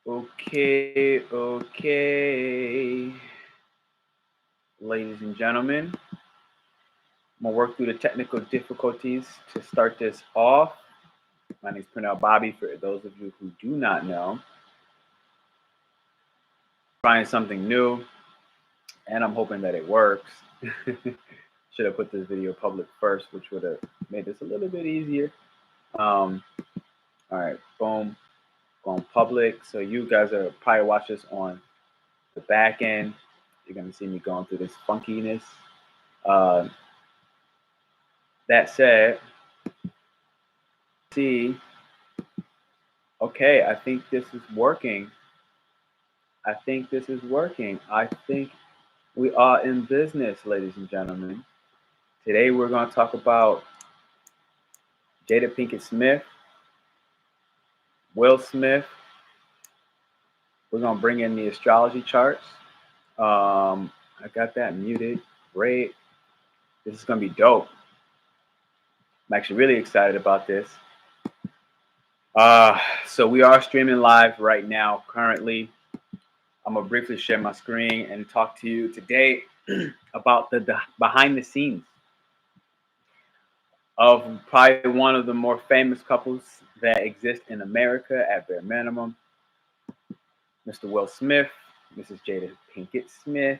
Okay. Ladies and gentlemen, I'm going to work through the technical difficulties to start this off. My name is Pernell Bobby. For those of you who do not know, trying something new, and I'm hoping that it works. Should have put this video public first, which would have made this a little bit easier. All right, boom, going public. So you guys are probably watch this on the back end. You're gonna see me going through this funkiness. Uh, that said, see, okay, I think this is working. I think we are in business, ladies and gentlemen. Today we're going to talk about Jada Pinkett Smith, Will Smith. We're going to bring in the astrology charts. I got that muted. Great. This is going to be dope. I'm actually really excited about this. So we are streaming live right now, currently. I'm going to briefly share my screen and talk to you today about the behind the scenes of probably one of the more famous couples that exist in America at bare minimum. Mr. Will Smith, Mrs. Jada Pinkett Smith.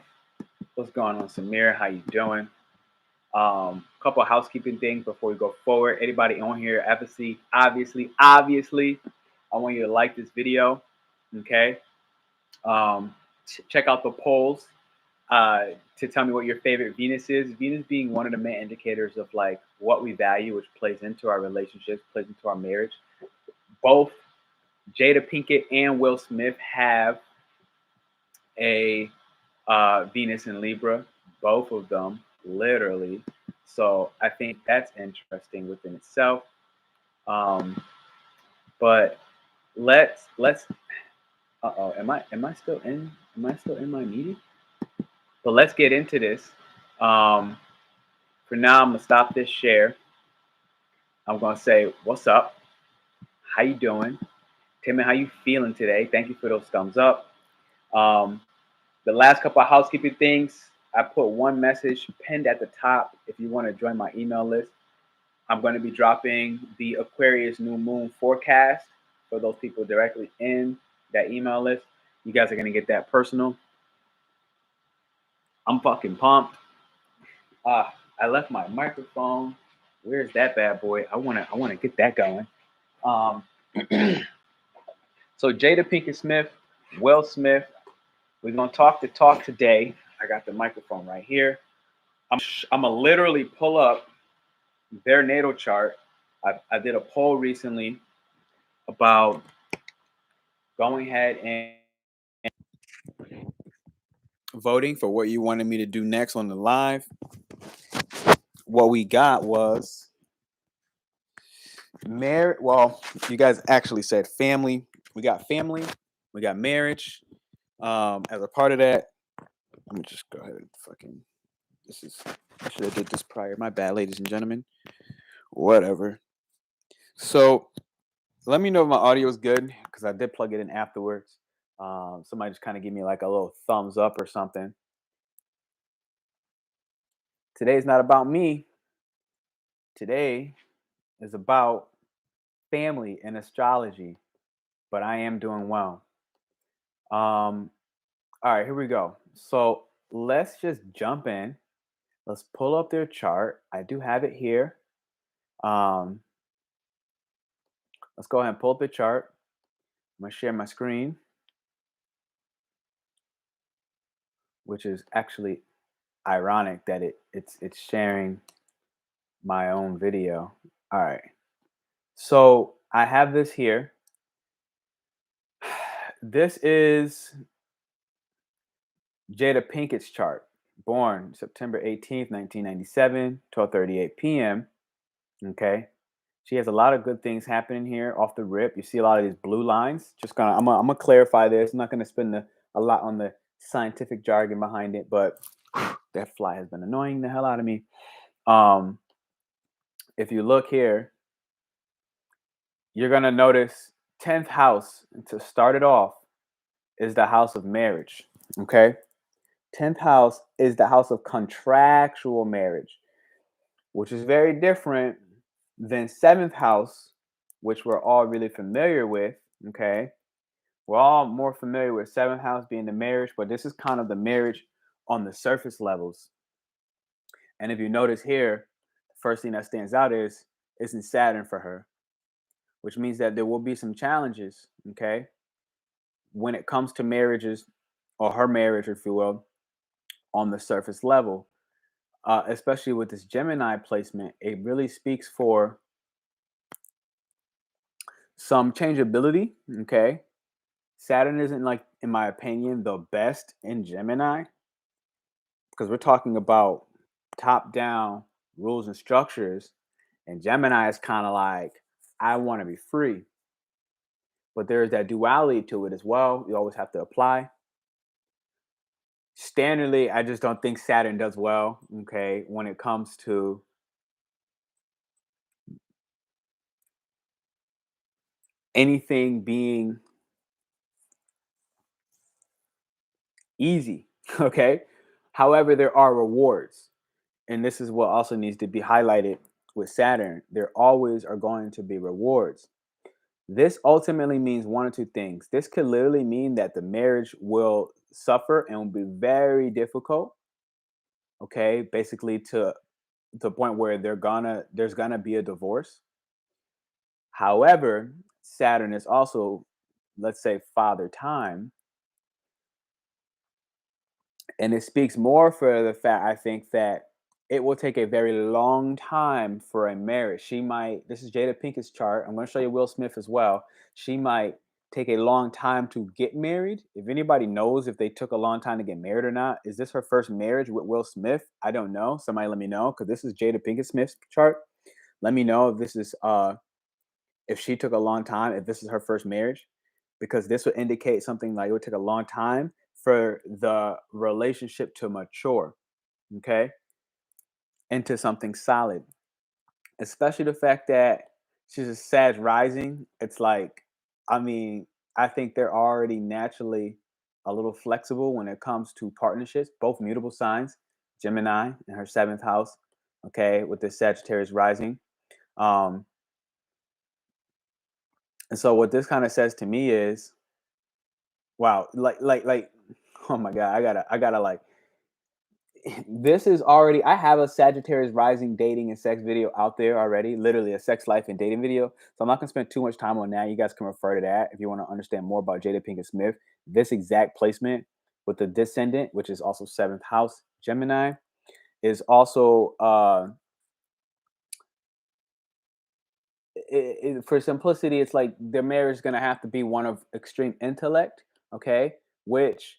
What's going on, Samir? How you doing? Couple of housekeeping things before we go forward. Anybody on here, obviously, I want you to like this video. Okay. Check out the polls to tell me what your favorite Venus is. Venus being one of the main indicators of like what we value, which plays into our relationships, plays into our marriage. Both Jada Pinkett and Will Smith have a Venus in Libra, both of them, literally. So I think that's interesting within itself. But let's am I still in my meeting? But let's get into this. For now, I'm gonna stop this share. I'm gonna say, what's up? How you doing? Tell me how you feeling today. Thank you for those thumbs up. The last couple of housekeeping things, I put one message pinned at the top if you want to join my email list. I'm going to be dropping the Aquarius new moon forecast for those people directly in that email list. You guys are going to get that personal. I'm fucking pumped. I left my microphone. Where's that bad boy? I want to get that going. So Jada Pinkett Smith, Will Smith. We're going to talk today. I got the microphone right here. I'm gonna literally pull up their natal chart. I did a poll recently about going ahead and voting for what you wanted me to do next on the live. What we got was marriage. Well, you guys actually said family. We got family. We got marriage. As a part of that, let me just go ahead and fucking. I should have did this prior. My bad, ladies and gentlemen. Whatever. So let me know if my audio is good because I did plug it in afterwards. Somebody just kind of give me like a little thumbs up or something. Today's not about me. Today is about family and astrology, but I am doing well. All right, here we go. So let's just jump in. Let's pull up their chart. I do have it here. Let's go ahead and pull up the chart. I'm gonna share my screen, which is actually ironic that it's sharing my own video. All right. So I have this here. This is Jada Pinkett's chart. Born September 18th, 1997, 12:38 p.m. Okay. She has a lot of good things happening here off the rip. You see a lot of these blue lines. I'm gonna clarify this. I'm not gonna spend a lot on the scientific jargon behind it, but that fly has been annoying the hell out of me. If you look here, you're gonna notice 10th house to start it off. is the house of marriage. Okay. 10th house is the house of contractual marriage, which is very different than 7th house, which we're all really familiar with. Okay. We're all more familiar with 7th house being the marriage, but this is kind of the marriage on the surface levels. And if you notice here, the first thing that stands out is it's in Saturn for her, which means that there will be some challenges, okay, when it comes to marriages or her marriage, if you will, on the surface level. Especially with this Gemini placement, it really speaks for some changeability, okay? Saturn isn't, like, in my opinion, the best in Gemini because we're talking about top down rules and structures. And Gemini is kind of like, I want to be free. But there's that duality to it as well. You always have to apply. Standardly, I just don't think Saturn does well, okay, when it comes to anything being easy, okay? However, there are rewards. And this is what also needs to be highlighted with Saturn. There always are going to be rewards. This ultimately means one or two things. This could literally mean that the marriage will suffer and will be very difficult. Okay, basically to the point where there's gonna be a divorce. However, Saturn is also, let's say, father time, and it speaks more for the fact I think that it will take a very long time for a marriage. She might. This is Jada Pinkett's chart. I'm going to show you Will Smith as well. She might take a long time to get married. If anybody knows if they took a long time to get married or not, is this her first marriage with Will Smith? I don't know. Somebody let me know because this is Jada Pinkett Smith's chart. Let me know if this is if she took a long time, if this is her first marriage, because this would indicate something like it would take a long time for the relationship to mature, okay, into something solid. Especially the fact that she's a Sag rising. It's like, I mean, I think they're already naturally a little flexible when it comes to partnerships, both mutable signs, Gemini in her 7th house, okay, with the Sagittarius rising. Um, and so what this kind of says to me is, wow, like, oh my God, I gotta like, this is already, I have a Sagittarius rising dating and sex video out there already, literally a sex life and dating video. So I'm not gonna spend too much time on that. You guys can refer to that if you want to understand more about Jada Pinkett Smith. This exact placement with the descendant, which is also 7th house Gemini, is also for simplicity, it's like their marriage is gonna have to be one of extreme intellect, okay? Which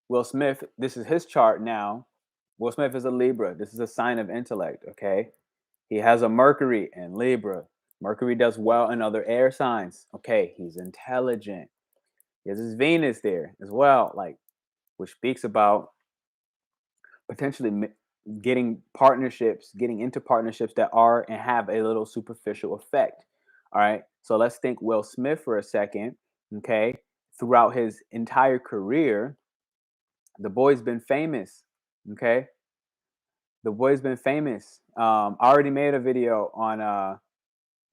Will Smith, this is his chart now. Will Smith is a Libra. This is a sign of intellect, okay? He has a Mercury in Libra. Mercury does well in other air signs. Okay, he's intelligent. He has his Venus there as well, like, which speaks about potentially getting into partnerships that are and have a little superficial effect. All right, so let's think Will Smith for a second. Okay, throughout his entire career, the boy's been famous. Okay, the boy's been famous. I already made a video on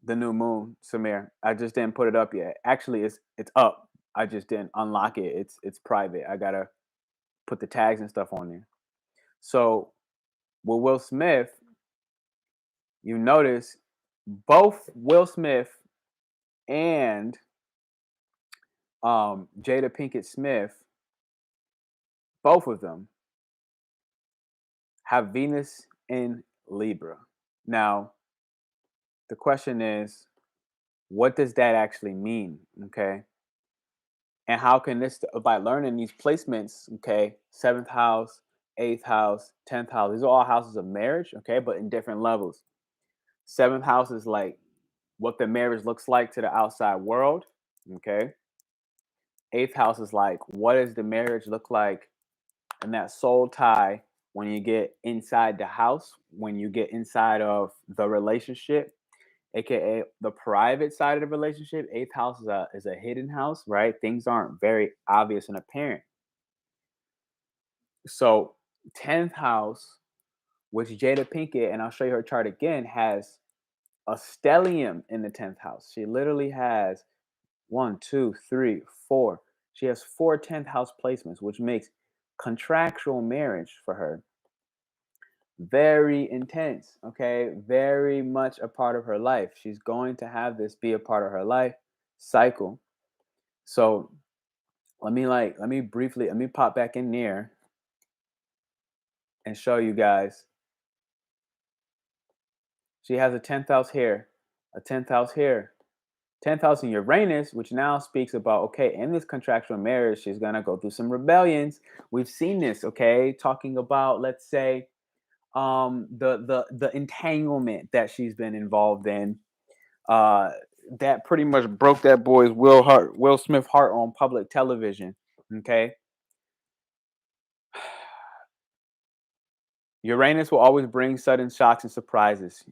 the new moon, Samir. I just didn't put it up yet. Actually, it's up. I just didn't unlock it. It's private. I gotta put the tags and stuff on there. So with Will Smith, you notice both Will Smith and Jada Pinkett Smith, both of them have Venus in Libra. Now, the question is, what does that actually mean? Okay. And how can this, by learning these placements, okay, 7th house, 8th house, 10th house, these are all houses of marriage, okay, but in different levels. 7th house is like what the marriage looks like to the outside world, okay. 8th house is like, what does the marriage look like and that soul tie when you get inside the house, when you get inside of the relationship. aka the private side of the relationship. Eighth house is a hidden house, right? Things aren't very obvious and apparent. So 10th house, which Jada Pinkett, and I'll show you her chart again, has a stellium in the 10th house. She literally has one, two, three, four. She has four 10th house placements, which makes contractual marriage for her very intense. Okay, very much a part of her life. She's going to have this be a part of her life cycle. So let me pop back in there and show you guys. She has a 10th house here, a 10th house here, 10th house in Uranus, which now speaks about, okay, in this contractual marriage, she's going to go through some rebellions. We've seen this, okay, talking about, let's say, the entanglement that she's been involved in, that pretty much broke that boy's Will Smith heart on public television, okay? Uranus will always bring sudden shocks and surprises.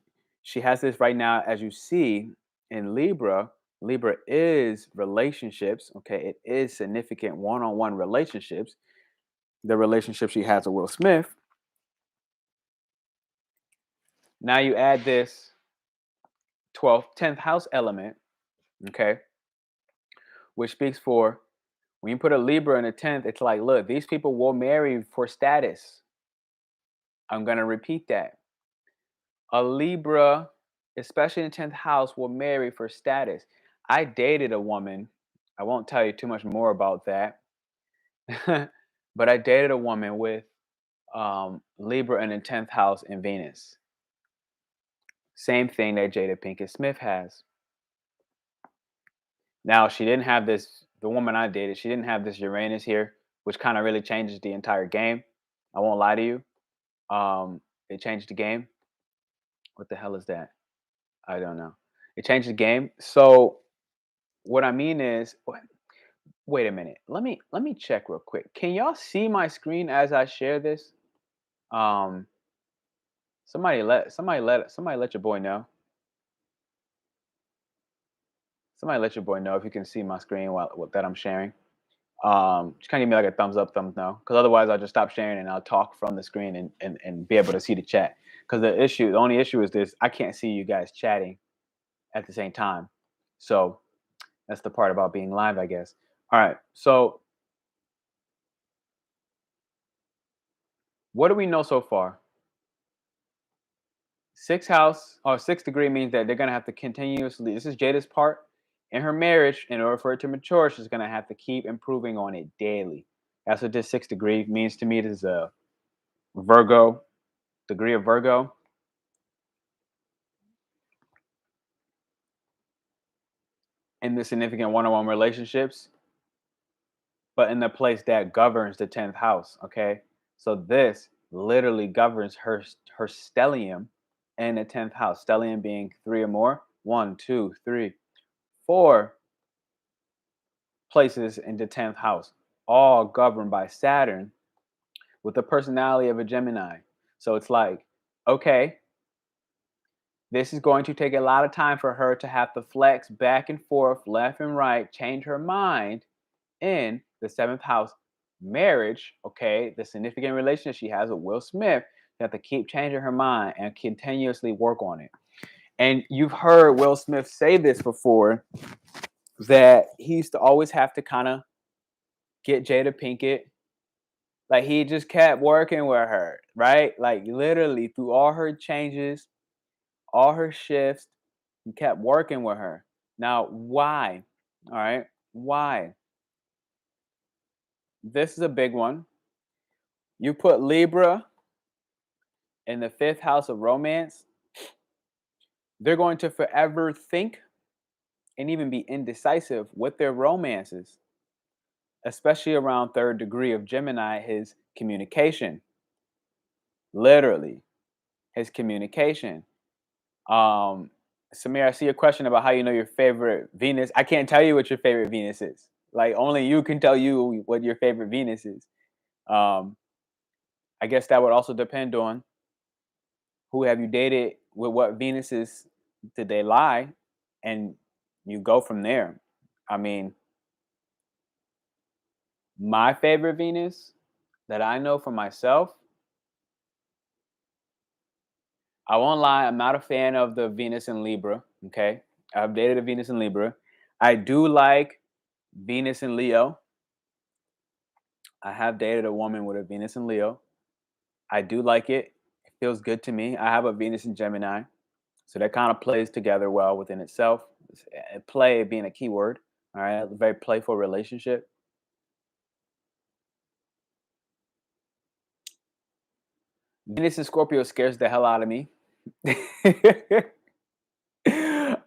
She has this right now, as you see in Libra. Libra is relationships, okay? It is significant one-on-one relationships. The relationship she has with Will Smith. Now you add this 10th house element, okay? Which speaks for, when you put a Libra in a 10th, it's like, look, these people will marry for status. I'm going to repeat that. A Libra, especially in 10th house, will marry for status. I dated a woman. I won't tell you too much more about that. But I dated a woman with Libra in the 10th house in Venus. Same thing that Jada Pinkett Smith has. Now, she didn't have this, the woman I dated, she didn't have this Uranus here, which kind of really changes the entire game. I won't lie to you. It changed the game. What the hell is that? I don't know. It changed the game. So what I mean is, wait a minute. Let me check real quick. Can y'all see my screen as I share this? Um, somebody let your boy know. Somebody let your boy know if you can see my screen while that I'm sharing. Just kind of give me like a thumbs up, thumbs no, because otherwise I'll just stop sharing and I'll talk from the screen and be able to see the chat. Because the only issue is this: I can't see you guys chatting at the same time. So that's the part about being live, I guess. All right. So what do we know so far? Sixth house or sixth degree means that they're gonna have to continuously. This is Jada's part in her marriage. In order for it to mature, she's gonna have to keep improving on it daily. That's what this sixth degree means to me. This is a Virgo degree of Virgo. In the significant one-on-one relationships, but in the place that governs the 10th house. Okay, so this literally governs her stellium in the 10th house. Stellium being three or more. One, two, three, four places in the 10th house, all governed by Saturn with the personality of a Gemini. So it's like, okay, this is going to take a lot of time for her to have to flex back and forth, left and right, change her mind in the seventh house marriage. Okay, the significant relationship she has with Will Smith. You have to keep changing her mind and continuously work on it. And you've heard Will Smith say this before, that he used to always have to kind of get Jada Pinkett. Like he just kept working with her, right? Like literally through all her changes, all her shifts, he kept working with her. Now, why? All right, why? This is a big one. You put Libra in the fifth house of romance, they're going to forever think and even be indecisive with their romances, especially around third degree of Gemini, his communication. Literally, his communication. Samir, I see a question about how you know your favorite Venus. I can't tell you what your favorite Venus is. Like only you can tell you what your favorite Venus is. Um, I guess that would also depend on who have you dated with what Venuses did they lie? And you go from there. I mean, my favorite Venus that I know for myself, I won't lie, I'm not a fan of the Venus in Libra. Okay. I've dated a Venus in Libra. I do like Venus in Leo. I have dated a woman with a Venus in Leo. I do like it. It feels good to me. I have a Venus in Gemini. So that kind of plays together well within itself. Play being a key word. All right. A very playful relationship. Venus in Scorpio scares the hell out of me.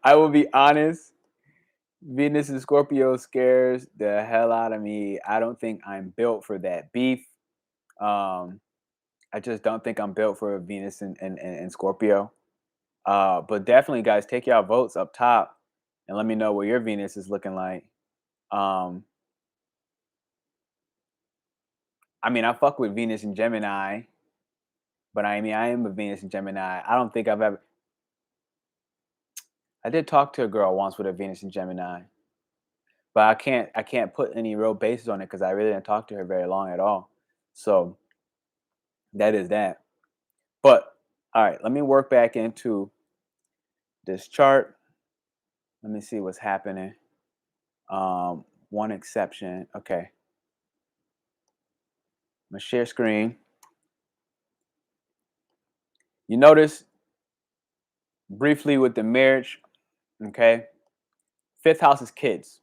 I will be honest. Venus in Scorpio scares the hell out of me. I don't think I'm built for that beef. Um, I just don't think I'm built for a Venus in Scorpio. But definitely, guys, take y'all votes up top and let me know what your Venus is looking like. Um, I mean, I fuck with Venus in Gemini, but I mean, I am a Venus in Gemini. I don't think I've ever. I did talk to a girl once with a Venus in Gemini, but I can't put any real basis on it because I really didn't talk to her very long at all. So that is that. But all right, let me work back into this chart. Let me see what's happening. One exception. Okay. I'm gonna share screen. You notice briefly with the marriage, okay? Fifth house is kids.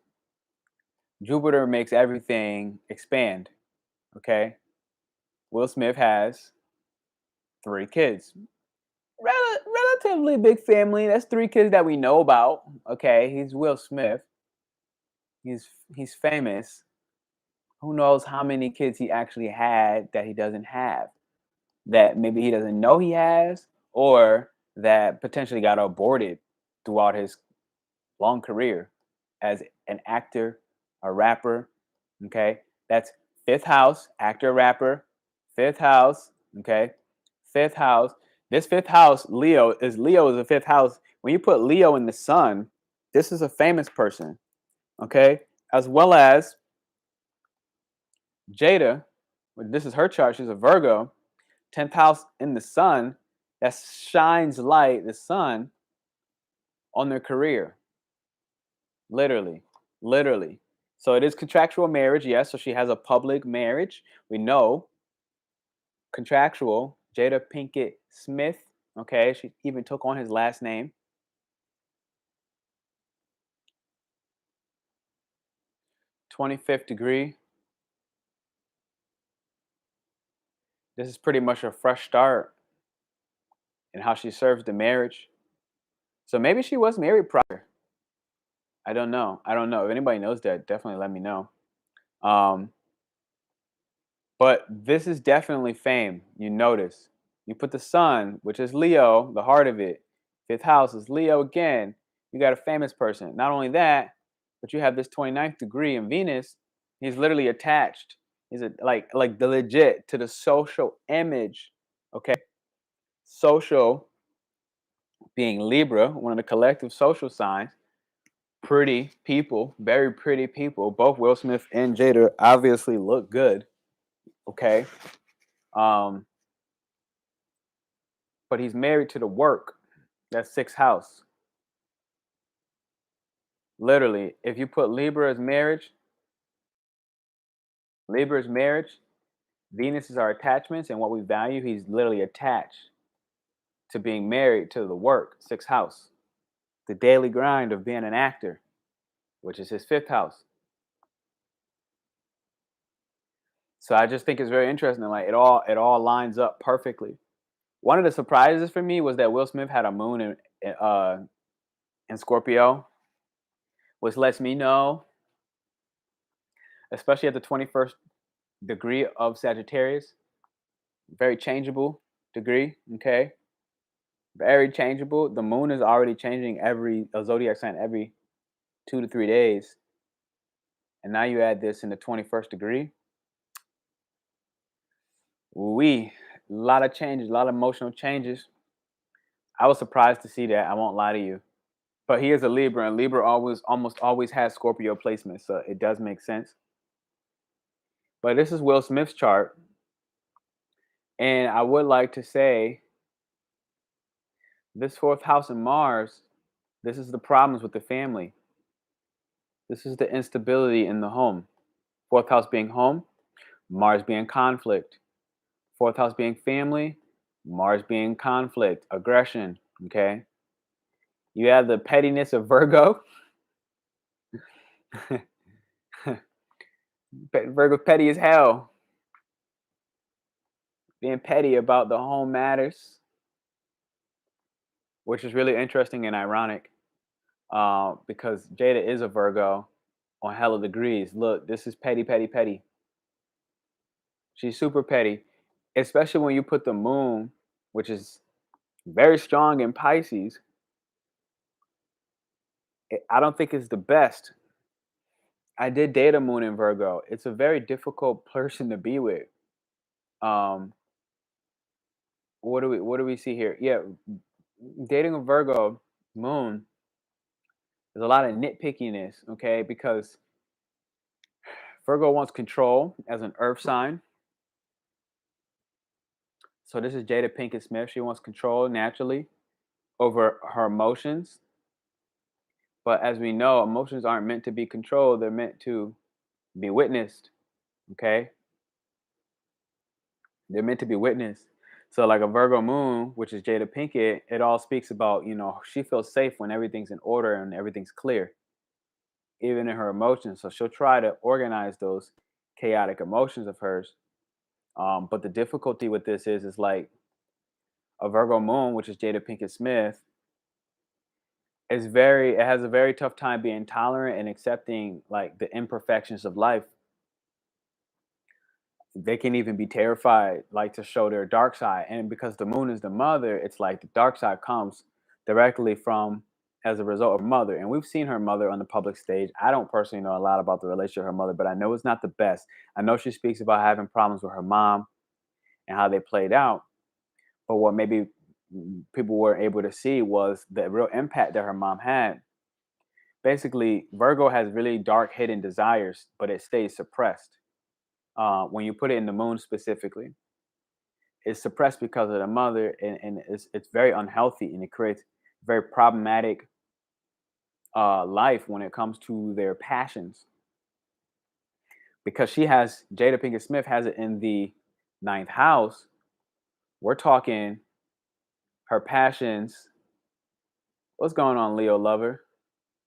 Jupiter makes everything expand, okay? Will Smith has 3 kids. Relatively big family. That's 3 kids that we know about. Okay, he's Will Smith. He's famous. Who knows how many kids he actually had that he doesn't have? That maybe he doesn't know he has, or that potentially got aborted throughout his long career as an actor, a rapper. Okay, that's fifth house, actor, rapper. Fifth house. Okay, fifth house. This fifth house, Leo is a fifth house. When you put Leo in the sun, this is a famous person. Okay, as well as Jada. This is her chart. She's a Virgo. 10th house in the sun. That shines light, the sun, on their career. Literally. Literally. So it is contractual marriage, yes. So she has a public marriage. We know contractual. Jada Pinkett Smith. Okay. She even took on his last name. 25th degree. This is pretty much a fresh start in how she serves the marriage. So maybe she was married prior. I don't know. I don't know. If anybody knows that, definitely let me know. Um, But this is definitely fame. You notice. You put the sun, which is Leo, the heart of it. Fifth house is Leo again. You got a famous person. Not only that, but you have this 29th degree in Venus. He's literally attached. He's like the legit to the social image. Okay. Social being Libra, one of the collective social signs. Pretty people, very pretty people. Both Will Smith and Jada obviously look good. Okay. Um, but he's married to the work. That's sixth house. Literally, if you put Libra is marriage, Venus is our attachments and what we value. He's literally attached to being married to the work, sixth house, the daily grind of being an actor, which is his fifth house. So I just think it's very interesting. Like it all lines up perfectly. One of the surprises for me was that Will Smith had a moon in Scorpio, which lets me know, especially at the 21st degree of Sagittarius, very changeable degree. Okay, very changeable. The moon is already changing every a zodiac sign every 2 to 3 days, and now you add this in the 21st degree. We a lot of changes, a lot of emotional changes. I was surprised to see that. I won't lie to you. But he is a Libra, and Libra almost always has Scorpio placement, so it does make sense. But this is Will Smith's chart, and I would like to say this fourth house in Mars, this is the problems with the family. This is the instability in the home. Fourth house being home, Mars being conflict. Fourth house being family, Mars being conflict, aggression, okay? You have the pettiness of Virgo. Virgo petty as hell. Being petty about the home matters, which is really interesting and ironic because Jada is a Virgo on hella degrees. Look, this is petty, petty, petty. She's super petty, especially when you put the moon, which is very strong in Pisces. I don't think it's the best. I did date a moon in Virgo. It's a very difficult person to be with. Um, what do we see here? Yeah, dating a Virgo moon, there's a lot of nitpickiness, okay? Because Virgo wants control as an earth sign. So this is Jada Pinkett Smith. She wants control naturally over her emotions. But as we know, emotions aren't meant to be controlled. They're meant to be witnessed, okay? They're meant to be witnessed. So like a Virgo moon, which is Jada Pinkett, it all speaks about, she feels safe when everything's in order and everything's clear, even in her emotions. So she'll try to organize those chaotic emotions of hers. But the difficulty with this is like a Virgo moon, which is Jada Pinkett Smith, it has a very tough time being tolerant and accepting like the imperfections of life. They can even be terrified like to show their dark side, and because the moon is the mother, it's like the dark side comes directly from as a result of mother. And we've seen her mother on the public stage. I don't personally know a lot about the relationship with her mother, but I know it's not the best. I know she speaks about having problems with her mom and how they played out. But what maybe people weren't able to see was the real impact that her mom had. Basically, Virgo has really dark hidden desires, but it stays suppressed. When you put it in the moon specifically, it's suppressed because of the mother, and it's very unhealthy, and it creates very problematic life when it comes to their passions. Because Jada Pinkett Smith has it in the ninth house. We're talking her passions. What's going on, Leo lover?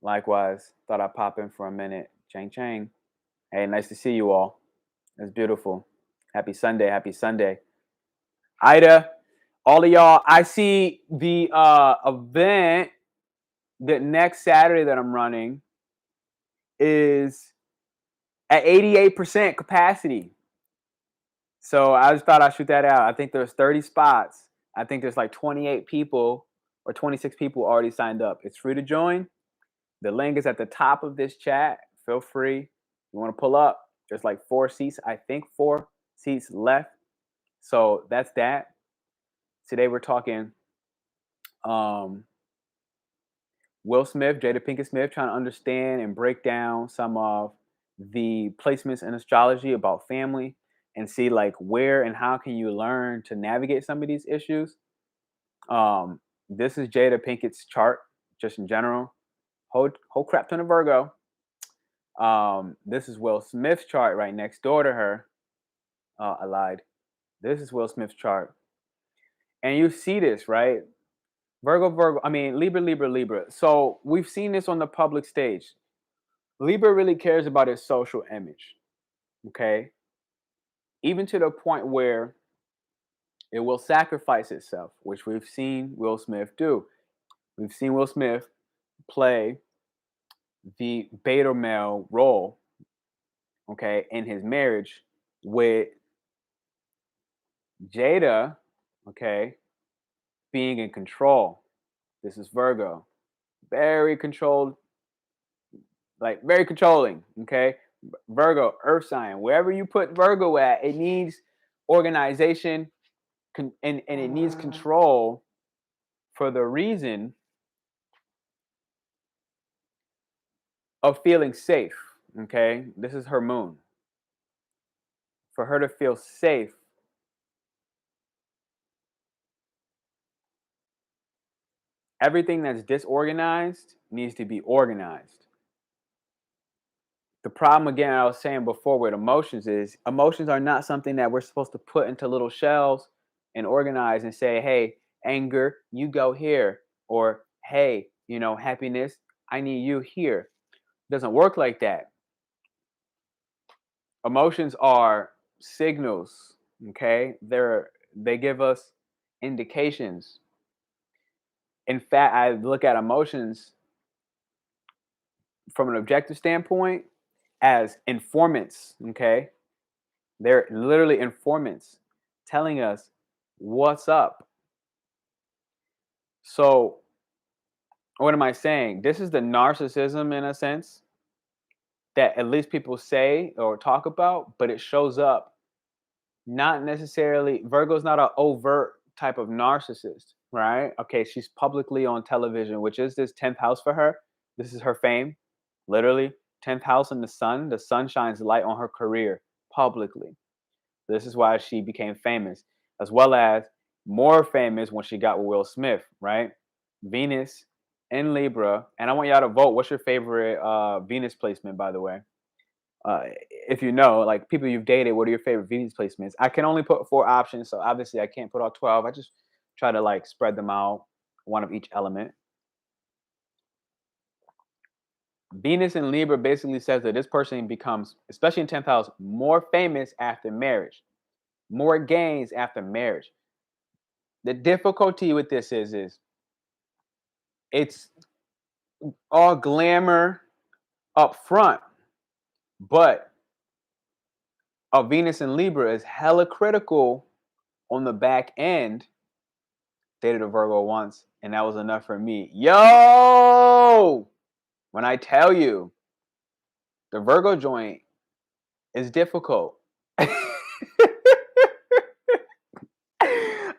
Likewise, thought I'd pop in for a minute. Chang Chang. Hey, nice to see you all. It's beautiful. Happy Sunday. Happy Sunday. Ida, all of y'all, I see the event that next Saturday that I'm running is at 88% capacity. So I just thought I'd shoot that out. I think there's 30 spots. I think there's like 28 people or 26 people already signed up. It's free to join. The link is at the top of this chat. Feel free. You want to pull up? There's like 4 seats. I think 4 seats left. So that's that. Today we're talking Will Smith, Jada Pinkett Smith, trying to understand and break down some of the placements in astrology about family and see like where and how can you learn to navigate some of these issues. This is Jada Pinkett's chart, just in general. Whole crap ton of Virgo. This is Will Smith's chart right next door to her. I lied. This is Will Smith's chart. And you see this, right? Virgo, Libra. So we've seen this on the public stage. Libra really cares about its social image, okay? Even to the point where it will sacrifice itself, which we've seen Will Smith do. We've seen Will Smith play the beta male role, okay, in his marriage with Jada, okay, being in control. This is Virgo. Very controlled, like very controlling, okay? Virgo, earth sign. Wherever you put Virgo at, it needs organization and it needs control for the reason of feeling safe. Okay, this is her moon. For her to feel safe, everything that's disorganized needs to be organized. The problem, again, I was saying before with emotions is emotions are not something that we're supposed to put into little shells and organize and say, hey, anger, you go here. Or, hey, happiness, I need you here. It doesn't work like that. Emotions are signals, okay? They give us indications. In fact, I look at emotions from an objective standpoint as informants, okay? They're literally informants telling us what's up. So, what am I saying? This is the narcissism in a sense that at least people say or talk about, but it shows up not necessarily. Virgo's not an overt type of narcissist, right? Okay, she's publicly on television, which is this 10th house for her. This is her fame, literally. 10th house in the sun. The sun shines light on her career publicly. This is why she became famous, as well as more famous when she got with Will Smith, right? Venus in Libra. And I want y'all to vote. What's your favorite Venus placement, by the way? If you know, like people you've dated, what are your favorite Venus placements? I can only put 4 options, so obviously I can't put all 12. I just try to like spread them out, one of each element. Venus in Libra basically says that this person becomes, especially in 10th house, more famous after marriage, more gains after marriage. The difficulty with this is it's all glamour up front, but a Venus in Libra is hella critical on the back end. Dated a Virgo once, and that was enough for me. Yo! When I tell you, the Virgo joint is difficult.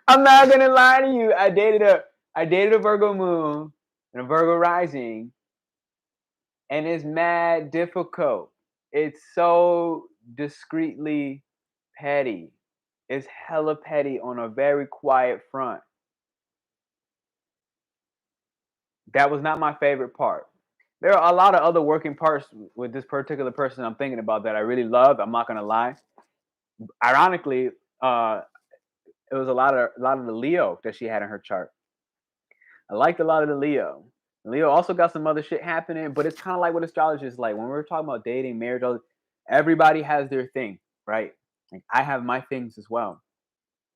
I'm not gonna lie to you. I dated a Virgo moon and a Virgo rising, and it's mad difficult. It's so discreetly petty. It's hella petty on a very quiet front. That was not my favorite part. There are a lot of other working parts with this particular person I'm thinking about that I really love. I'm not gonna lie. Ironically, it was a lot of the Leo that she had in her chart. I liked a lot of the Leo. Leo also got some other shit happening, but it's kind of like what astrology is like. When we're talking about dating, marriage, everybody has their thing, right? Like I have my things as well,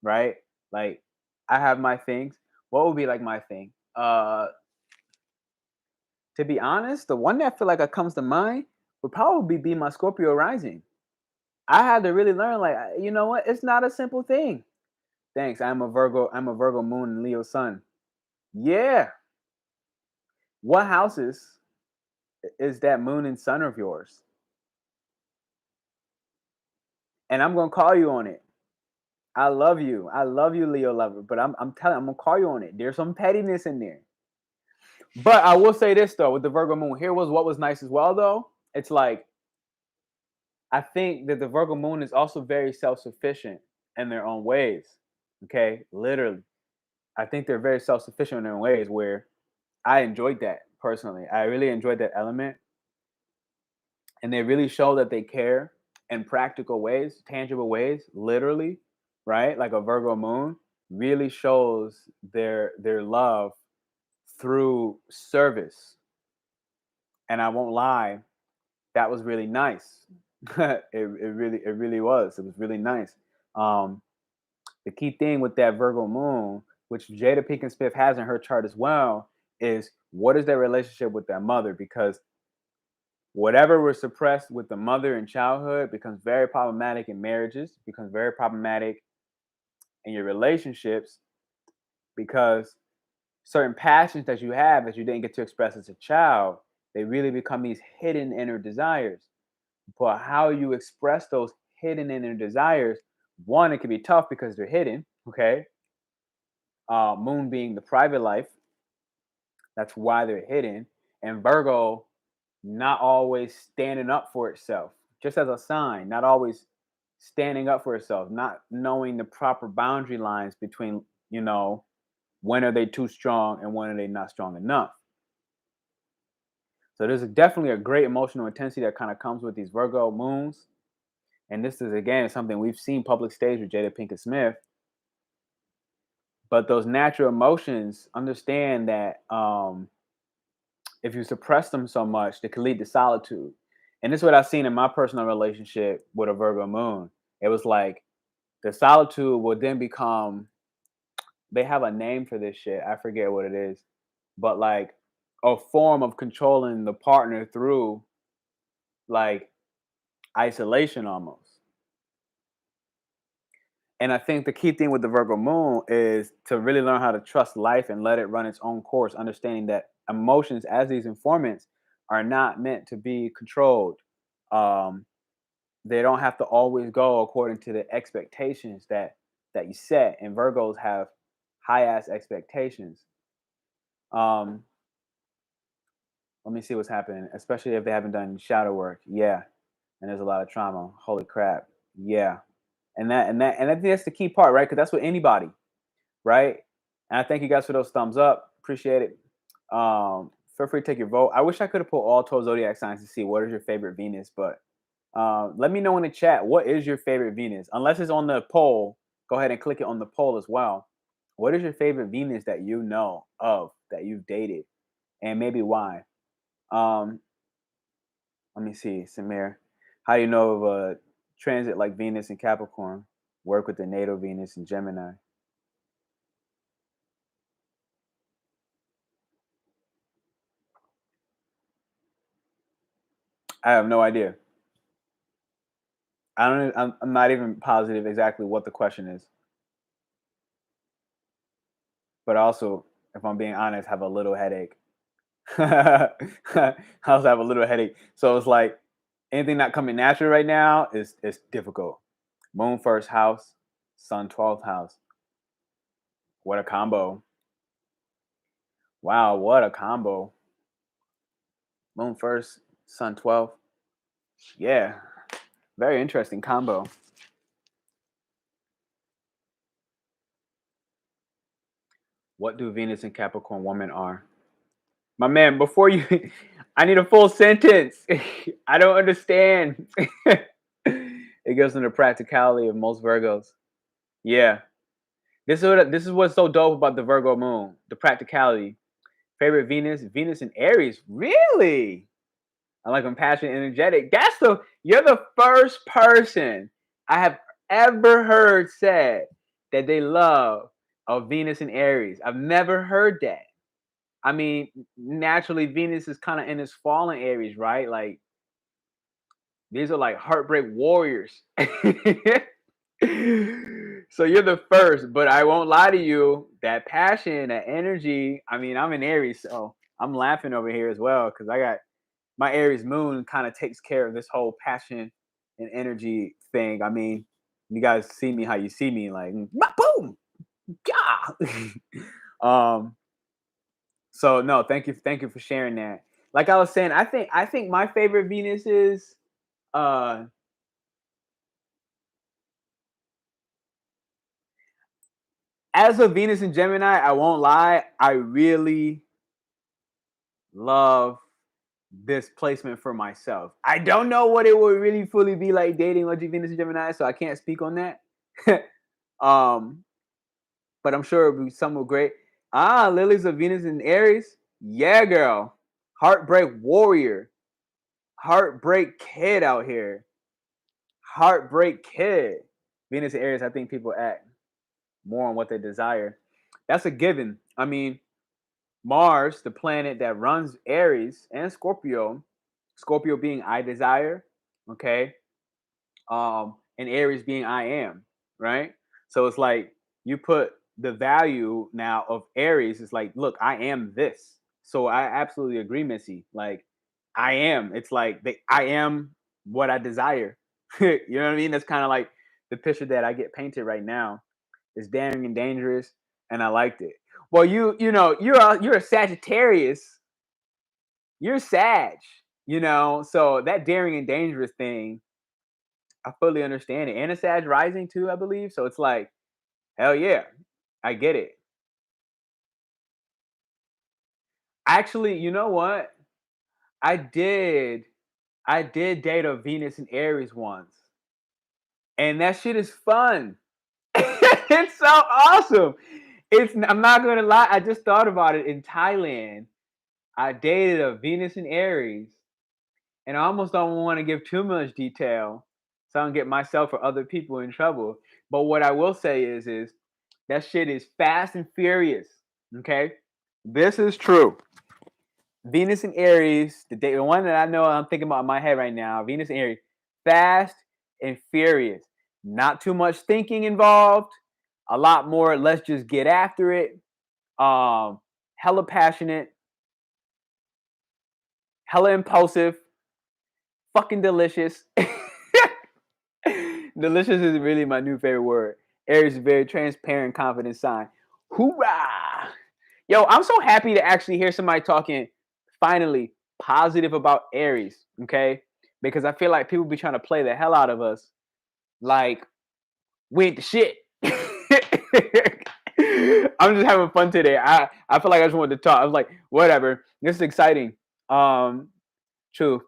right? Like I have my things. What would be like my thing? To be honest, the one that I feel like comes to mind would probably be my Scorpio rising. I had to really learn, like, you know what? It's not a simple thing. Thanks. I'm a Virgo. I'm a Virgo moon and Leo sun. Yeah. What houses is that moon and sun of yours? And I'm gonna call you on it. I love you. I love you, Leo lover. But I'm telling. I'm gonna call you on it. There's some pettiness in there. But I will say this though, with the Virgo moon, here was what was nice as well though. It's like I think that the Virgo moon is also very self-sufficient in their own ways. Okay, literally, I think they're very self-sufficient in their own ways. Where I enjoyed that personally. I really enjoyed that element, and they really show that they care in practical ways, tangible ways, literally, right? Like a Virgo moon really shows their love through service. And I won't lie, that was really nice. It really was. It was really nice. The key thing with that Virgo moon, which Jada Pinkett Smith has in her chart as well, is what is their relationship with their mother? Because whatever was suppressed with the mother in childhood becomes very problematic in marriages, becomes very problematic in your relationships, because certain passions that you have that you didn't get to express as a child, they really become these hidden inner desires. But how you express those hidden inner desires, one, it can be tough because they're hidden, okay? Moon being the private life, That's why they're hidden. And Virgo, not always standing up for itself, just as a sign, not always standing up for itself, not knowing the proper boundary lines between, when are they too strong and when are they not strong enough. So there's definitely a great emotional intensity that kind of comes with these Virgo moons. And this is, again, something we've seen public stage with Jada Pinkett Smith. But those natural emotions, understand that if you suppress them so much, they can lead to solitude. And this is what I've seen in my personal relationship with a Virgo moon. It was like the solitude will then become, they have a name for this shit. I forget what it is, but like a form of controlling the partner through like isolation almost. And I think the key thing with the Virgo moon is to really learn how to trust life and let it run its own course, understanding that emotions as these informants are not meant to be controlled. Um, they don't have to always go according to the expectations that you set. And Virgos have high ass expectations. Um, let me see what's happening, especially if they haven't done shadow work. Yeah, and there's a lot of trauma. Holy crap. Yeah, and I think that's the key part, right? Because that's with anybody, right? And I thank you guys for those thumbs up. Appreciate it. Feel free to take your vote. I wish I could have put all 12 zodiac signs to see what is your favorite Venus, but let me know in the chat, what is your favorite Venus? Unless it's on the poll, go ahead and click it on the poll as well. What is your favorite Venus that you know of, that you've dated, and maybe why? Um, Let me see, Samir. How do you know of a transit like Venus in Capricorn? Work with the natal Venus in Gemini. I have no idea. I don't. I'm not even positive exactly what the question is. But also, if I'm being honest, have a little headache. I also have a little headache. So it's like anything not coming natural right now is difficult. Moon first house, Sun 12th house. What a combo. Wow, what a combo. Moon first, Sun 12th. Yeah, very interesting combo. What do Venus and Capricorn women are? My man, before you, I need a full sentence. I don't understand. It goes into the practicality of most Virgos. Yeah, this is what's so dope about the Virgo moon. The practicality. Favorite Venus, Venus in Aries. Really? I like compassionate, energetic. You're the first person I have ever heard said that they love a Venus in Aries. I've never heard that. I mean, naturally, Venus is kind of in its fallen Aries, right? Like these are like heartbreak warriors. So you're the first, but I won't lie to you. That passion, that energy. I mean, I'm in Aries, so I'm laughing over here as well because I got my Aries moon kind of takes care of this whole passion and energy thing. I mean, you guys see me how you see me, like boom, yeah. um. So no, thank you for sharing that. Like I was saying, I think my favorite Venus is uh as a Venus in Gemini. I won't lie, I really love this placement for myself. I don't know what it would really fully be like dating a Venus in Gemini, so I can't speak on that. um, but I'm sure it'll be somewhat great. Lily's of Venus in Aries. Yeah, girl. Heartbreak warrior. Heartbreak kid out here. Heartbreak kid. Venus in Aries, I think people act more on what they desire. That's a given. I mean, Mars, the planet that runs Aries and Scorpio, Scorpio being I desire, okay, and Aries being I am, right? So it's like you put the value now of Aries. It's like, look, I am this. So I absolutely agree, Missy. Like, I am. It's like I am what I desire. You know what I mean? That's kind of like the picture that I get painted right now. It's daring and dangerous, and I liked it. Well, you know, you're a Sagittarius. You're Sag, you know, so that daring and dangerous thing, I fully understand it. And a Sag rising too, I believe. So it's like, hell yeah, I get it. Actually, you know what? I did. I did date a Venus and Aries once, and that shit is fun. It's so awesome. It's. I'm not gonna lie. I just thought about it in Thailand. I dated a Venus and Aries, and I almost don't want to give too much detail, so I don't get myself or other people in trouble. But what I will say is that shit is fast and furious. Okay, this is true. Venus and Aries, the one that I know I'm thinking about in my head right now, Venus and Aries, fast and furious. Not too much thinking involved. A lot more. Let's just get after it. Hella passionate, hella impulsive, fucking delicious. Delicious is really my new favorite word. Aries is a very transparent, confident sign. Hoorah! Yo, I'm so happy to actually hear somebody talking finally positive about Aries, okay? Because I feel like people be trying to play the hell out of us like we ain't the shit. I'm just having fun today. I feel like I just wanted to talk. I was like, whatever. This is exciting. True.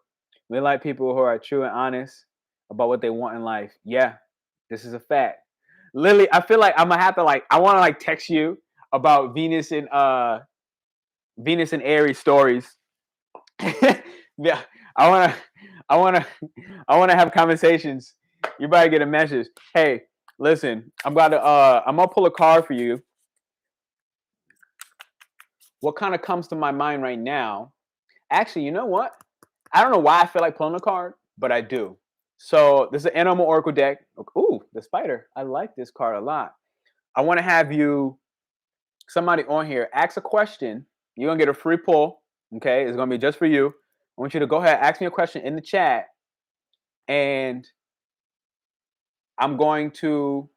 We like people who are true and honest about what they want in life. Yeah, this is a fact. Lily, I feel like I'm gonna have to I want to text you about Venus and Aries stories. Yeah, I wanna I wanna I wanna have conversations. You better get a message. Hey, listen, I'm gonna pull a card for you. What kind of comes to my mind right now? Actually, you know what? I don't know why I feel like pulling a card, but I do. So this is an animal oracle deck. Ooh, the spider. I like this card a lot. I want to have somebody on here, ask a question. You're gonna get a free pull. Okay, it's gonna be just for you. I want you to go ahead, ask me a question in the chat, and I'm going to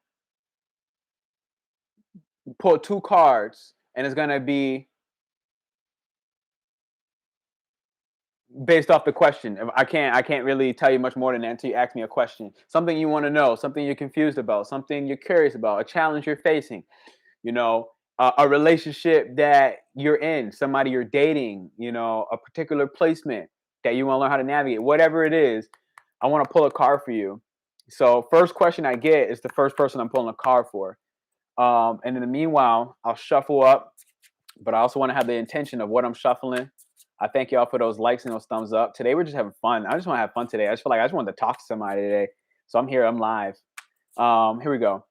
pull 2 cards, and it's gonna be based off the question. I can't really tell you much more than that until you ask me a question. Something you want to know, something you're confused about, something you're curious about, a challenge you're facing. You know, a relationship that you're in, somebody you're dating, you know, a particular placement that you want to learn how to navigate, whatever it is. I want to pull a card for you. So first question I get is the first person I'm pulling a card for. And in the meanwhile, I'll shuffle up, but I also want to have the intention of what I'm shuffling. I thank y'all for those likes and those thumbs up. Today we're just having fun. I just want to have fun today. I just feel like I just wanted to talk to somebody today. So I'm here, I'm live. Here we go.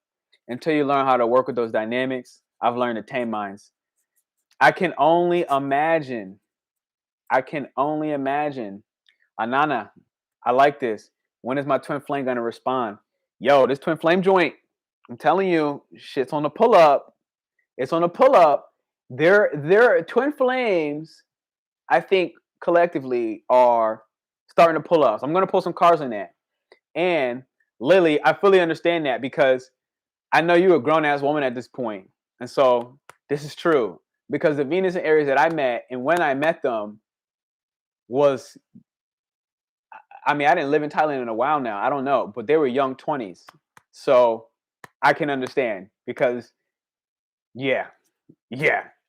Until you learn how to work with those dynamics, I've learned to tame minds. I can only imagine. Anana, I like this. When is my twin flame gonna respond? Yo, this twin flame joint, I'm telling you, shit's on the pull up. It's on the pull up. Their twin flames, I think collectively are starting to pull up. So I'm gonna pull some cards on that. And Lily, I fully understand that because I know you're a grown ass woman at this point. And so this is true. Because the Venus and Aries that I met, and when I met them, was, I mean, I didn't live in Thailand in a while now. I don't know, but they were young 20s. So I can understand because, yeah,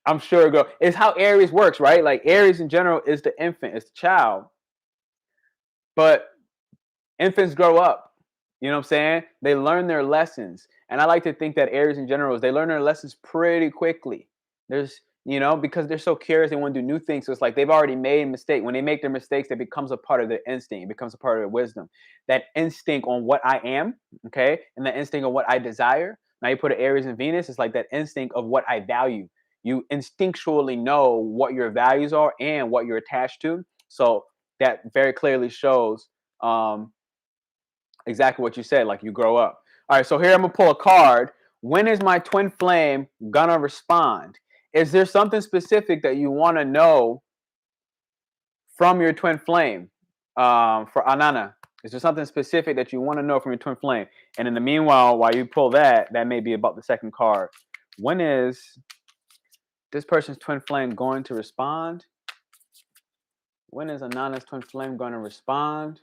I'm sure it go. It's how Aries works, right? Like Aries in general is the infant, it's the child. But infants grow up. You know what I'm saying? They learn their lessons. And I like to think that Aries in general, they learn their lessons pretty quickly. There's, you know, because they're so curious, they want to do new things. So it's like they've already made a mistake. When they make their mistakes, that becomes a part of their instinct. It becomes a part of their wisdom. That instinct on what I am, okay, and that instinct on what I desire. Now you put an Aries and Venus, it's like that instinct of what I value. You instinctually know what your values are and what you're attached to. So that very clearly shows exactly what you said, like you grow up. All right, so here I'm gonna pull a card. When is my twin flame gonna respond? Is there something specific that you want to know from your twin flame? For Anana, is there something specific that you want to know from your twin flame? And in the meanwhile, while you pull that, that may be about the second card. When is this person's twin flame going to respond? When is Anana's twin flame going to respond?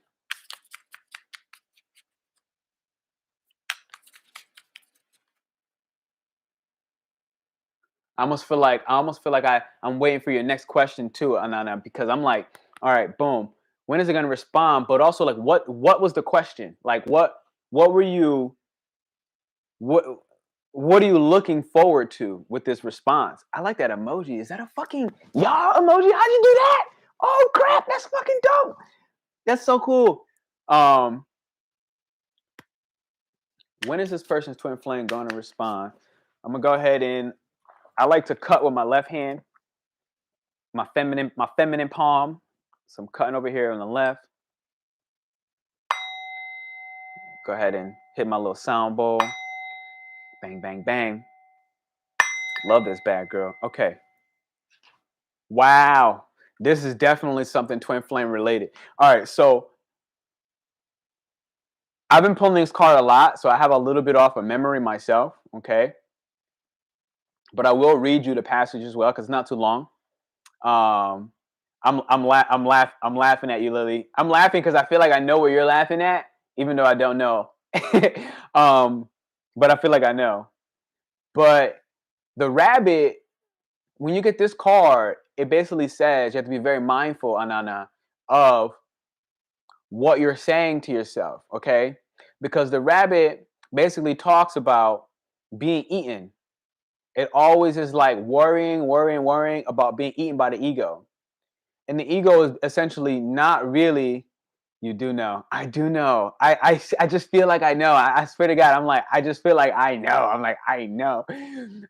I almost feel like I'm waiting for your next question too, Anana, because I'm like, all right, boom. When is it going to respond? But also, like, what was the question? Like, what were you what are you looking forward to with this response? I like that emoji. Is that a fucking y'all emoji? How'd you do that? Oh crap, that's fucking dope. That's so cool. When is this person's twin flame going to respond? I'm gonna go ahead and I like to cut with my left hand, my feminine palm. So I'm cutting over here on the left. Go ahead and hit my little sound bowl. Bang, bang, bang. Love this bad girl. Okay. Wow. This is definitely something twin flame related. All right. So I've been pulling this card a lot, so I have a little bit off of memory myself. Okay. But I will read you the passage as well because it's not too long. I'm laughing at you, Lily. I'm laughing because I feel like I know what you're laughing at, even though I don't know. But I feel like I know. But the rabbit, when you get this card, it basically says you have to be very mindful, Anana, of what you're saying to yourself, okay? Because the rabbit basically talks about being eaten. It always is like worrying about being eaten by the ego. And the ego is essentially not really, you do know. I do know. I just feel like I know. I swear to God, I'm like, I just feel like I know. I'm like, I know.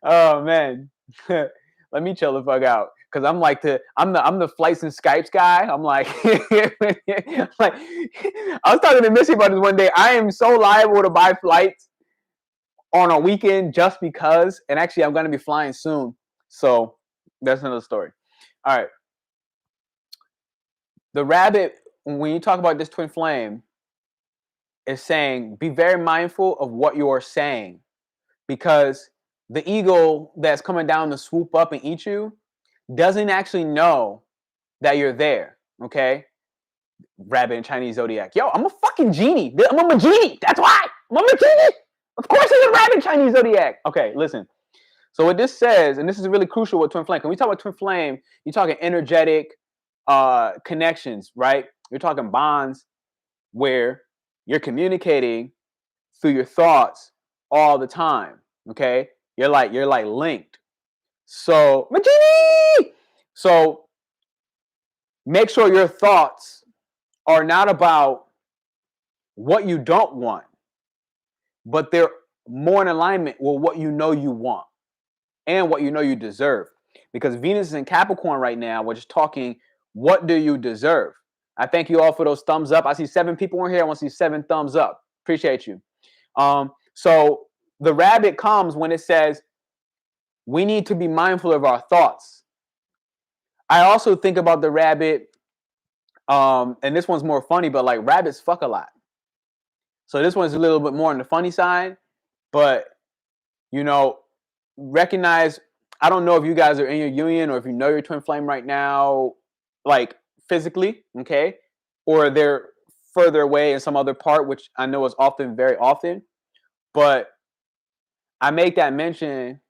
Oh man. Let me chill the fuck out. Cause I'm the flights and Skypes guy. I'm like, like I was talking to Missy about this one day. I am so liable to buy flights on a weekend just because. And actually I'm gonna be flying soon. So that's another story. All right. The rabbit, when you talk about this twin flame, is saying be very mindful of what you are saying, because the ego that's coming down to swoop up and eat you doesn't actually know that you're there. Okay, rabbit in Chinese zodiac. Yo, I'm a fucking genie. I'm a genie. That's why I'm a genie. Of course, it's a rabbit Chinese zodiac. Okay, listen. So what this says, and this is really crucial with twin flame. When we talk about twin flame, you're talking energetic connections, right? You're talking bonds where you're communicating through your thoughts all the time. Okay, you're like linked. So Magini! So make sure your thoughts are not about what you don't want, but they're more in alignment with what you know you want and what you know you deserve. Because Venus is in Capricorn right now, we're just talking, what do you deserve? I thank you all for those thumbs up. I see 7 people in here. I want to see 7 thumbs up. Appreciate you. So the rabbit comes when it says we need to be mindful of our thoughts. I also think about the rabbit, and this one's more funny, but like rabbits fuck a lot. So this one's a little bit more on the funny side, but you know, recognize, I don't know if you guys are in your union or if you know your twin flame right now, like physically, okay? Or they're further away in some other part, which I know is often, very often. But I make that mention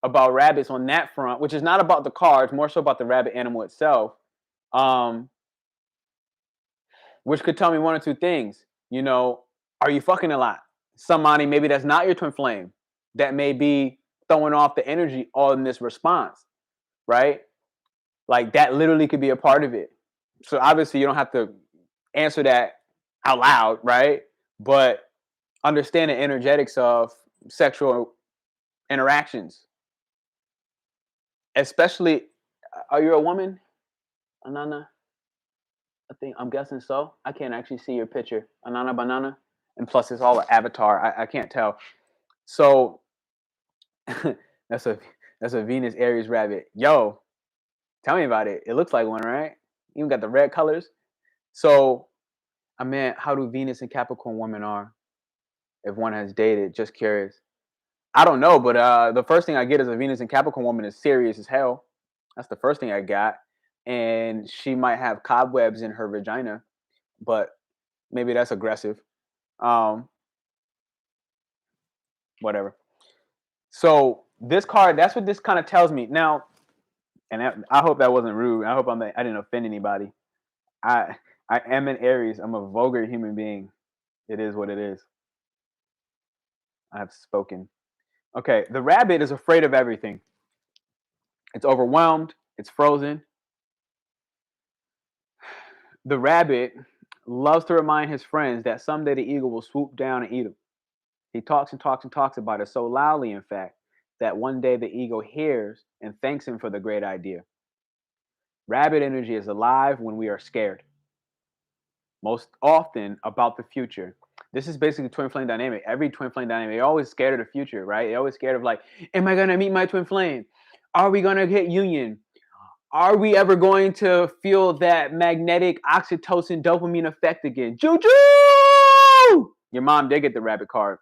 about rabbits on that front, which is not about the cards, more so about the rabbit animal itself, which could tell me one or two things. You know, are you fucking a lot? Somebody maybe that's not your twin flame that may be throwing off the energy on this response, right? Like that literally could be a part of it. So obviously you don't have to answer that out loud, right? But understand the energetics of sexual interactions. Especially, are you a woman, Anana? I'm guessing so. I can't actually see your picture, Anana Banana, and plus it's all an avatar. I can't tell. So that's a Venus Aries rabbit. Yo, tell me about it. It looks like one, right? Even got the red colors. So, I mean, how do Venus and Capricorn women are? If one has dated, just curious. I don't know, but the first thing I get as a Venus and Capricorn woman is serious as hell. That's the first thing I got. And she might have cobwebs in her vagina, but maybe that's aggressive. Um, Whatever. So this card, that's what this kind of tells me. Now, and I hope that wasn't rude. I hope I didn't offend anybody. I I am an Aries. I'm a vulgar human being. It is what it is. I have spoken. Okay, the rabbit is afraid of everything. It's overwhelmed. It's frozen. The rabbit loves to remind his friends that someday the eagle will swoop down and eat him. He talks and talks and talks about it so loudly, in fact, that one day the eagle hears and thanks him for the great idea. Rabbit energy is alive when we are scared, most often about the future. This is basically twin flame dynamic. Every twin flame dynamic, they're always scared of the future, right? They're always scared of like, am I gonna meet my twin flame? Are we gonna get union? Are we ever going to feel that magnetic oxytocin dopamine effect again? Juju! Your mom did get the rabbit card.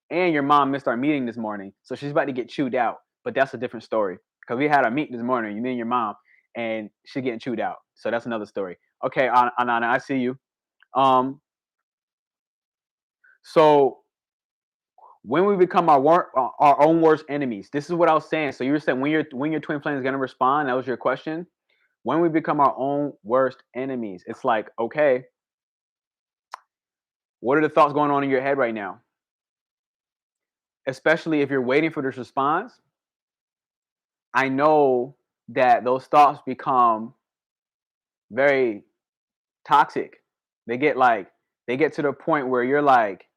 And your mom missed our meeting this morning. So she's about to get chewed out. But that's a different story. Because we had our meeting this morning, you and your mom, and she's getting chewed out. So that's another story. Okay, Anana, I see you. So when we become our own worst enemies, this is what I was saying. So you were saying when your twin flame is gonna respond, that was your question. When we become our own worst enemies, it's like, okay, what are the thoughts going on in your head right now? Especially if you're waiting for this response, I know that those thoughts become very toxic. They get to the point where you're like,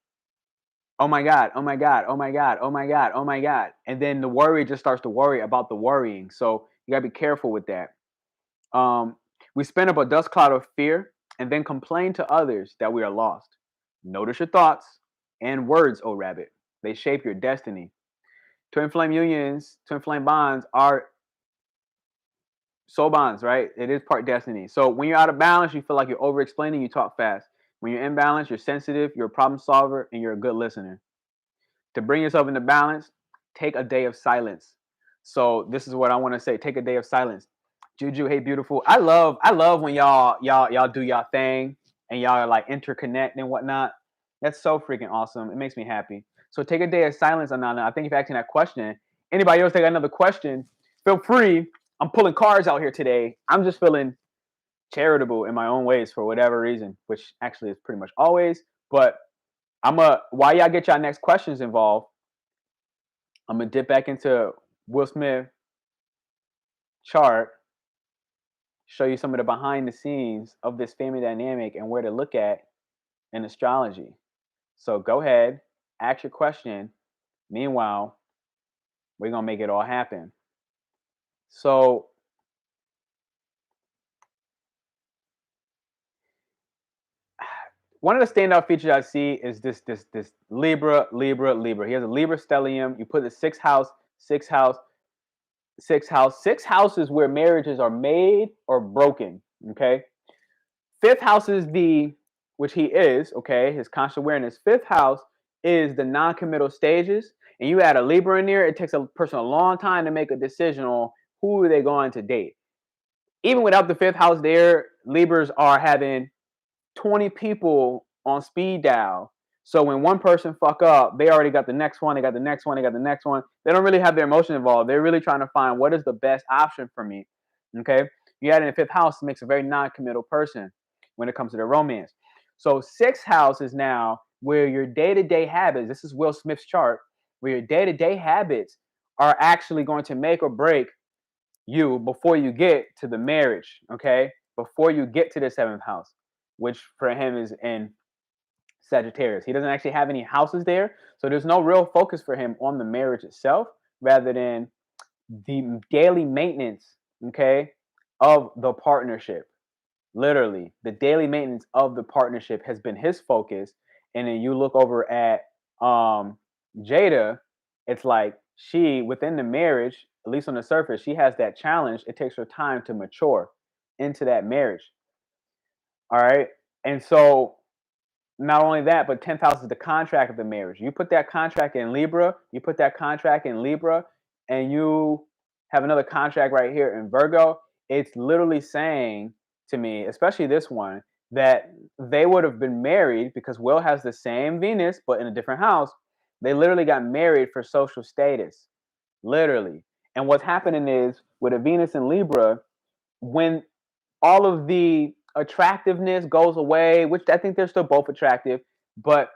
oh my God, oh my God, oh my God, oh my God, oh my God. And then the worry just starts to worry about the worrying. So you gotta be careful with that. Um, we spin up a dust cloud of fear and then complain to others that we are lost. Notice your thoughts and words, oh rabbit. They shape your destiny. Twin flame unions, twin flame bonds are soul bonds, right? It is part destiny. So when you're out of balance, you feel like you're over explaining, you talk fast. When you're in balance, you're sensitive, you're a problem solver, and you're a good listener. To bring yourself into balance, take a day of silence. So this is what I want to say. Take a day of silence. Juju, hey beautiful. I love when y'all do y'all thing and y'all are like interconnect and whatnot. That's so freaking awesome. It makes me happy. So take a day of silence, Anana. I think if you're asking that question, anybody else take another question, feel free. I'm pulling cards out here today. I'm just feeling charitable in my own ways for whatever reason, which actually is pretty much always. But while y'all get y'all next questions involved, I'm gonna dip back into Will Smith chart, show you some of the behind the scenes of this family dynamic and where to look at in astrology. So go ahead, ask your question. Meanwhile, we're gonna make it all happen. So one of the standout features I see is this Libra. He has a Libra stellium. You put the sixth house, sixth house, sixth house. Sixth house is where marriages are made or broken. Okay. Fifth house is which he is, okay, his conscious awareness. Fifth house is the non-committal stages. And you add a Libra in there, it takes a person a long time to make a decision on who are they going to date. Even without the fifth house there, Libras are having 20 people on speed dial. So when one person fuck up, they already got the next one, they got the next one, they got the next one. They don't really have their emotion involved. They're really trying to find what is the best option for me. Okay. You add in the fifth house, makes a very non-committal person when it comes to their romance. So sixth house is now where your day-to-day habits, this is Will Smith's chart, where your day-to-day habits are actually going to make or break you before you get to the marriage, okay? Before you get to the seventh house, which for him is in Sagittarius. He doesn't actually have any houses there, so there's no real focus for him on the marriage itself, rather than the daily maintenance, okay, of the partnership. Literally, the daily maintenance of the partnership has been his focus. And then you look over at Jada, it's like she, within the marriage, at least on the surface, she has that challenge. It takes her time to mature into that marriage. All right. And so not only that, but 10th house is the contract of the marriage. You put that contract in Libra, and you have another contract right here in Virgo. It's literally saying to me, especially this one, that they would have been married because Will has the same Venus, but in a different house. They literally got married for social status, literally. And what's happening is with a Venus in Libra, when all of the attractiveness goes away, which I think they're still both attractive, but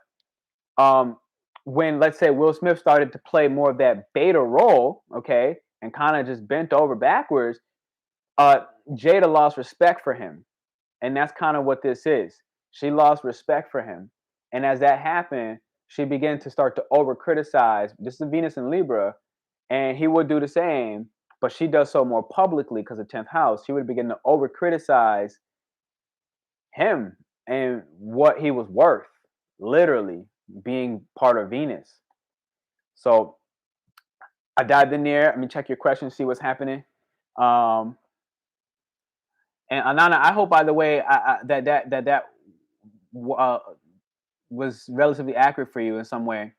um, when, let's say, Will Smith started to play more of that beta role, okay, and kind of just bent over backwards, Jada lost respect for him. And that's kind of what this is. She lost respect for him. And as that happened, she began to start to over criticize. This is Venus in Libra, and he would do the same, but she does so more publicly because of 10th house. She would begin to over criticize him and what he was worth, literally being part of Venus. So I dived in there. Let me check your question, see what's happening. And Anana, I hope, by the way, that was relatively accurate for you in some way,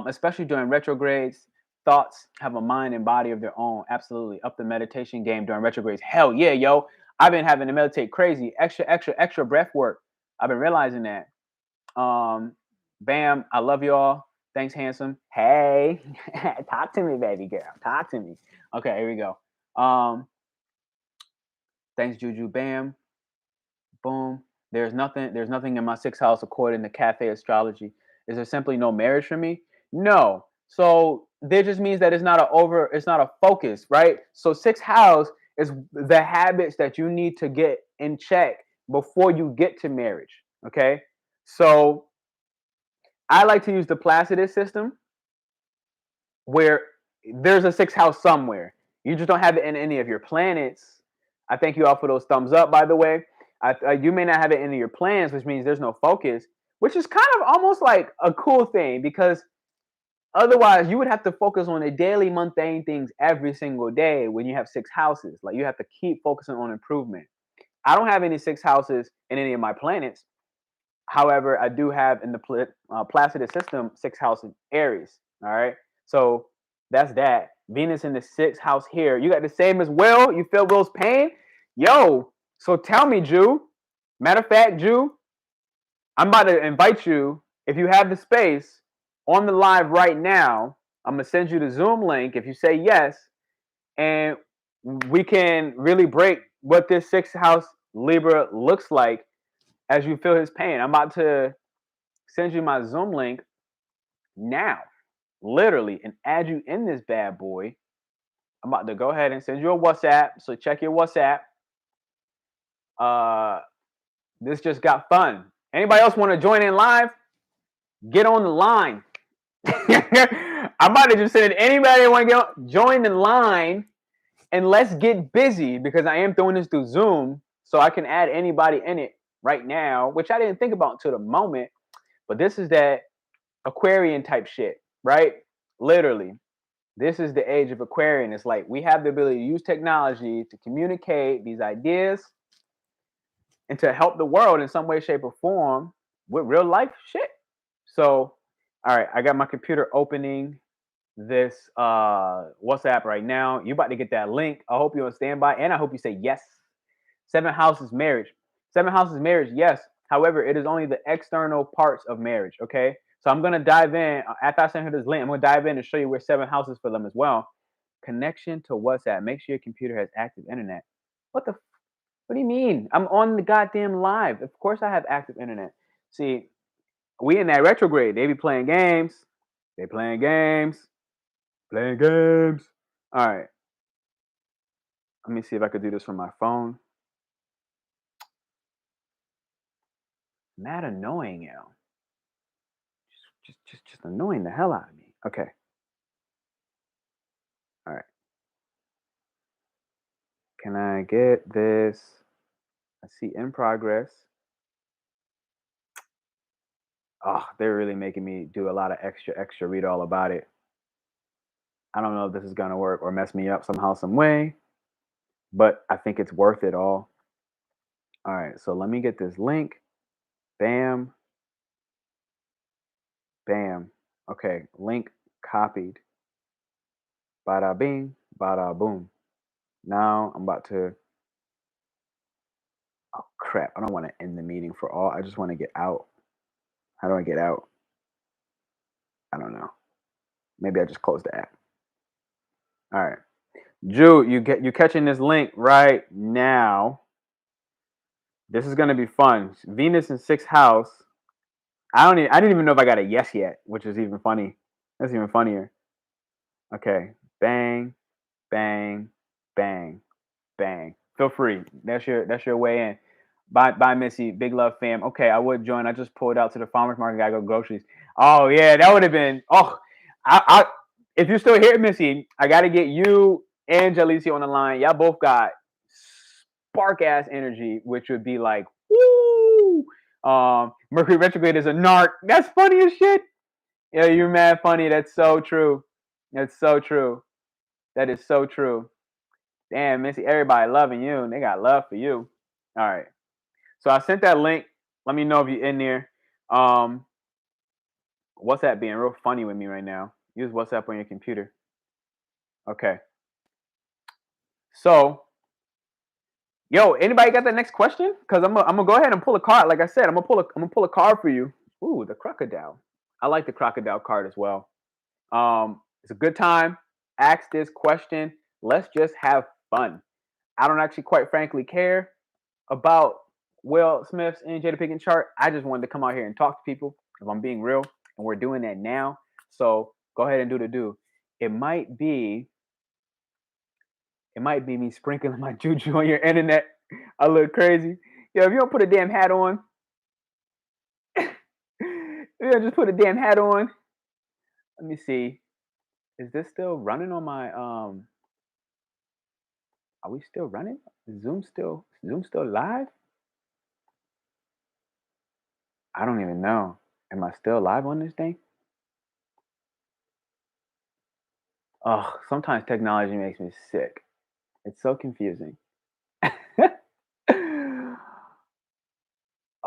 especially during retrogrades. Thoughts have a mind and body of their own. Absolutely. Up the meditation game during retrogrades. Hell yeah, yo. I've been having to meditate crazy. Extra breath work. I've been realizing that. Bam. I love y'all. Thanks, handsome. Hey. Talk to me, baby girl. Talk to me. Okay, here we go. Thanks, Juju. Bam. Boom. There's nothing in my sixth house according to Cafe Astrology. Is there simply no marriage for me? No. So there just means that it's not a focus, right? So sixth house is the habits that you need to get in check before you get to marriage. Okay. So I like to use the Placidus system where there's a sixth house somewhere. You just don't have it in any of your planets. I thank you all for those thumbs up, by the way. You may not have it in your plans, which means there's no focus, which is kind of almost like a cool thing because otherwise you would have to focus on the daily mundane things every single day when you have six houses. Like you have to keep focusing on improvement. I don't have any six houses in any of my planets. However, I do have in the Placidus system six house in Aries. All right. So that's that. Venus in the sixth house here. You got the same as Will. You feel Will's pain? Yo, so tell me, Jew. Matter of fact, Jew, I'm about to invite you, if you have the space, on the live right now. I'm going to send you the Zoom link if you say yes. And we can really break what this sixth house Libra looks like as you feel his pain. I'm about to send you my Zoom link now, literally, and add you in this bad boy. I'm about to go ahead and send you a WhatsApp. So check your WhatsApp. This just got fun. Anybody else want to join in live? Get on the line. I'm about to just send it. Anybody want to join the line, and let's get busy because I am throwing this through Zoom, so I can add anybody in it right now, which I didn't think about until the moment. But this is that Aquarian type shit, right? Literally. This is the age of Aquarian. It's like we have the ability to use technology to communicate these ideas and to help the world in some way, shape, or form with real life shit. So, all right, I got my computer opening this WhatsApp right now. You about to get that link. I hope you're on standby, and I hope you say yes. 7th house is marriage. 7th house is marriage, yes. However, it is only the external parts of marriage, okay? So I'm going to dive in. After I send her this link, I'm going to dive in and show you where 7 houses for them as well. Connection to WhatsApp. Make sure your computer has active internet. What do you mean? I'm on the goddamn live. Of course I have active internet. See, we in that retrograde. They be playing games. They playing games. Playing games. All right. Let me see if I could do this from my phone. Mad annoying, yo. Just annoying the hell out of me. Okay. All right. Can I get this? I see in progress. Oh, they're really making me do a lot of extra, read all about it. I don't know if this is going to work or mess me up somehow, some way, but I think it's worth it all. All right. So let me get this link. Bam. Bam. Okay, link copied. Bada bing, bada boom. Now I'm about to. Oh crap! I don't want to end the meeting for all. I just want to get out. How do I get out? I don't know. Maybe I just close the app. All right, Jude, you catching this link right now? This is gonna be fun. Venus in sixth house. I didn't even know if I got a yes yet, which is even funny. That's even funnier. Okay, bang, bang, bang, bang. Feel free. That's your way in. Bye, Missy. Big love, fam. Okay, I would join. I just pulled out to the farmers market. Gotta go groceries. Oh yeah, that would have been. Oh, I if you're still here, Missy, I gotta get you and Jalicia on the line. Y'all both got spark ass energy, which would be like, woo. Mercury retrograde is a narc. That's funny as shit. Yeah, you're mad funny. That's so true. That's so true. That is so true. Damn, Missy, everybody loving you, and they got love for you. All right. So I sent that link. Let me know if you're in there. WhatsApp being real funny with me right now. Use WhatsApp on your computer. Okay. So, yo, anybody got the next question? Because I'm gonna go ahead and pull a card. Like I said, I'm gonna pull a card for you. Ooh, the crocodile. I like the crocodile card as well. It's a good time. Ask this question. Let's just have fun. I don't actually, quite frankly, care about Will Smith's and Jada Pinkett chart. I just wanted to come out here and talk to people. If I'm being real, and we're doing that now. So go ahead and do the do. It might be me sprinkling my juju on your internet. I look crazy. Yo, if you don't put a damn hat on, if you don't just put a damn hat on. Let me see. Is this still running on my Are we still running? Zoom still live? I don't even know. Am I still live on this thing? Oh, sometimes technology makes me sick. It's so confusing.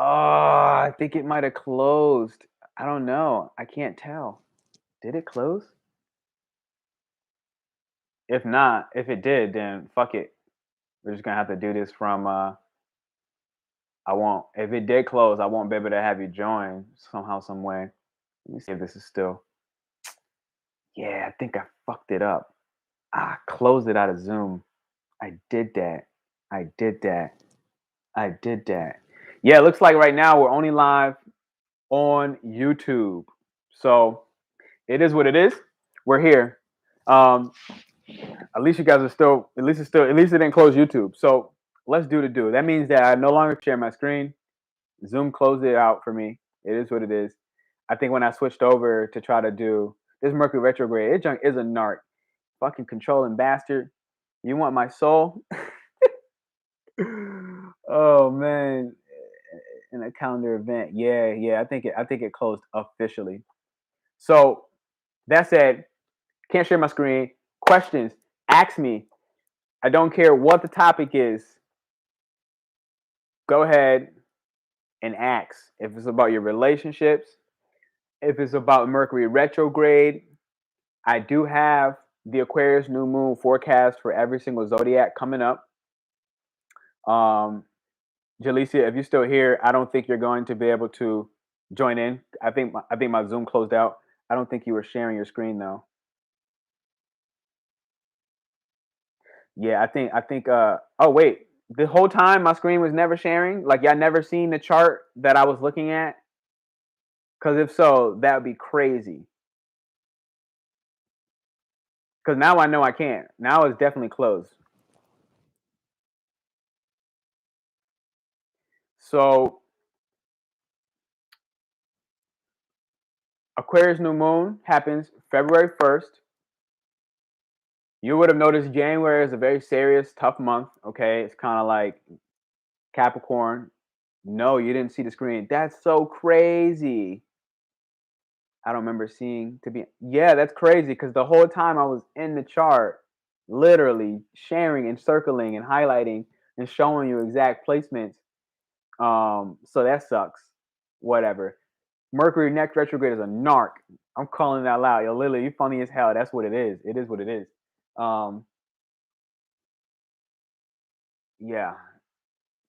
Oh, I think it might have closed. I don't know. I can't tell. Did it close? If not, if it did, then fuck it. We're just gonna have to do this from I won't. If it did close, I won't be able to have you join somehow, some way. Let me see if this is still. Yeah, I think I fucked it up. Closed it out of Zoom. I did that. I did that. I did that. Yeah, it looks like right now we're only live on YouTube. So it is what it is. We're here. At least you guys are still. At least it didn't close YouTube. So let's do the do. That means that I no longer share my screen. Zoom closed it out for me. It is what it is. I think when I switched over to try to do this Mercury retrograde, it junk is a narc. Fucking controlling bastard. You want my soul? Oh man. In a calendar event. Yeah. I think it closed officially. So that said, can't share my screen. Questions, ask me. I don't care what the topic is. Go ahead and ask. If it's about your relationships, if it's about Mercury retrograde, I do have the Aquarius new moon forecast for every single zodiac coming up. Jalicia, if you're still here, I don't think you're going to be able to join in. I think my Zoom closed out. I don't think you were sharing your screen though. Yeah, I think oh wait. The whole time my screen was never sharing? Like y'all never seen the chart that I was looking at? Cause if so, that would be crazy. Cause now I know I can't. Now it's definitely closed. So Aquarius new moon happens February 1st. You would have noticed January is a very serious, tough month. Okay. It's kind of like Capricorn. No, you didn't see the screen. That's so crazy. I don't remember seeing yeah, that's crazy because the whole time I was in the chart, literally sharing and circling and highlighting and showing you exact placements. So that sucks. Whatever. Mercury next retrograde is a narc. I'm calling it out loud. Yo, Lily, you funny as hell. That's what it is. It is what it is. Yeah,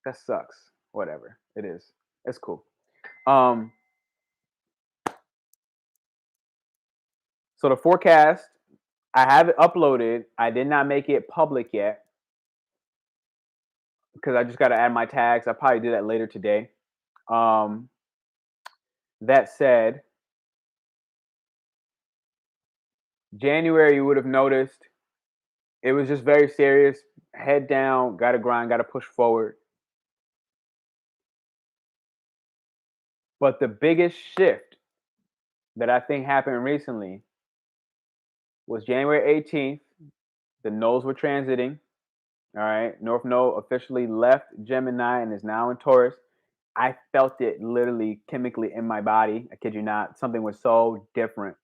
that sucks. Whatever. It is. It's cool. So the forecast, I have it uploaded. I did not make it public yet because I just got to add my tags. I'll probably do that later today. That said, January, you would have noticed it was just very serious. Head down, got to grind, got to push forward. But the biggest shift that I think happened recently was January 18th. The nodes were transiting. All right. North Node officially left Gemini and is now in Taurus. I felt it literally chemically in my body. I kid you not. Something was so different,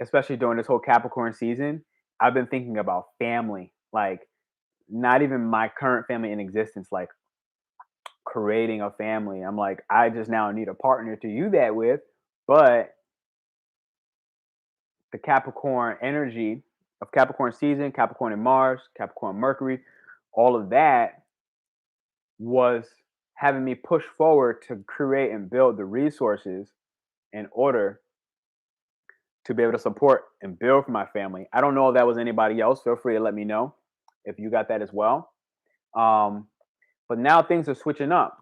especially during this whole Capricorn season. I've been thinking about family, like not even my current family in existence, like creating a family. I'm like, I just now need a partner to do that with. But the Capricorn energy of Capricorn season, Capricorn and Mars, Capricorn Mercury, all of that was having me push forward to create and build the resources in order to be able to support and build for my family. I don't know if that was anybody else. Feel free to let me know if you got that as well. But now things are switching up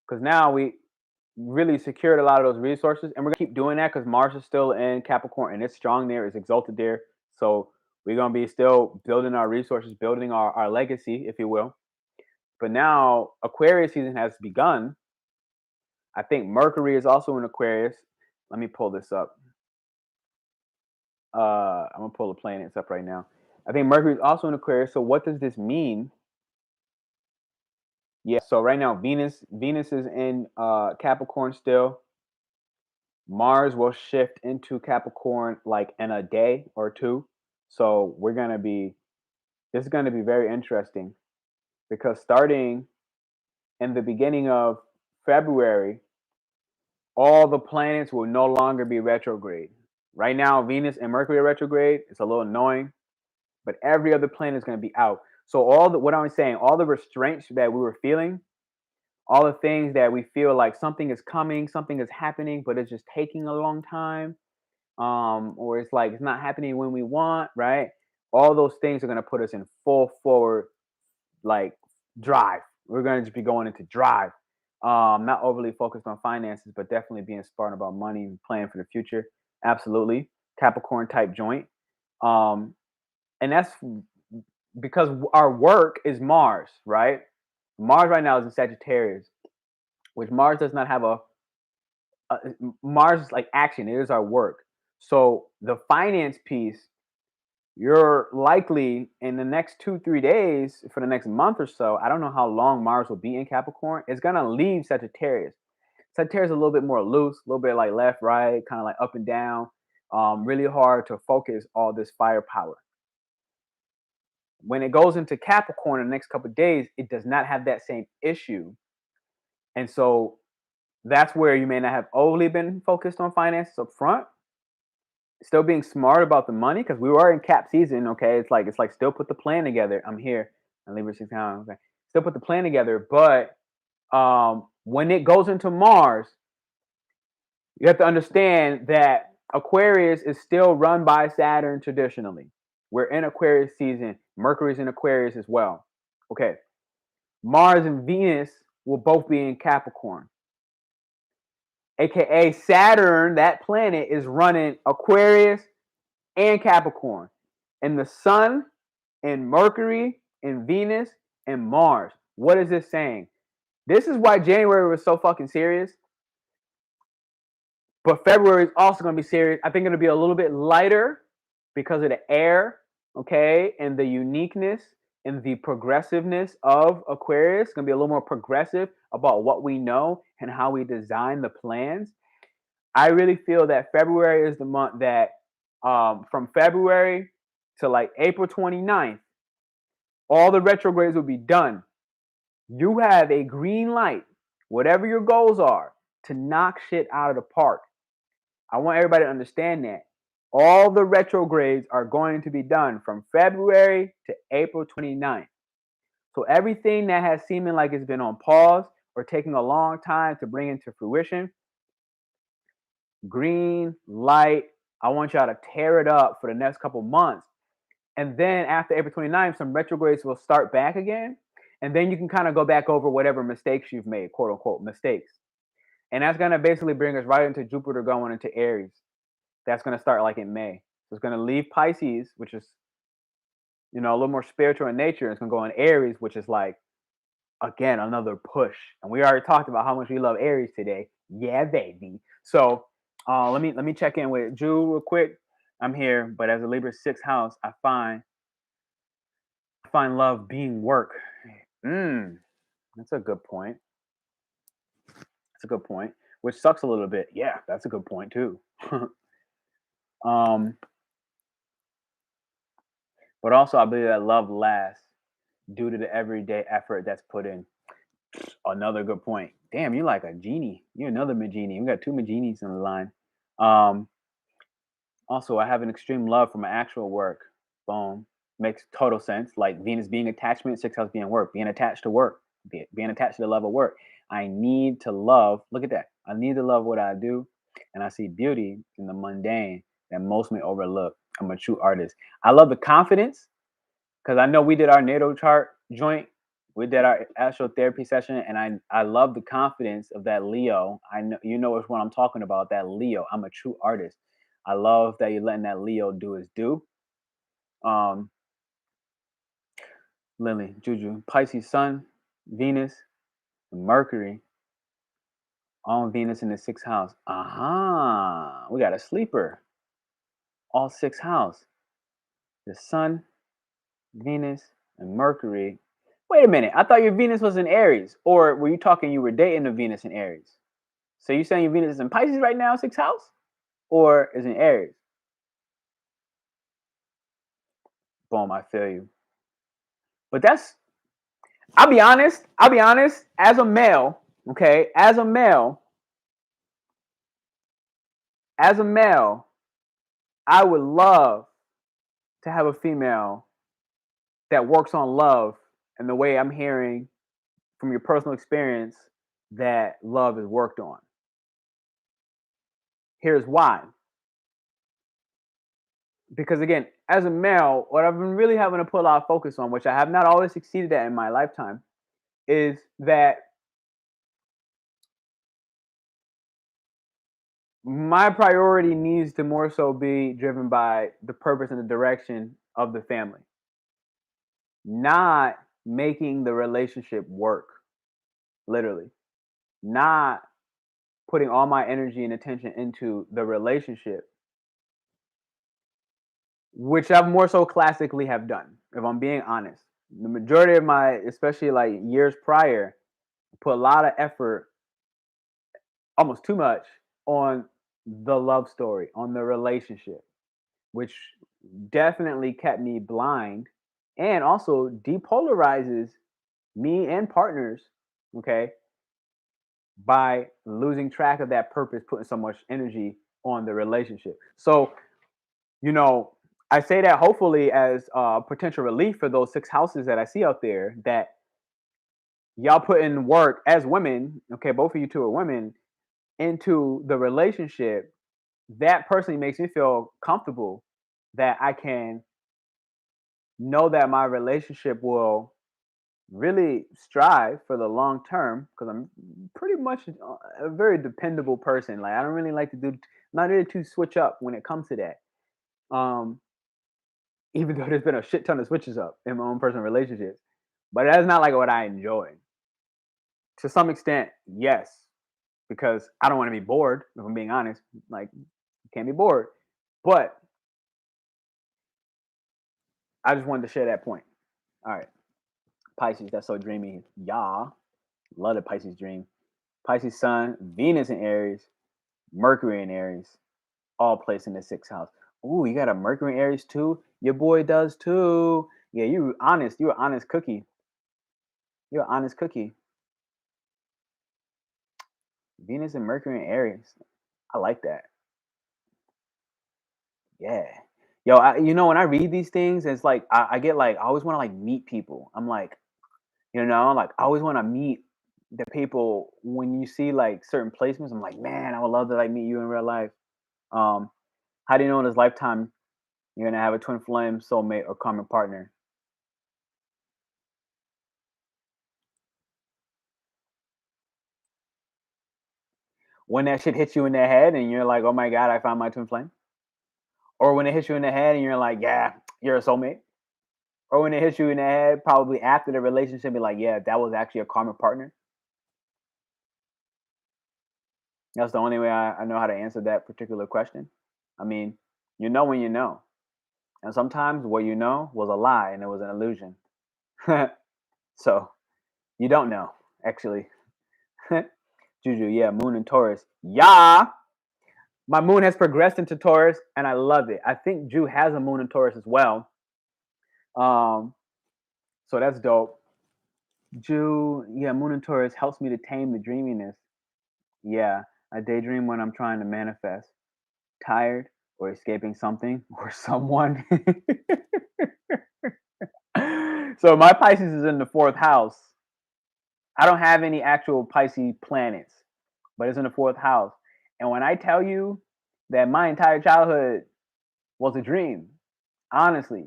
because now we really secured a lot of those resources, and we're gonna keep doing that because Mars is still in Capricorn and it's strong there, it's exalted there. So we're gonna be still building our resources, building our legacy, if you will. But now Aquarius season has begun. I think Mercury is also in Aquarius. Let me pull this up. I'm gonna pull the planets up right now. I think Mercury is also in Aquarius. So what does this mean? Yeah. So right now Venus is in Capricorn still. Mars will shift into Capricorn like in a day or two. So this is gonna be very interesting because starting in the beginning of February, all the planets will no longer be retrograde. Right now, Venus and Mercury are retrograde. It's a little annoying, but every other planet is going to be out. So what I'm saying, all the restraints that we were feeling, all the things that we feel like something is coming, something is happening, but it's just taking a long time, or it's like it's not happening when we want, right? All those things are going to put us in full forward, like drive. We're going to just be going into drive. Not overly focused on finances, but definitely being smart about money and planning for the future. Absolutely. Capricorn type joint. And that's because our work is Mars, right? Mars right now is in Sagittarius, which Mars does not have Mars is like action. It is our work. So the finance piece, you're likely in the next 2-3 days for the next month or so. I don't know how long Mars will be in Capricorn. It's gonna leave Sagittarius. Sagittarius is a little bit more loose, a little bit like left, right, kind of like up and down. Really hard to focus all this firepower. When it goes into Capricorn in the next couple of days, it does not have that same issue. And so that's where you may not have overly been focused on finances up front. Still being smart about the money because we were in Cap season. Okay, it's like still put the plan together. I'm here and Libra 6 down. Okay, still put the plan together. But when it goes into Mars, you have to understand that Aquarius is still run by Saturn traditionally. We're in Aquarius season. Mercury's in Aquarius as well. Okay, Mars and Venus will both be in Capricorn. AKA Saturn, that planet is running Aquarius and Capricorn. And the Sun and Mercury and Venus and Mars. What is this saying? This is why January was so fucking serious. But February is also going to be serious. I think it'll be a little bit lighter because of the air, okay, and the uniqueness and the progressiveness of Aquarius. It's going to be a little more progressive about what we know and how we design the plans. I really feel that February is the month that from February to like April 29th, all the retrogrades will be done. You have a green light, whatever your goals are. to knock shit out of the park. I want everybody to understand that. All the retrogrades are going to be done from February to April 29th. So everything that has seeming like it's been on pause or taking a long time to bring into fruition, green light. I want y'all to tear it up for the next couple months. And then after April 29th, some retrogrades will start back again. And then you can kind of go back over whatever mistakes you've made, quote unquote mistakes. And that's going to basically bring us right into Jupiter going into Aries. That's going to start like in May. So it's going to leave Pisces, which is, a little more spiritual in nature. It's going to go in Aries, which is like, again, another push. And we already talked about how much we love Aries today. Yeah, baby. So let me check in with Drew real quick. I'm here, but as a Libra 6th house, I find love being work. That's a good point. That's a good point. Which sucks a little bit. Yeah, that's a good point too. But also I believe that love lasts due to the everyday effort that's put in. Another good point. Damn, you like a genie. You're another Magini. We got two Maginis on the line. Also, I have an extreme love for my actual work. Boom. Makes total sense. Like Venus being attachment, 6th house being work, being attached to work, being attached to the love of work. I need to love, look at that. I need to love what I do. And I see beauty in the mundane that most may overlook. I'm a true artist. I love the confidence because I know we did our natal chart joint. We did our AstroTherapy session, and I love the confidence of that Leo. I know which one I'm talking about, that Leo. I'm a true artist. I love that you're letting that Leo do his due. Lily, Juju, Pisces, Sun, Venus, Mercury, on Venus in the 6th house. We got a sleeper. All 6th house. The Sun, Venus, and Mercury. Wait a minute. I thought your Venus was in Aries. Or were you talking you were dating a Venus in Aries? So you saying your Venus is in Pisces right now, 6th house? Or is in Aries? Boom, I feel you. But I'll be honest, as a male, okay, as a male, I would love to have a female that works on love, and the way I'm hearing from your personal experience that love is worked on. Here's why. Because again, as a male, what I've been really having to put a lot of focus on, which I have not always succeeded at in my lifetime, is that my priority needs to more so be driven by the purpose and the direction of the family, not making the relationship work, literally, not putting all my energy and attention into the relationship, which I've more so classically have done, if I'm being honest. The majority of my, especially like years prior, put a lot of effort, almost too much, on the love story, on the relationship, which definitely kept me blind and also depolarizes me and partners, okay, by losing track of that purpose, putting so much energy on the relationship. So, I say that hopefully as potential relief for those 6 houses that I see out there, that y'all put in work as women, okay, both of you two are women, into the relationship. That personally makes me feel comfortable that I can know that my relationship will really strive for the long term, because I'm pretty much a very dependable person. Like I don't really like to do, not really to switch up when it comes to that. Even though there's been a shit ton of switches up in my own personal relationships, but that's not like what I enjoy. To some extent, yes, because I don't want to be bored. If I'm being honest, like can't be bored. But I just wanted to share that point. All right, Pisces, that's so dreamy. Y'all love the Pisces dream. Pisces Sun, Venus in Aries, Mercury in Aries, all placed in the 6th house. Ooh, you got a Mercury in Aries too? Your boy does too. Yeah, you're honest. You're an honest cookie. You're an honest cookie. Venus and Mercury and Aries. I like that. Yeah. Yo, when I read these things, it's like I get like I always want to like meet people. I'm like, like I always want to meet the people when you see like certain placements. I'm like, man, I would love to like meet you in real life. Um, how do you know in this lifetime you're gonna have a twin flame, soulmate, or common partner? When that shit hits you in the head and you're like, oh my god, I found my twin flame, or when it hits you in the head and you're like, yeah, you're a soulmate, or when it hits you in the head, probably after the relationship, be like, yeah, that was actually a common partner. That's the only way I know how to answer that particular question. I mean, you know when you know. And sometimes what you know was a lie and it was an illusion. So you don't know, actually. Juju, yeah, Moon and Taurus. Yeah. My moon has progressed into Taurus and I love it. I think Ju has a moon in Taurus as well. Um, so that's dope. Ju, yeah, moon in Taurus helps me to tame the dreaminess. Yeah, I daydream when I'm trying to manifest. Tired or escaping something or someone. So my Pisces is in the fourth house. I don't have any actual Pisces planets, but it's in the fourth house. And when I tell you that my entire childhood was a dream, honestly,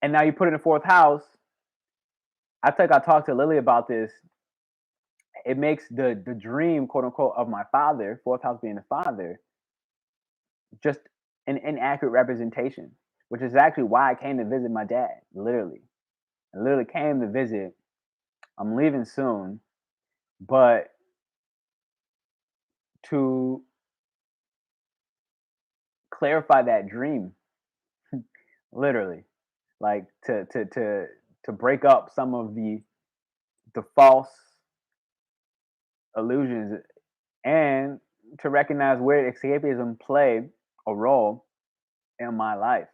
and now you put it in the fourth house, I think I talked to Lily about this. It makes the dream, quote unquote, of my father, fourth house being the father, just an inaccurate representation, which is actually why I came to visit my dad, literally. I literally came to visit. I'm leaving soon, but to clarify that dream, literally, like to break up some of the false illusions and to recognize where escapism played a role in my life.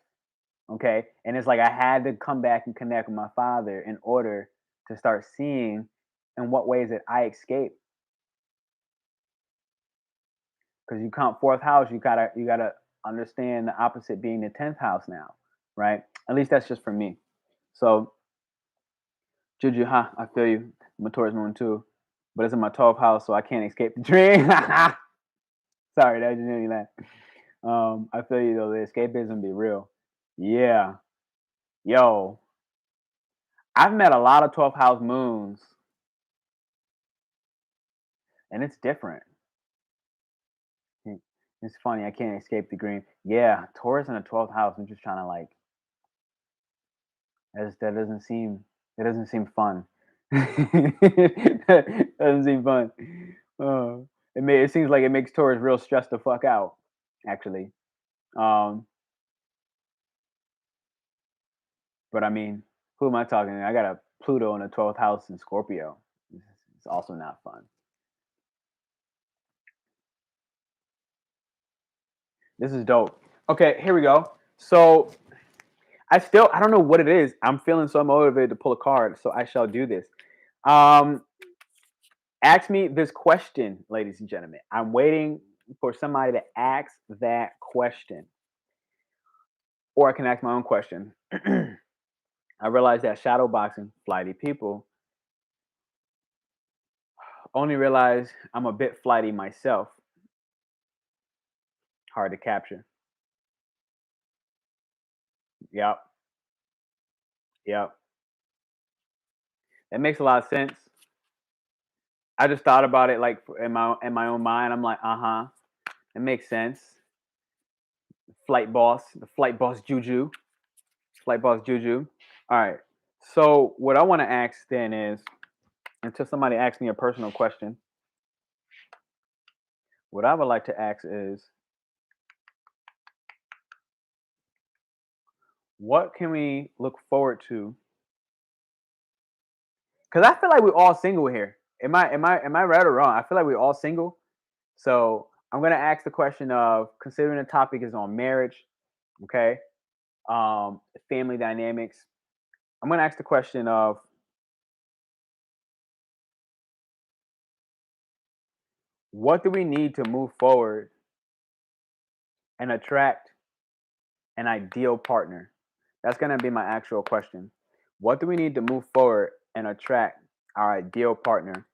Okay. And it's like I had to come back and connect with my father in order to start seeing in what ways that I escape. Because you count fourth house, you gotta understand the opposite being the 10th house now, right? At least that's just for me. So Juju, I feel you. I'm a Taurus moon too, but it's in my 12th house, so I can't escape the dream. Sorry, that just made me laugh. I feel you though. The escapism be real. Yeah, yo, I've met a lot of 12th house moons, and it's different. It's funny. I can't escape the green. Yeah, Taurus in the 12th house. I'm just trying to like. That doesn't seem. It doesn't seem fun. That doesn't seem fun. It seems like it makes Taurus real stressed the fuck out. Actually, um, but I mean, who am I talking to? I got a Pluto in the 12th house in Scorpio. It's also not fun. This is dope. Okay, here we go. So I don't know what it is. I'm feeling so motivated to pull a card, so I shall do this. Um, Ask me this question, ladies and gentlemen. I'm waiting for somebody to ask that question, or I can ask my own question. I realize that shadow boxing, flighty people, only realize I'm a bit flighty myself. Hard to capture. Yep, yep. That makes a lot of sense. I just thought about it like in my own mind. I'm like, it makes sense. The flight boss Juju, flight boss Juju. All right. So what I want to ask then is, until somebody asks me a personal question, what I would like to ask is, what can we look forward to? Because I feel like we're all single here. Am I right or wrong? I feel like we're all single. So I'm gonna ask the question of, considering the topic is on marriage, okay, family dynamics. I'm gonna ask the question of, What do we need to move forward and attract an ideal partner? That's going to be my actual question. What do we need to move forward and attract our ideal partner?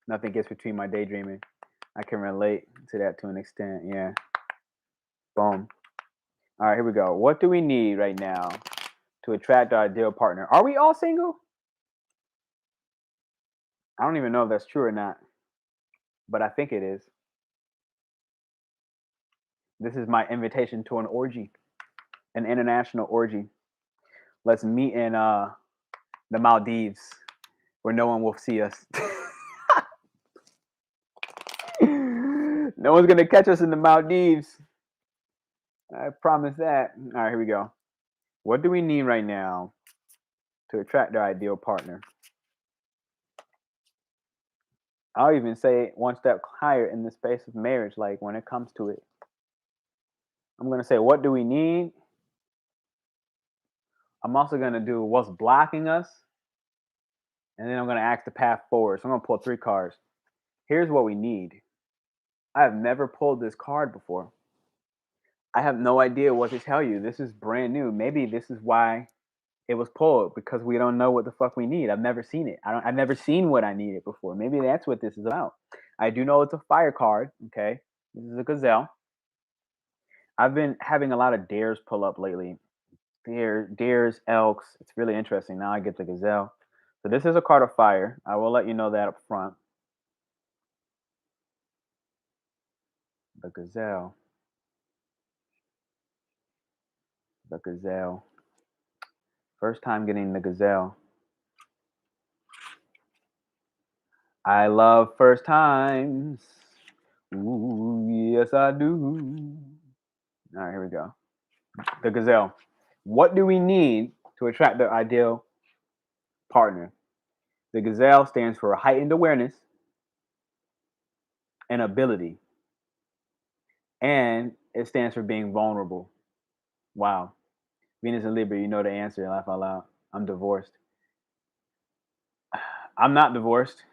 Nothing gets between my daydreaming. I can relate to that to an extent. Yeah. Boom. All right, here we go. What do we need right now to attract our ideal partner? Are we all single? I don't even know if that's true or not, but I think it is. This is my invitation to an orgy, an international orgy. Let's meet in the Maldives where no one will see us. No one's going to catch us in the Maldives. I promise that. All right, here we go. What do we need right now to attract our ideal partner? I'll even say one step higher in the space of marriage, like when it comes to it. I'm going to say, what do we need? I'm also going to do what's blocking us. And then I'm going to ask the path forward. So I'm going to pull 3 cards. Here's what we need. I have never pulled this card before. I have no idea what to tell you. This is brand new. Maybe this is why it was pulled, because we don't know what the fuck we need. I've never seen it. I've never seen what I needed before. Maybe that's what this is about. I do know it's a fire card. Okay. This is a gazelle. I've been having a lot of dares pull up lately. Dares, elks. It's really interesting. Now I get the gazelle. So this is a card of fire. I will let you know that up front. The gazelle. The gazelle. First time getting the gazelle. I love first times. Ooh, yes, I do. All right, here we go. The gazelle. What do we need to attract the ideal partner? The gazelle stands for heightened awareness and ability. And it stands for being vulnerable. Wow. Venus and Libra, you know the answer. Laugh out loud. I'm divorced. I'm not divorced.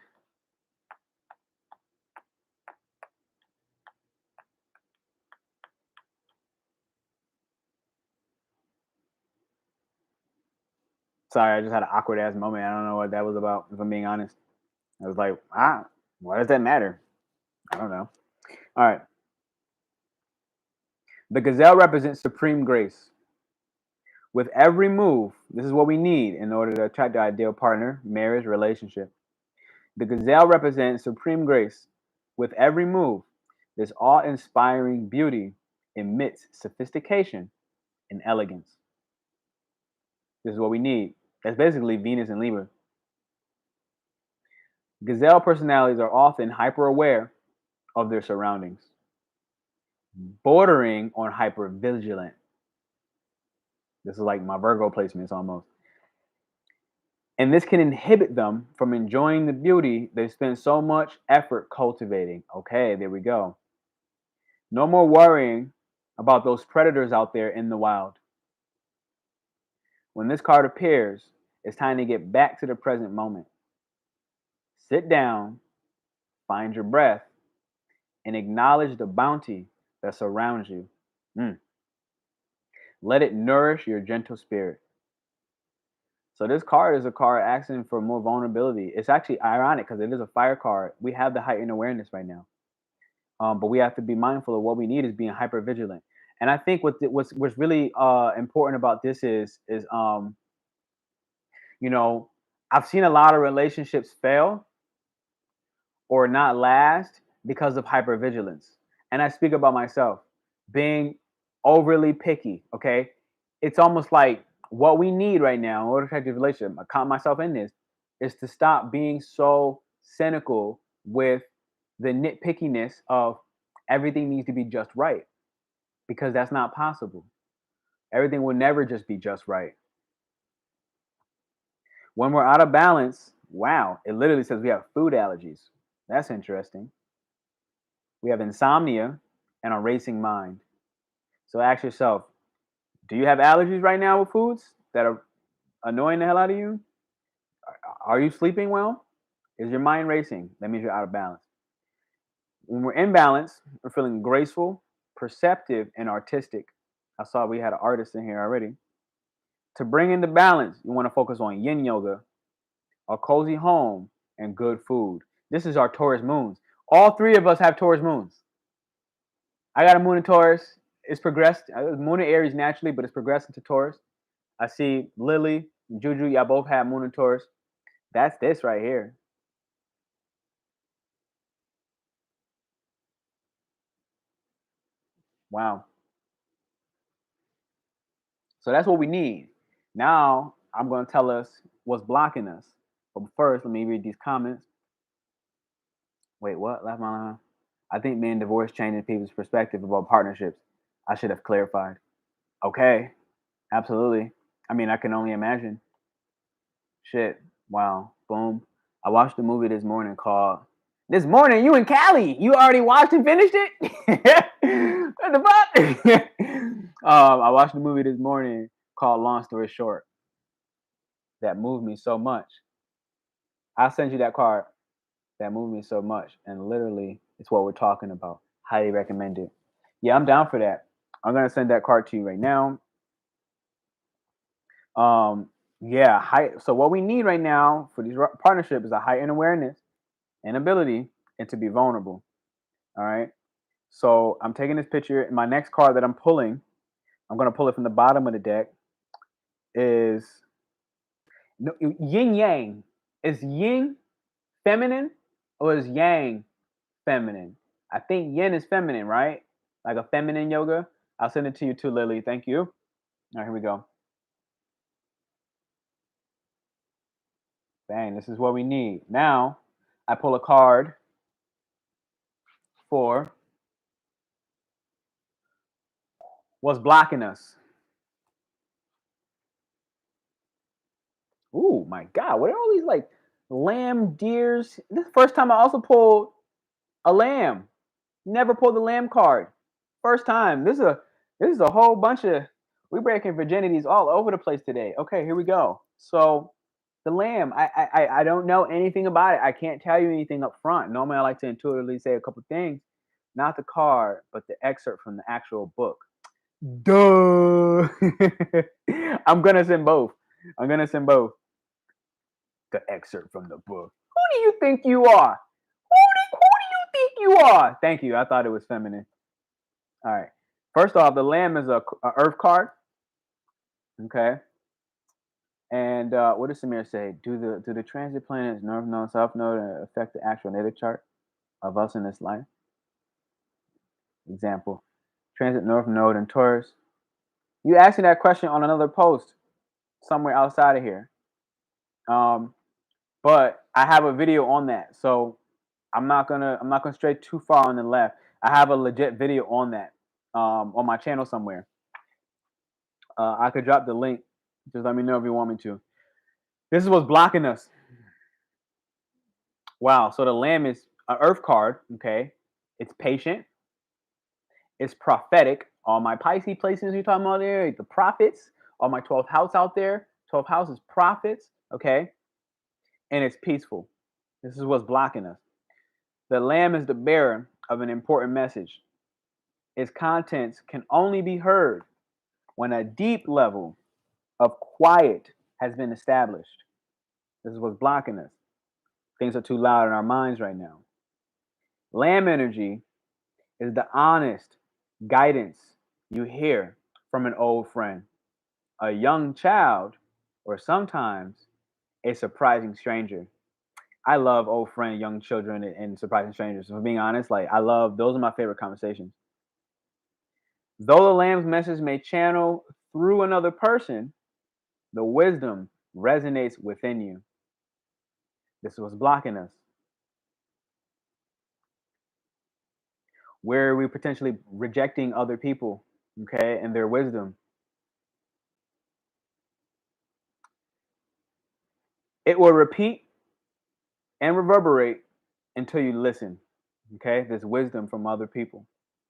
Sorry, I just had an awkward ass moment. I don't know what that was about, if I'm being honest. I was like, why does that matter? I don't know. All right. The gazelle represents supreme grace. With every move, this is what we need in order to attract the ideal partner, marriage, relationship. The gazelle represents supreme grace. With every move, this awe-inspiring beauty emits sophistication and elegance. This is what we need. That's basically Venus and Libra. Gazelle personalities are often hyper-aware of their surroundings, bordering on hyper-vigilant. This is like my Virgo placements almost. And this can inhibit them from enjoying the beauty they spend so much effort cultivating. Okay, there we go. No more worrying about those predators out there in the wild. When this card appears, it's time to get back to the present moment. Sit down, find your breath, and acknowledge the bounty that surrounds you. Let it nourish your gentle spirit. So this card is a card asking for more vulnerability. It's actually ironic because it is a fire card. We have the heightened awareness right now, but we have to be mindful of what we need is being hyper vigilant. And I think what's really important about this is you know, I've seen a lot of relationships fail or not last because of hypervigilance. And I speak about myself being overly picky. Okay. It's almost like what we need right now in order to attract a relationship, I count myself in this, is to stop being so cynical with the nitpickiness of everything needs to be just right, because that's not possible. Everything will never just be just right. When we're out of balance, wow, it literally says we have food allergies. That's interesting. We have insomnia and a racing mind. So ask yourself, do you have allergies right now with foods that are annoying the hell out of you? Are you sleeping well? Is your mind racing? That means you're out of balance. When we're in balance, we're feeling graceful, perceptive, and artistic. I saw we had an artist in here already. To bring in the balance, you want to focus on yin yoga, a cozy home, and good food. This is our Taurus moons. All three of us have Taurus moons. I got a moon in Taurus. It's progressed. Moon in Aries naturally, but it's progressed into Taurus. I see Lily and Juju. Y'all both have moon in Taurus. That's this right here. Wow. So that's what we need. Now I'm going to tell us what's blocking us. But first, let me read these comments. Wait, what? Left my line. I think being divorced changes people's perspective about partnerships. I should have clarified. Okay, absolutely. I mean, I can only imagine. Shit. Wow. Boom. I watched a movie this morning called. This morning, you in Cali. You already watched and finished it? What the fuck? I watched a movie this morning called Long Story Short. That moved me so much. I'll send you that card. That moved me so much. And literally, it's what we're talking about. Highly recommend it. Yeah, I'm down for that. I'm going to send that card to you right now. Yeah, so what we need right now for these partnerships is a heightened awareness and ability and to be vulnerable. All right. So I'm taking this picture. My next card that I'm pulling, I'm going to pull it from the bottom of the deck, is yin yang. Is yin feminine or is yang feminine? I think yin is feminine, right? Like a feminine yoga. I'll send it to you too, Lily. Thank you. All right, here we go. Bang, this is what we need. Now, I pull a card for what's blocking us. Ooh, my God. What are all these like lamb deers? This is the first time I also pulled a lamb. Never pulled the lamb card. First time. This is a whole bunch of we breaking virginities all over the place today. Okay, here we go. So the lamb, I don't know anything about it. I can't tell you anything up front. Normally I like to intuitively say a couple things. Not the card, but the excerpt from the actual book. Duh. I'm gonna send both. I'm gonna send both. The excerpt from the book. Who do you think you are? Who do you think you are? Thank you. I thought it was feminine. All right. First off, the lamb is a earth card. Okay. And what does Samir say? Do the transit planets, north node, south node, affect the actual natal chart of us in this life? Example: transit north node in Taurus. You asked me that question on another post somewhere outside of here. But I have a video on that, so I'm not gonna stray too far on the left. I have a legit video on that on my channel somewhere. I could drop the link. Just let me know if you want me to. This is what's blocking us. Wow. So the lamb is an earth card. Okay. It's patient. It's prophetic. All my Pisces placements you're talking about there, the prophets. All my 12th house out there. 12th house is prophets. Okay. And it's peaceful. This is what's blocking us. The lamb is the bearer of an important message. Its contents can only be heard when a deep level of quiet has been established. This is what's blocking us. Things are too loud in our minds right now. Lamb energy is the honest guidance you hear from an old friend, a young child, or sometimes a surprising stranger. I love old friend, young children, and surprising strangers. So for being honest, like I love those are my favorite conversations. Though the lamb's message may channel through another person, the wisdom resonates within you. This is what's blocking us. Where are we potentially rejecting other people, okay, and their wisdom? It will repeat and reverberate until you listen, okay? This wisdom from other people,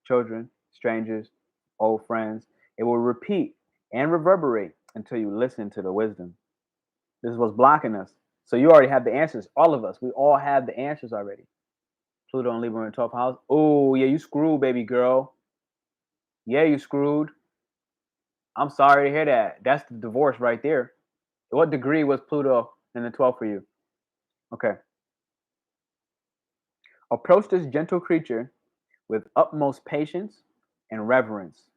children, strangers, old friends. It will repeat and reverberate until you listen to the wisdom. This is what's blocking us. So you already have the answers. All of us, we all have the answers already. Pluto and Libra in 12th house. Oh, yeah, you screwed, baby girl. Yeah, you screwed. I'm sorry to hear that. That's the divorce right there. What degree was Pluto in the 12th for you? Okay. Approach this gentle creature with utmost patience and reverence.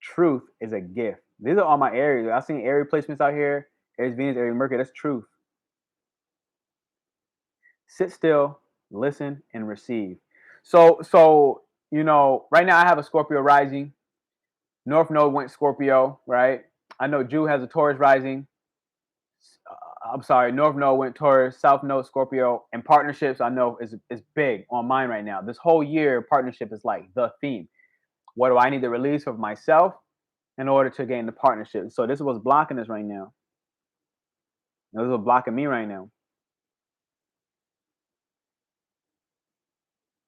Truth is a gift. These are all my Aries. I've seen Aries placements out here. Aries Venus, Aries Mercury. That's truth. Sit still, listen, and receive. So right now I have a Scorpio rising. North Node went Scorpio, right? I know Jew has a Taurus rising. I'm sorry, North Node went Taurus, South Node Scorpio, and partnerships I know is big on mine right now. This whole year, partnership is like the theme. What do I need to release of myself in order to gain the partnership? So this is what's blocking us right now. This is what's blocking me right now.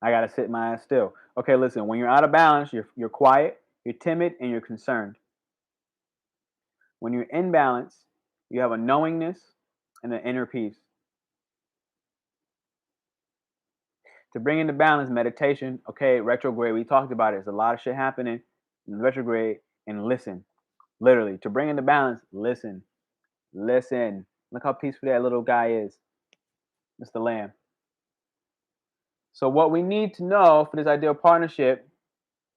I gotta sit my ass still. Okay, listen. When you're out of balance, you're quiet, you're timid, and you're concerned. When you're in balance, you have a knowingness and an inner peace. To bring into balance, meditation. Okay, retrograde. We talked about it. There's a lot of shit happening in retrograde, and listen. Literally, to bring into balance, listen. Listen. Look how peaceful that little guy is, Mr. Lamb. So what we need to know for this ideal partnership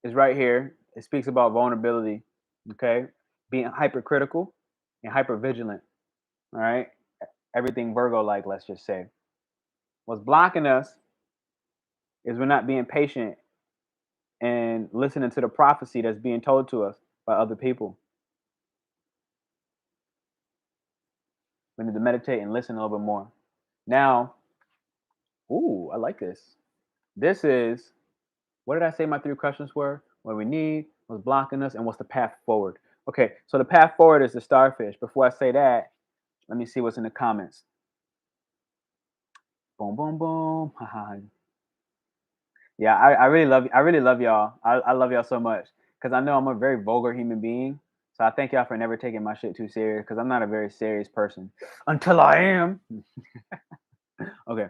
is right here. It speaks about vulnerability, okay? Being hypercritical and hypervigilant, all right? Everything Virgo-like, let's just say. What's blocking us is we're not being patient and listening to the prophecy that's being told to us by other people. We need to meditate and listen a little bit more. Now, ooh, I like this. This is, what did I say my 3 questions were? What we need, what's blocking us, and what's the path forward? Okay, so the path forward is the starfish. Before I say that, let me see what's in the comments. Boom, boom, boom. Yeah, I really love y'all. I love y'all so much because I know I'm a very vulgar human being. So I thank y'all for never taking my shit too serious because I'm not a very serious person until I am. Okay.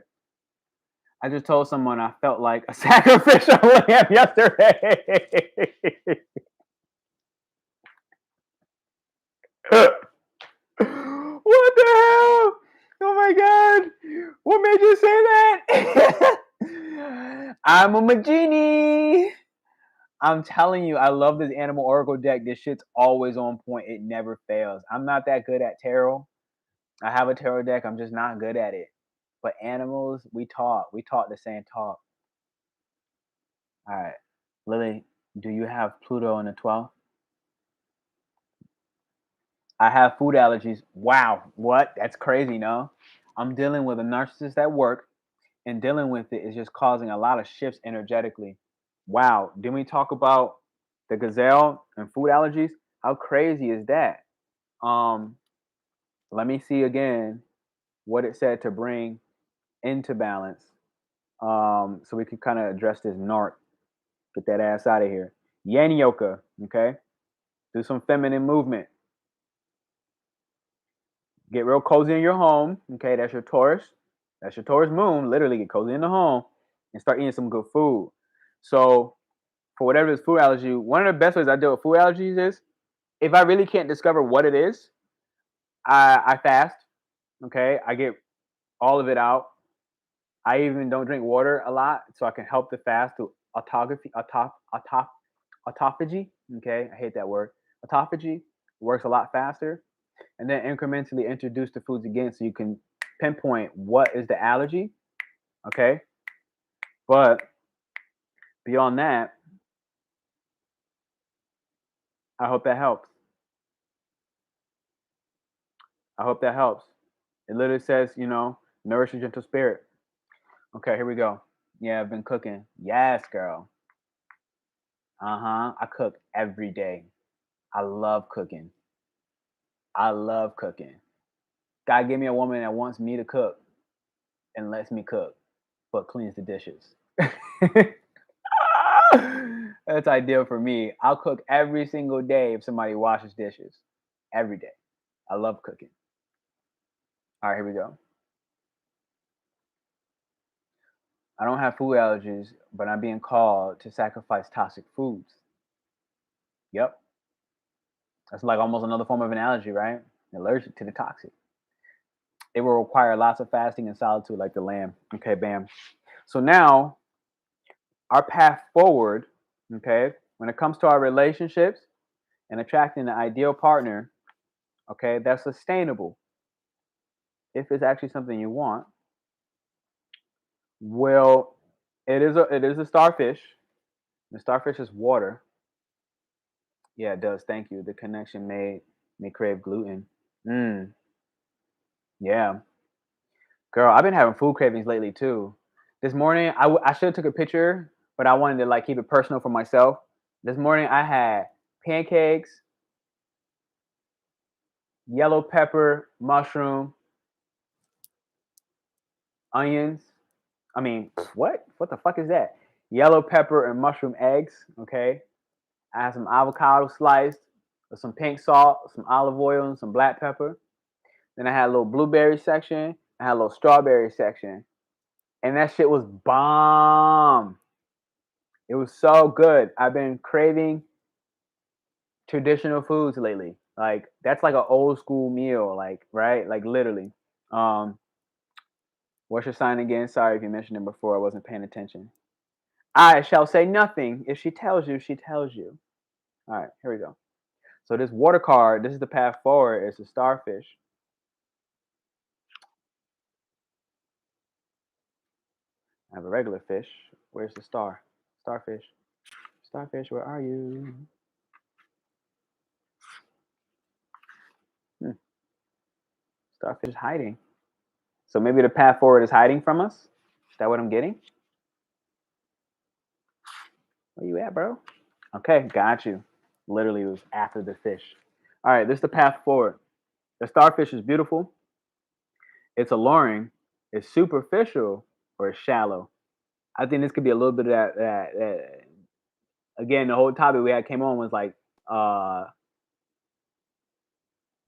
I just told someone I felt like a sacrificial lamb yesterday. What the hell? Oh my god! What made you say that? I'm a Magini. I'm telling you, I love this Animal Oracle deck. This shit's always on point. It never fails. I'm not that good at tarot. I have a tarot deck. I'm just not good at it. But animals, we talk. We talk the same talk. All right. Lily, do you have Pluto in the 12th? I have food allergies. Wow. What? That's crazy, no? I'm dealing with a narcissist at work, and dealing with it is just causing a lot of shifts energetically. Wow. Didn't we talk about the gazelle and food allergies? How crazy is that? Let me see again what it said to bring into balance. So we can kind of address this narc. Get that ass out of here. Yin yoga, okay? Do some feminine movement. Get real cozy in your home, okay? That's your Taurus. That's your Taurus moon. Literally get cozy in the home and start eating some good food. So for whatever this food allergy, one of the best ways I deal with food allergies is if I really can't discover what it is, I fast. Okay, I get all of it out. I even don't drink water a lot, so I can help the fast through autophagy. Okay, I hate that word. Autophagy works a lot faster, and then incrementally introduce the foods again, so you can pinpoint what is the allergy. Okay, but beyond that, I hope that helps. I hope that helps. It literally says, nourish your gentle spirit. Okay, here we go. Yeah, I've been cooking. Yes, girl. I cook every day. I love cooking. I love cooking. God give me a woman that wants me to cook and lets me cook, but cleans the dishes. That's ideal for me. I'll cook every single day if somebody washes dishes. Every day. I love cooking. All right, here we go. I don't have food allergies, but I'm being called to sacrifice toxic foods. Yep. That's like almost another form of an allergy, right? Allergic to the toxic. It will require lots of fasting and solitude like the lamb. Okay, bam. So now our path forward, okay, when it comes to our relationships and attracting the ideal partner, okay, that's sustainable. If it's actually something you want, well, it is a starfish. The starfish is water. Yeah, it does. Thank you. The connection may crave gluten. Mm, yeah, girl, I've been having food cravings lately too. This morning, I should have took a picture, but I wanted to like keep it personal for myself. This morning, I had pancakes, yellow pepper, mushroom, onions. I mean, what? What the fuck is that? Yellow pepper and mushroom eggs. Okay. I had some avocado sliced with some pink salt, some olive oil, and some black pepper. Then I had a little blueberry section. I had a little strawberry section. And that shit was bomb. It was so good. I've been craving traditional foods lately. Like that's like an old school meal, like right? Like literally. Um, what's your sign again? Sorry if you mentioned it before. I wasn't paying attention. I shall say nothing. If she tells you, she tells you. All right, here we go. So this water card, this is the path forward. It's a starfish. I have a regular fish. Where's the star? Starfish. Starfish, where are you? Hmm. Starfish is hiding. So maybe the path forward is hiding from us? Is that what I'm getting? Where you at, bro? Okay, got you. Literally, it was after the fish. All right, this is the path forward. The starfish is beautiful. It's alluring. It's superficial or it's shallow. I think this could be a little bit of that. Again, the whole topic we had came on was like uh,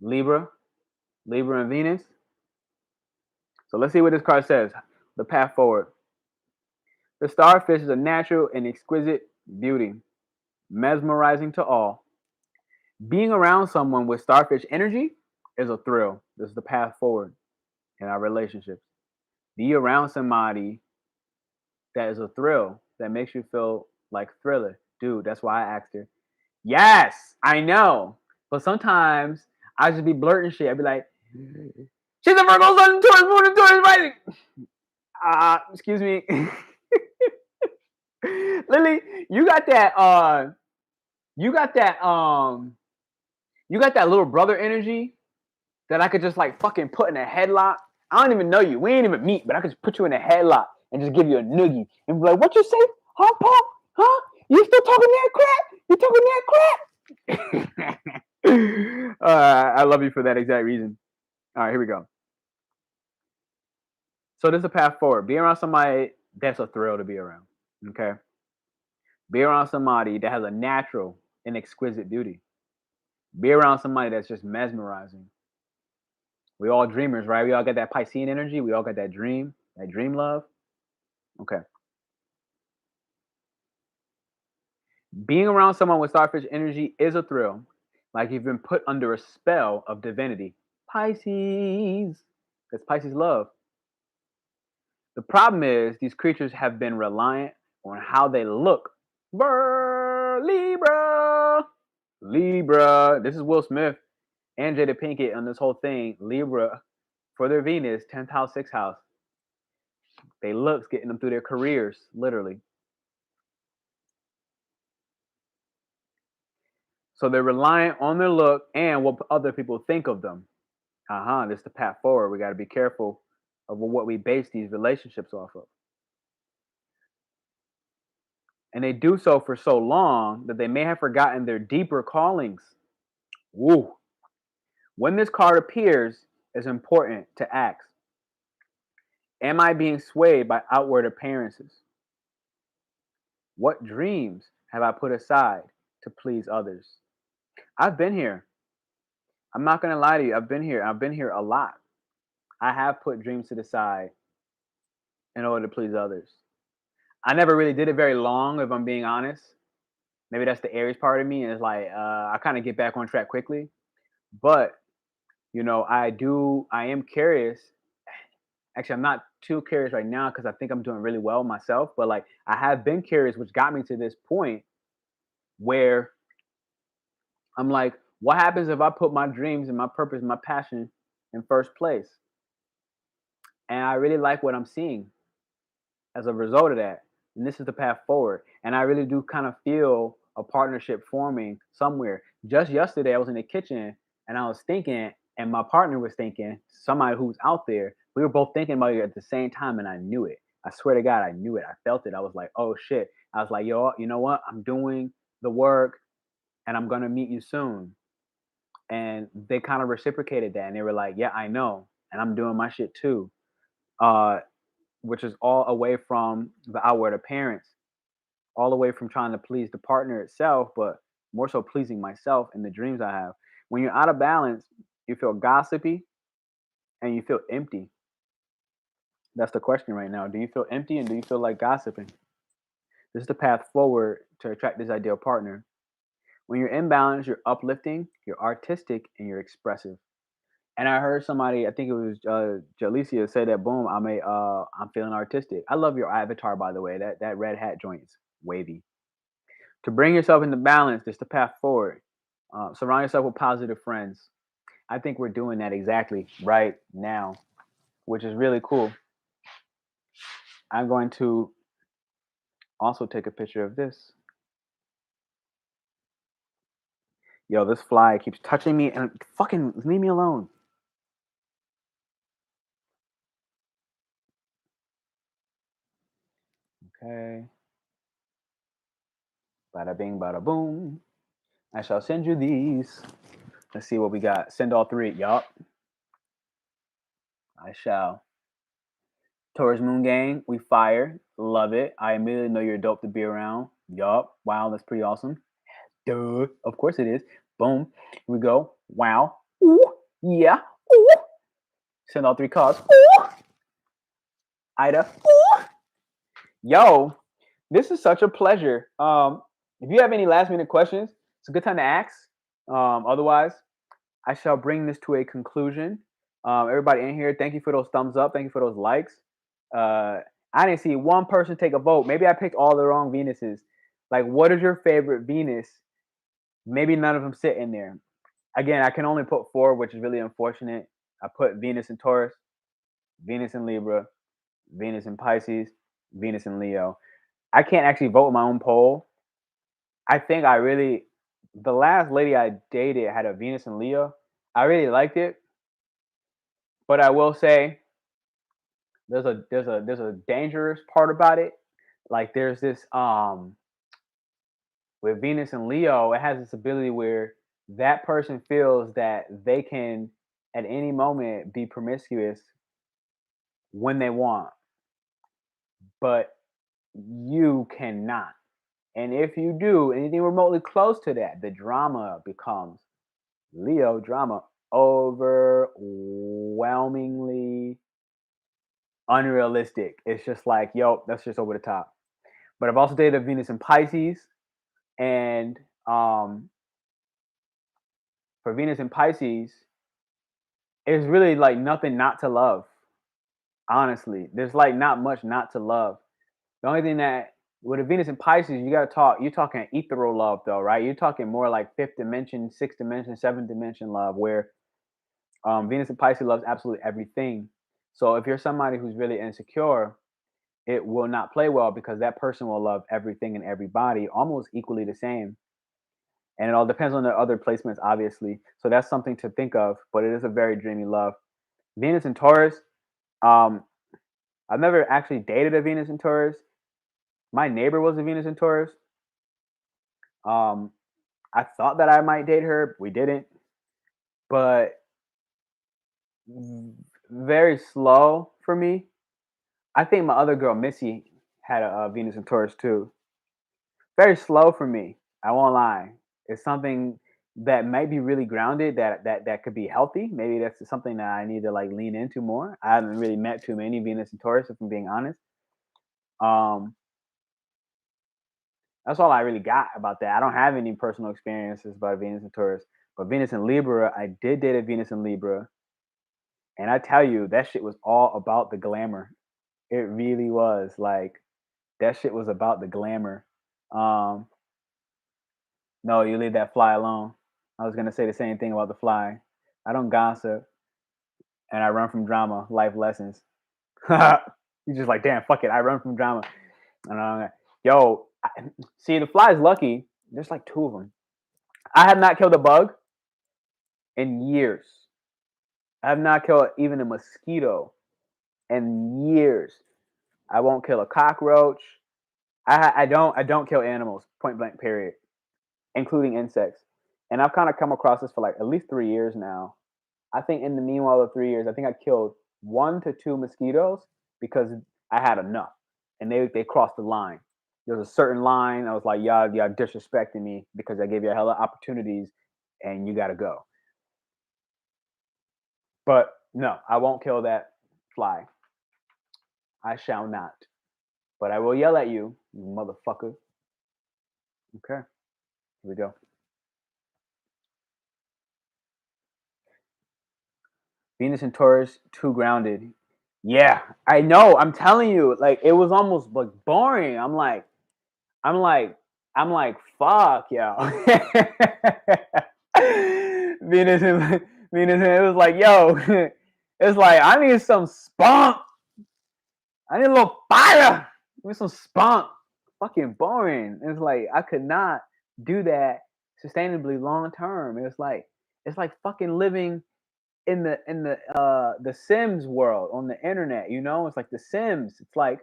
Libra, Libra and Venus. So let's see what this card says. The path forward. The starfish is a natural and exquisite beauty, mesmerizing to all. Being around someone with starfish energy is a thrill. This is the path forward in our relationships. Be around somebody that is a thrill, that makes you feel like Thriller. Dude, that's why I asked her. Yes, I know. But sometimes I just be blurting shit. I'd be like, she's a Virgo sun, Taurus moon, and Taurus rising. Excuse me. Lily, you got that you got that you got that little brother energy that I could just like fucking put in a headlock. I don't even know you. We ain't even meet, but I could just put you in a headlock and just give you a noogie and be like, what you say? Huh, Pop? Huh? You still talking that crap? You talking that crap? I love you for that exact reason. All right, here we go. So this is a path forward. Be around somebody that's a thrill to be around. Okay. Be around somebody that has a natural and exquisite beauty. Be around somebody that's just mesmerizing. We all dreamers, right? We all got that Piscean energy. We all got that dream love. Okay. Being around someone with starfish energy is a thrill, like you've been put under a spell of divinity. Pisces. That's Pisces love. The problem is these creatures have been reliant on how they look. Libra. Libra. This is Will Smith and Jada Pinkett on this whole thing. Libra for their Venus, 10th house, 6th house. They looks getting them through their careers, literally. So they're reliant on their look and what other people think of them. This is the path forward. We got to be careful of what we base these relationships off of. And they do so for so long that they may have forgotten their deeper callings. Woo. When this card appears, it's important to ask, am I being swayed by outward appearances? What dreams have I put aside to please others? I've been here. I'm not going to lie to you. I've been here. I've been here a lot. I have put dreams to the side in order to please others. I never really did it very long, if I'm being honest. Maybe that's the Aries part of me. Is like I kind of get back on track quickly, but I am curious. Actually, I'm not too curious right now because I think I'm doing really well myself. But like, I have been curious, which got me to this point where I'm like, what happens if I put my dreams and my purpose, and my passion in first place? And I really like what I'm seeing as a result of that. And this is the path forward. And I really do kind of feel a partnership forming somewhere. Just yesterday, I was in the kitchen and I was thinking, and my partner was thinking, somebody who's out there, we were both thinking about it at the same time, and I knew it. I swear to God, I knew it. I felt it. I was like, oh shit. I was like, yo, you know what? I'm doing the work and I'm going to meet you soon. And they kind of reciprocated that. And they were like, yeah, I know. And I'm doing my shit too. Uh, which is all away from the outward appearance, all away from trying to please the partner itself, but more so pleasing myself and the dreams I have. When you're out of balance, you feel gossipy and you feel empty. That's the question right now. Do you feel empty and do you feel like gossiping? This is the path forward to attract this ideal partner. When you're in balance, you're uplifting, you're artistic, and you're expressive. And I heard somebody, I think it was Jalicia, say that boom, I'm feeling artistic. I love your avatar, by the way. That red hat joint's wavy. To bring yourself into balance, there's the path forward. Surround yourself with positive friends. I think we're doing that exactly right now, which is really cool. I'm going to also take a picture of this. Yo, this fly keeps touching me and fucking leave me alone. Okay. Bada bing, bada boom. I shall send you these. Let's see what we got. Send all three. Yup. I shall. Taurus Moon Gang, we fire. Love it. I immediately know you're dope to be around. Yup. Wow, that's pretty awesome. Duh. Of course it is. Boom. Here we go. Wow. Ooh. Yeah. Ooh. Send all three cards. Ooh. Ida. Ooh. Yo, this is such a pleasure. If you have any last minute questions, it's a good time to ask. Otherwise, I shall bring this to a conclusion. Everybody in here, thank you for those thumbs up. Thank you for those likes. I didn't see one person take a vote. Maybe I picked all the wrong Venuses. Like, what is your favorite Venus? Maybe none of them sit in there. Again, I can only put four, which is really unfortunate. I put Venus in Taurus, Venus in Libra, Venus in Pisces, Venus in Leo. I can't actually vote my own poll. I think the last lady I dated had a Venus in Leo. I really liked it, but I will say there's a dangerous part about it. Like there's this with Venus and Leo, it has this ability where that person feels that they can at any moment be promiscuous when they want, but you cannot. And if you do anything remotely close to that, the drama becomes Leo drama overwhelmingly unrealistic. It's just like, yo, that's just over the top. But I've also dated a Venus in Pisces, and for Venus in Pisces, it's really like nothing not to love. Honestly, there's like not much not to love. The only thing that with a Venus in Pisces, you gotta talk. You're talking ethereal love, though, right? You're talking more like fifth dimension, sixth dimension, seventh dimension love, where Venus in Pisces loves absolutely everything. So if you're somebody who's really insecure, it will not play well because that person will love everything and everybody almost equally the same. And it all depends on the other placements, obviously. So that's something to think of, but it is a very dreamy love. Venus in Taurus, um, I've never actually dated a Venus in Taurus. My neighbor was a Venus in Taurus. Um, I thought that I might date her. We didn't, but very slow for me. I think my other girl, Missy, had a Venus in Taurus too. Very slow for me. I won't lie. It's something that might be really grounded. That could be healthy. Maybe that's something that I need to like lean into more. I haven't really met too many Venus and Taurus, if I'm being honest. Um, That's all I really got about that. I don't have any personal experiences about Venus and Taurus. But Venus and Libra, I did date a Venus and Libra. And I tell you, that shit was all about the glamour. It really was. Like, that shit was about the glamour. Um, no, you leave that fly alone. I was gonna say the same thing about the fly. I don't gossip and I run from drama, life lessons. You just like, damn, fuck it. I run from drama. And I'm like, yo, see, the fly is lucky. There's like 2 of them. I have not killed a bug in years. I have not killed even a mosquito in years. I won't kill a cockroach. I don't kill animals. Point blank. Period. Including insects. And I've kind of come across this for like at least 3 years now. I think in the meanwhile of 3 years, I think I killed 1 to 2 mosquitoes because I had enough, and they crossed the line. There was a certain line. I was like, y'all disrespecting me because I gave you a hell of opportunities, and you got to go. But no, I won't kill that fly. I shall not. But I will yell at you, you motherfucker. Okay, here we go. Venus and Taurus, too grounded. Yeah, I know. I'm telling you, like it was almost like boring. I'm like, fuck, yo. Venus and Venus, and it was like, yo, it's like I need some spunk. I need a little fire. Give me some spunk. Fucking boring. It's like I could not do that sustainably long term. It's like fucking living in the Sims world on the internet, you know? It's like the Sims. It's like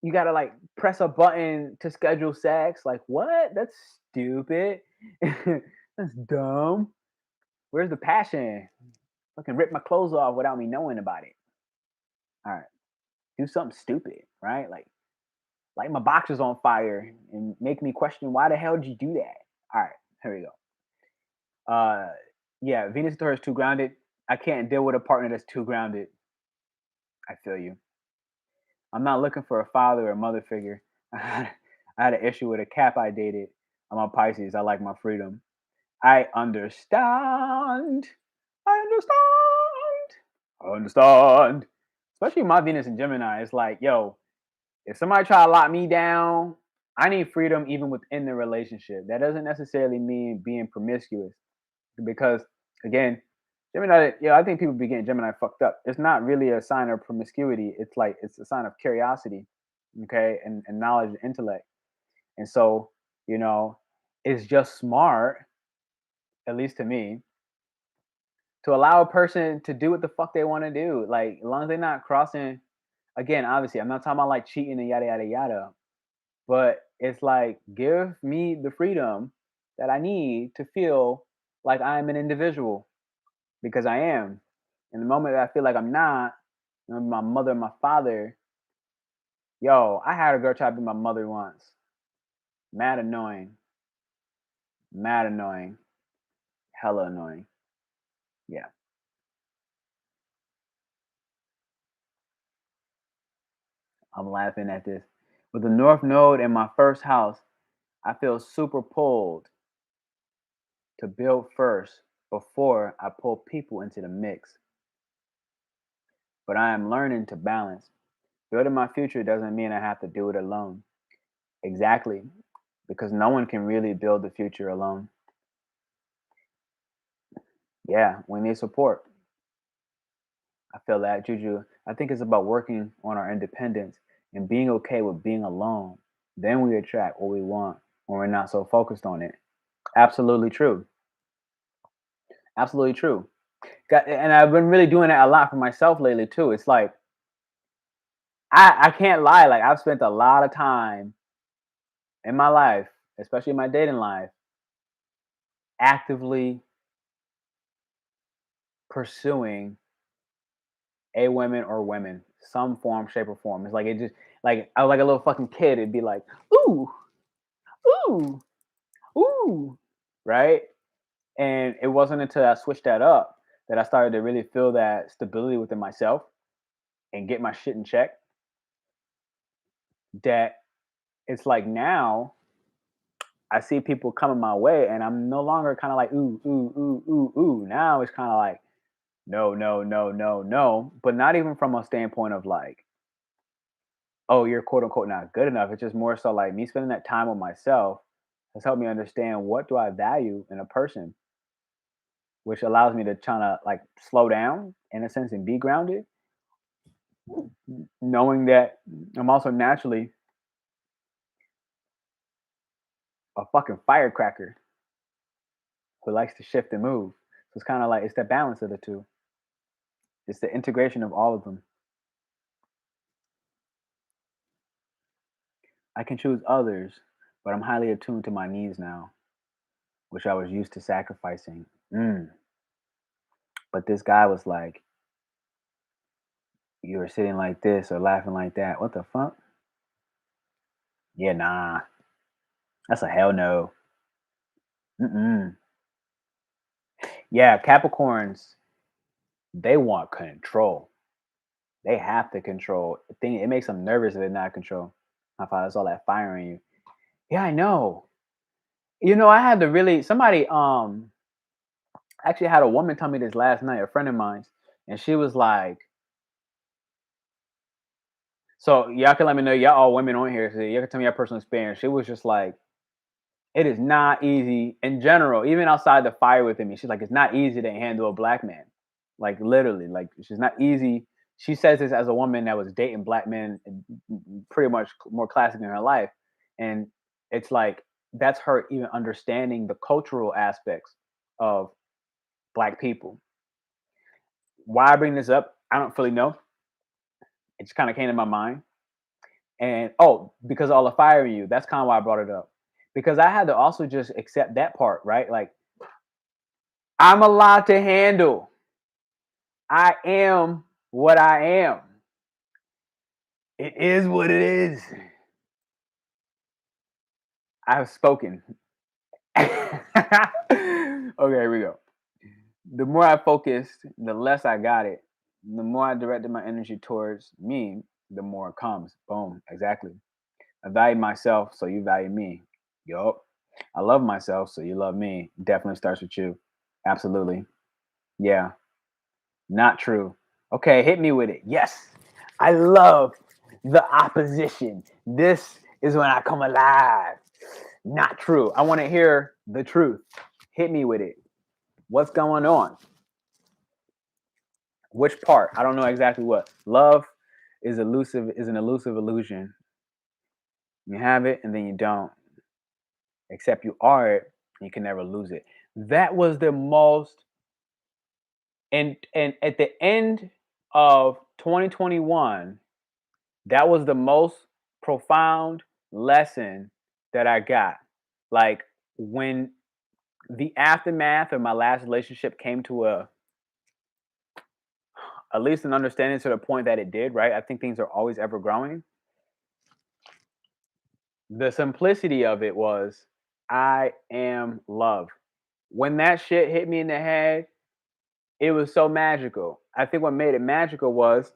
you gotta like press a button to schedule sex. Like what? That's stupid. That's dumb. Where's the passion? Fucking rip my clothes off without me knowing about it. All right. Do something stupid, right? Like light my boxers on fire and make me question why the hell did you do that? All right, here we go. Yeah, Venus and Taurus too grounded. I can't deal with a partner that's too grounded. I feel you. I'm not looking for a father or mother figure. I had an issue with a cap I dated. I'm a Pisces. I like my freedom. I understand. I understand. I understand. Especially my Venus and Gemini. It's like, yo, if somebody try to lock me down, I need freedom even within the relationship. That doesn't necessarily mean being promiscuous. Because again, Gemini, I think people be getting Gemini fucked up. It's not really a sign of promiscuity. It's like it's a sign of curiosity, okay, and knowledge and intellect. And so, you know, it's just smart, at least to me, to allow a person to do what the fuck they want to do. Like, as long as they're not crossing, again, obviously, I'm not talking about like cheating and yada yada yada, but it's like give me the freedom that I need to feel like I'm an individual because I am. In the moment that I feel like I'm not, my mother and my father, yo, I had a girl try to be my mother once. Mad annoying. Mad annoying. Hella annoying. Yeah. I'm laughing at this. With the North Node in my first house, I feel super pulled to build first before I pull people into the mix. But I am learning to balance. Building my future doesn't mean I have to do it alone. Exactly. Because no one can really build the future alone. Yeah, we need support. I feel that, Juju. I think it's about working on our independence and being okay with being alone. Then we attract what we want when we're not so focused on it. Absolutely true. Absolutely true. And I've been really doing that a lot for myself lately too. It's like I can't lie. Like I've spent a lot of time in my life, especially in my dating life, actively pursuing a women or women, some form, shape, or form. It's like it just like I was like a little fucking kid. It'd be like, ooh, ooh, ooh, right? And it wasn't until I switched that up that I started to really feel that stability within myself and get my shit in check. That it's like now I see people coming my way, and I'm no longer kind of like ooh ooh ooh ooh ooh. Now it's kind of like no no no no no, but not even from a standpoint of like, oh, you're quote unquote not good enough. It's just more so like me spending that time with myself has helped me understand what do I value in a person, which allows me to kind of like slow down in a sense and be grounded, knowing that I'm also naturally a fucking firecracker who likes to shift and move. So it's kind of like it's the balance of the two. It's the integration of all of them. I can choose others, but I'm highly attuned to my needs now, which I was used to sacrificing. Mm. But this guy was like, you were sitting like this or laughing like that. What the fuck? Yeah, nah. That's a hell no. Mm-mm. Yeah, Capricorns, they want control. They have to control. It makes them nervous if they're not control. My father's all that fire in you. Yeah, I know. I had to really somebody actually had a woman tell me this last night, a friend of mine, and she was like, so y'all can let me know, y'all all women on here, so you can tell me your personal experience. She was just like, it is not easy in general, even outside the fire within me. She's like, it's not easy to handle a black man. Like literally, like she's not easy. She says this as a woman that was dating black men pretty much more classic in her life. And it's like that's her even understanding the cultural aspects of black people. Why I bring this up, I don't fully know. It just kind of came to my mind. And oh, because all the fire in you, that's kind of why I brought it up. Because I had to also just accept that part, right? Like I'm allowed to handle. I am what I am. It is what it is. I have spoken. Okay, here we go. The more I focused, the less I got it. The more I directed my energy towards me, the more it comes. Boom, exactly. I value myself, so you value me. Yup. I love myself, so you love me. Definitely starts with you. Absolutely. Yeah. Not true. Okay, hit me with it. Yes. I love the opposition. This is when I come alive. Not true. I want to hear the truth. Hit me with it. What's going on? Which part? I don't know exactly what. Love is an elusive illusion. You have it and then you don't. Except you are it, you can never lose it. That was the most and at the end of 2021, that was the most profound lesson that I got. Like when the aftermath of my last relationship came to at least an understanding to the point that it did, right? I think things are always ever growing. The simplicity of it was I am love. When that shit hit me in the head, it was so magical. I think what made it magical was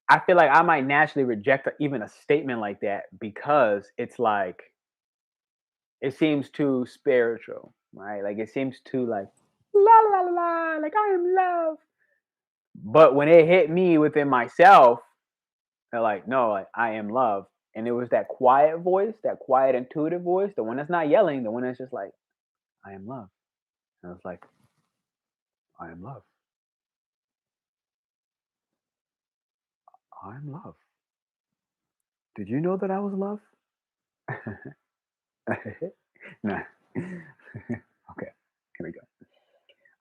I feel like I might naturally reject even a statement like that because it's like it seems too spiritual, right? Like it seems too like la la la la, like I am love. But when it hit me within myself, they're like, no, like I am love. And it was that quiet voice, that quiet intuitive voice, the one that's not yelling, the one that's just like, I am love. And I was like, I am love. I am love. Did you know that I was love? Nah. Okay, here we go.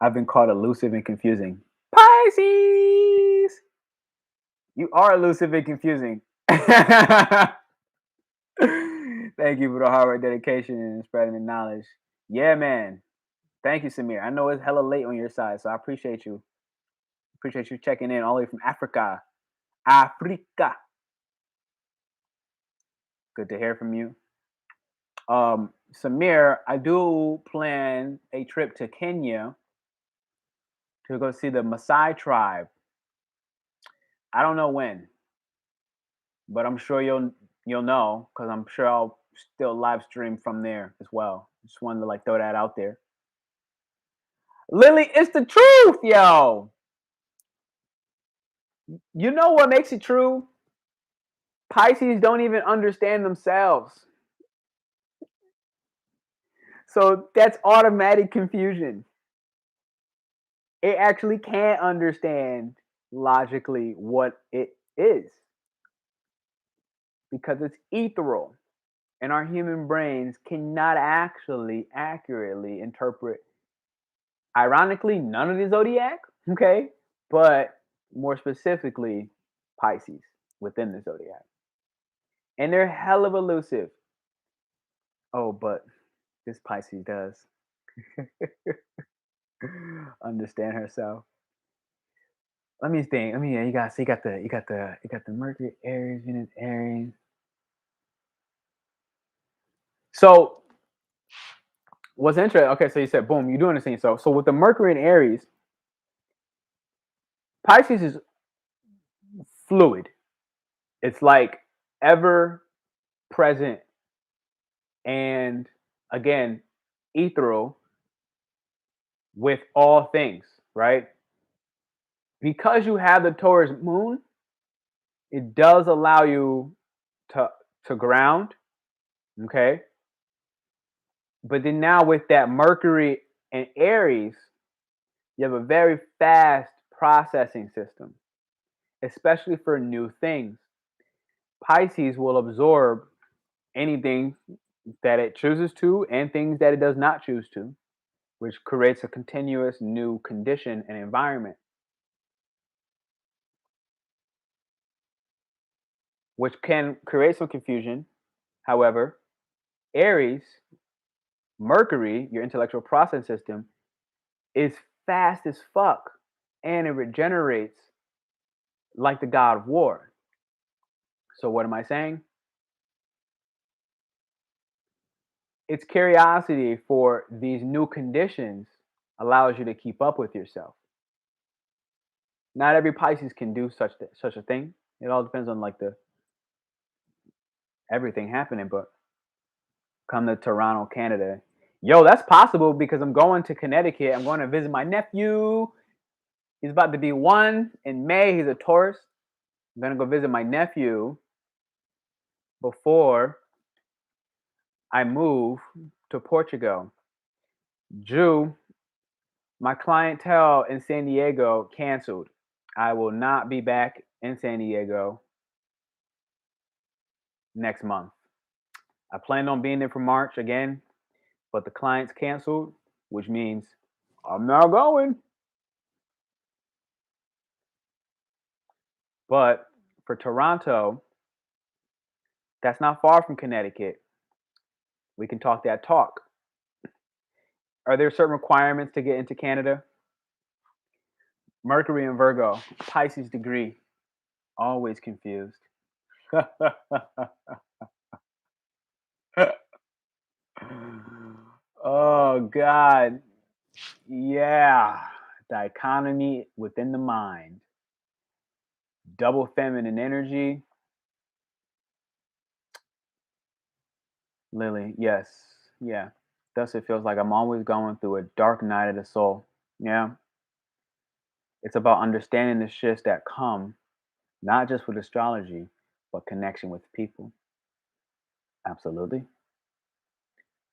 I've been called elusive and confusing. Pisces! You are elusive and confusing. Thank you for the hard work, dedication, and spreading the knowledge. Yeah, man. Thank you, Samir. I know it's hella late on your side, so I appreciate you. Appreciate you checking in all the way from Africa. Africa. Good to hear from you. Samir, I do plan a trip to Kenya to go see the Maasai tribe. I don't know when, but I'm sure you'll know because I'm sure I'll still live stream from there as well. Just wanted to like throw that out there. Lily, it's the truth, yo. You know what makes it true? Pisces don't even understand themselves. So that's automatic confusion. It actually can't understand logically what it is because it's ethereal. And our human brains cannot actually accurately interpret, ironically, none of the zodiac, okay? But more specifically, Pisces within the zodiac. And they're hell of elusive. Oh, but this Pisces does understand herself. Let me think. Yeah, you got the Mercury, Aries, Venus, Aries. So what's interesting? Okay, so you said boom, you're doing the same. So with the Mercury and Aries, Pisces is fluid. It's like ever present and again ethereal with all things, right? Because you have the Taurus moon, it does allow you to ground, okay? But then now with that Mercury and Aries, you have a very fast processing system, especially for new things. Pisces will absorb anything that it chooses to and things that it does not choose to, which creates a continuous new condition and environment, which can create some confusion. However, Aries, Mercury, your intellectual process system, is fast as fuck and it regenerates like the god of war. So, what am I saying? Its curiosity for these new conditions allows you to keep up with yourself. Not every Pisces can do such a thing. It all depends on like the everything happening. But come to Toronto, Canada, yo, that's possible because I'm going to Connecticut. I'm going to visit my nephew. He's about to be 1 in May. He's a Taurus. I'm gonna go visit my nephew before I move to Portugal. Drew, my clientele in San Diego canceled. I will not be back in San Diego next month. I planned on being there for March again, but the clients canceled, which means I'm not going. But for Toronto, that's not far from Connecticut. We can talk that talk. Are there certain requirements to get into Canada? Mercury and Virgo, Pisces degree, always confused. Oh God. Yeah. Dichotomy within the mind. Double feminine energy. Lily, yes. Yeah. Thus it feels like I'm always going through a dark night of the soul. Yeah. It's about understanding the shifts that come, not just with astrology, but connection with people. Absolutely.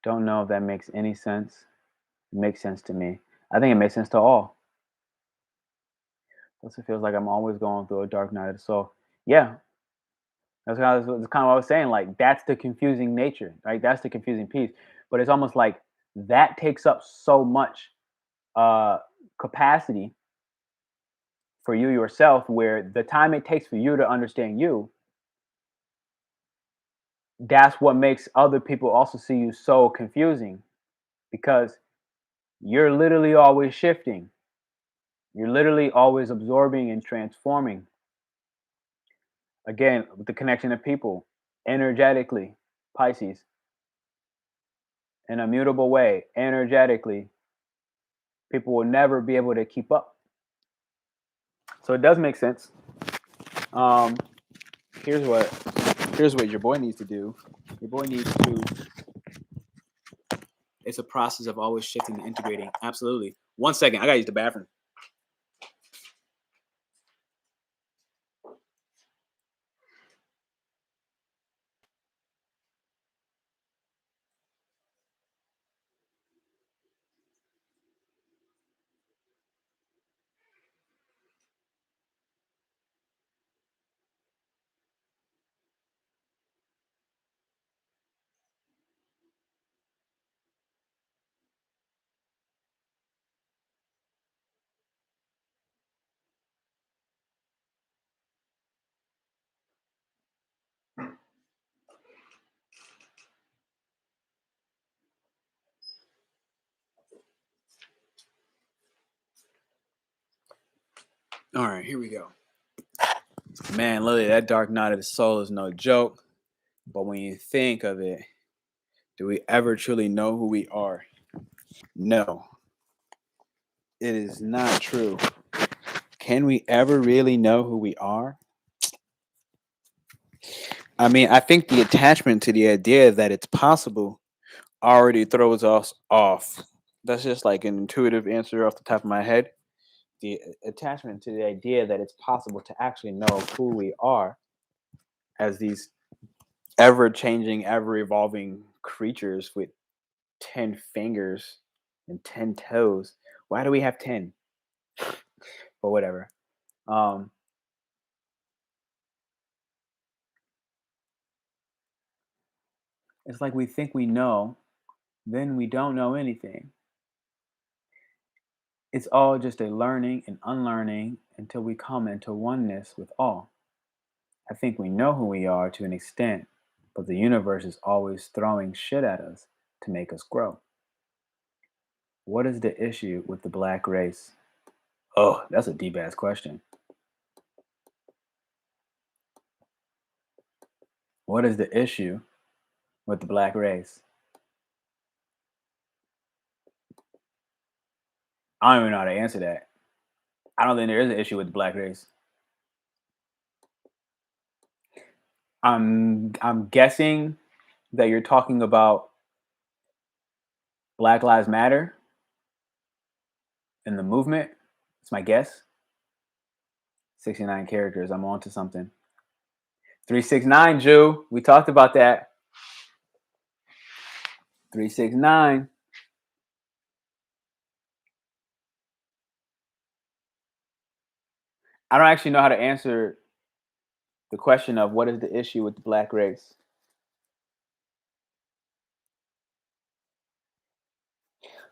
Don't know if that makes any sense. It makes sense to me. I think it makes sense to all. Plus, it feels like I'm always going through a dark night of the soul. Yeah, that's kind of what I was saying. Like, that's the confusing nature, right? That's the confusing piece. But it's almost like that takes up so much capacity for you yourself, where the time it takes for you to understand you, that's what makes other people also see you so confusing because you're literally always shifting. You're literally always absorbing and transforming. Again, with the connection of people, energetically, Pisces, in a mutable way, energetically, people will never be able to keep up. So it does make sense. Here's what here's what your boy needs to do. Your boy needs to. It's a process of always shifting and integrating. Absolutely. 1 second. I gotta use the bathroom. All right, here we go. Man, Lily, that dark night of the soul is no joke. But when you think of it, do we ever truly know who we are? No, it is not true. Can we ever really know who we are? I mean, I think the attachment to the idea that it's possible already throws us off. That's just like an intuitive answer off the top of my head. The attachment to the idea that it's possible to actually know who we are as these ever changing, ever evolving creatures with 10 fingers and 10 toes. Why do we have 10? But whatever. It's like we think we know, then we don't know anything. It's all just a learning and unlearning until we come into oneness with all. I think we know who we are to an extent, but the universe is always throwing shit at us to make us grow. What is the issue with the black race? Oh, that's a deep ass question. What is the issue with the black race? I don't even know how to answer that. I don't think there is an issue with the black race. I'm guessing that you're talking about Black Lives Matter and the movement. It's my guess. 69 characters. I'm on to something. 369, Jew. We talked about that. 369. I don't actually know how to answer the question of what is the issue with the black race.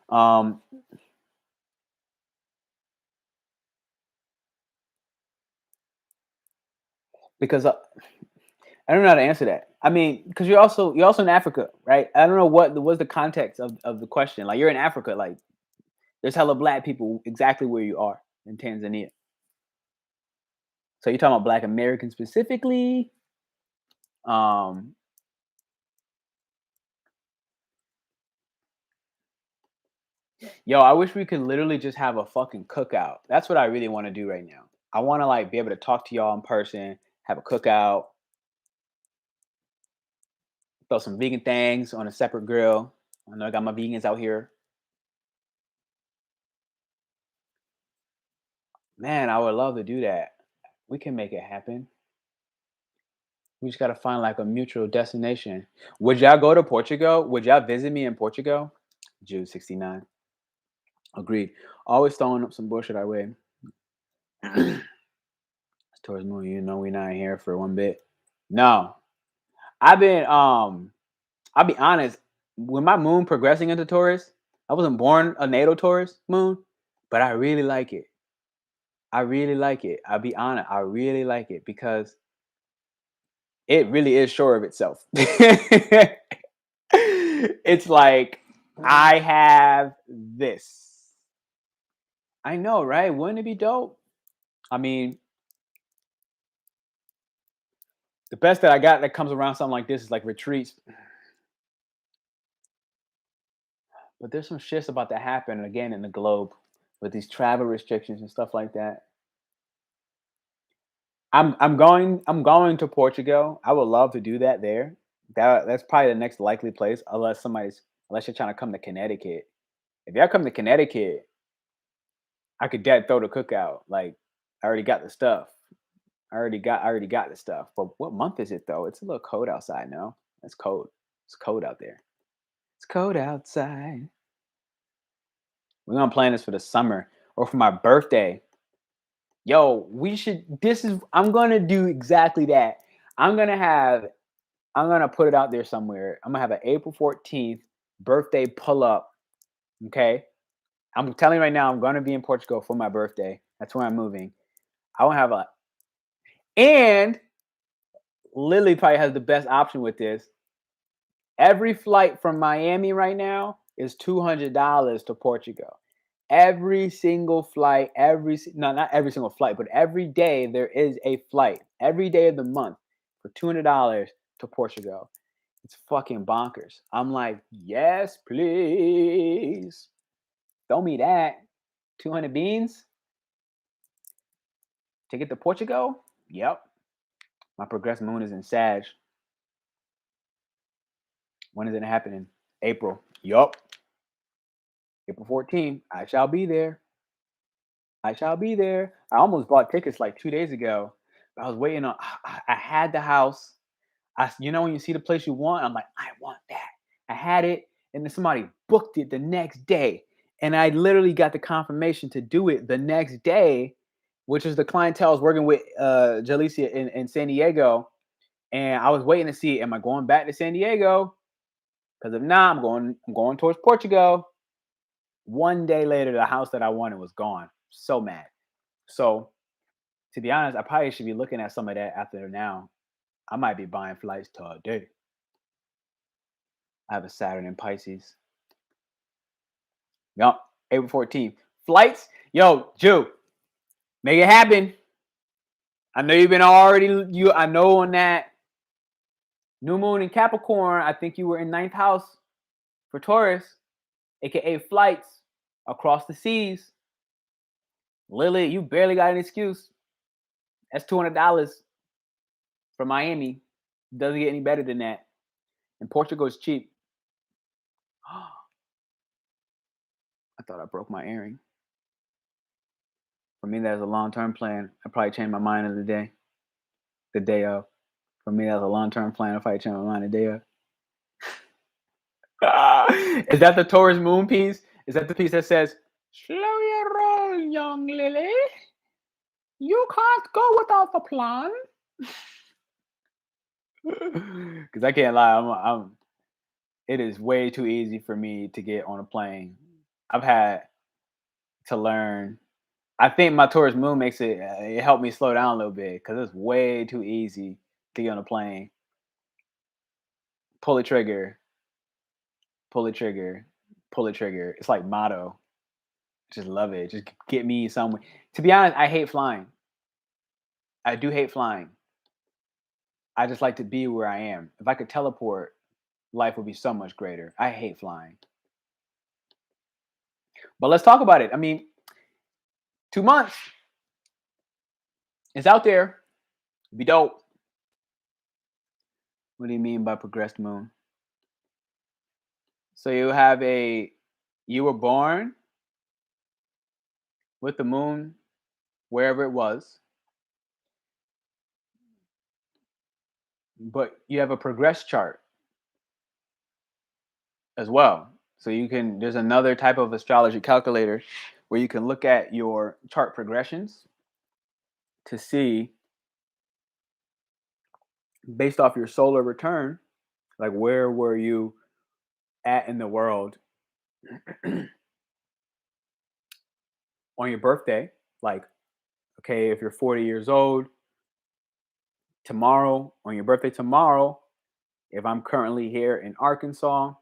Um, because I don't know how to answer that. I mean, because you're also in Africa, right? I don't know what's the context of the question. Like you're in Africa, like there's hella black people exactly where you are in Tanzania. So you're talking about Black Americans specifically. Um, Yo, I wish we could literally just have a fucking cookout. That's what I really want to do right now. I want to like be able to talk to y'all in person, have a cookout, throw some vegan things on a separate grill. I know I got my vegans out here. Man, I would love to do that. We can make it happen. We just got to find like a mutual destination. Would y'all go to Portugal? Would y'all visit me in Portugal? June 69. Agreed. Always throwing up some bullshit our way. Taurus Moon, you know we're not here for one bit. No. I've been I'll be honest, with my moon progressing into Taurus, I wasn't born a natal Taurus moon, but I really like it. I really like it. I'll be honest, I really like it because it really is sure of itself. It's like I have this. I know, right? Wouldn't it be dope? I mean, the best that I got that comes around something like this is like retreats. But there's some shits about to happen again in the globe with these travel restrictions and stuff like that. I'm going to Portugal. I would love to do that there. That's probably the next likely place, unless you're trying to come to Connecticut. If y'all come to Connecticut, I could dead throw the cookout. Like, I already got the stuff. I already got the stuff. But what month is it though? It's a little cold outside. No, it's cold. It's cold out there. It's cold outside. We're gonna plan this for the summer or for my birthday. Yo, we should. I'm gonna do exactly that. I'm gonna have. I'm gonna put it out there somewhere. I'm gonna have an April 14th birthday pull up. Okay, I'm telling you right now. I'm gonna be in Portugal for my birthday. That's where I'm moving. I want to have a. And Lily probably has the best option with this. Every flight from Miami right now is $200 to Portugal. Every single flight, not every single flight, but every day there is a flight. Every day of the month for $200 to Portugal. It's fucking bonkers. I'm like, yes, please. Throw me that. 200 beans. Ticket to Portugal? Yep. My progressed moon is in Sag. When is it happening? April. Yup. April 14th. I shall be there. I shall be there. I almost bought tickets like 2 days ago. I was waiting on. I had the house. When you see the place you want, I'm like, I want that. I had it, and then somebody booked it the next day, and I literally got the confirmation to do it the next day, which is the clientele I was working with, Jalicia in San Diego, and I was waiting to see, am I going back to San Diego? Because if not, I'm going towards Portugal. One day later, the house that I wanted was gone. So mad. So, to be honest, I probably should be looking at some of that after now. I might be buying flights today. I have a Saturn in Pisces. Yup, April 14th. Flights? Yo, Jew, make it happen. I know you've been I know on that new moon in Capricorn, I think you were in 9th house for Taurus, aka flights across the seas. Lily, you barely got an excuse. That's $200 from Miami. Doesn't get any better than that. And Portugal is cheap. I thought I broke my earring. For me, that's a long-term plan. I probably change my mind of the day of. For me, that's a long-term plan. I probably change my mind the day of. Is that the Taurus moon piece? Is that the piece that says, slow your roll, young Lily? You can't go without the plan. Because I can't lie, it is way too easy for me to get on a plane. I've had to learn. I think my Taurus moon makes it helped me slow down a little bit because it's way too easy to get on a plane. Pull the trigger, pull the trigger, pull the trigger. It's like motto. Just love it. Just get me somewhere. To be honest, I hate flying. I do hate flying. I just like to be where I am. If I could teleport, life would be so much greater. I hate flying. But let's talk about it. I mean, 2 months. It's out there. It'd be dope. What do you mean by progressed moon? So you were born with the moon wherever it was, but you have a progress chart as well. So there's another type of astrology calculator where you can look at your chart progressions to see, based off your solar return, like where were you at in the world on your birthday. Like, okay, if you're 40 years old, tomorrow, on your birthday tomorrow, if I'm currently here in Arkansas,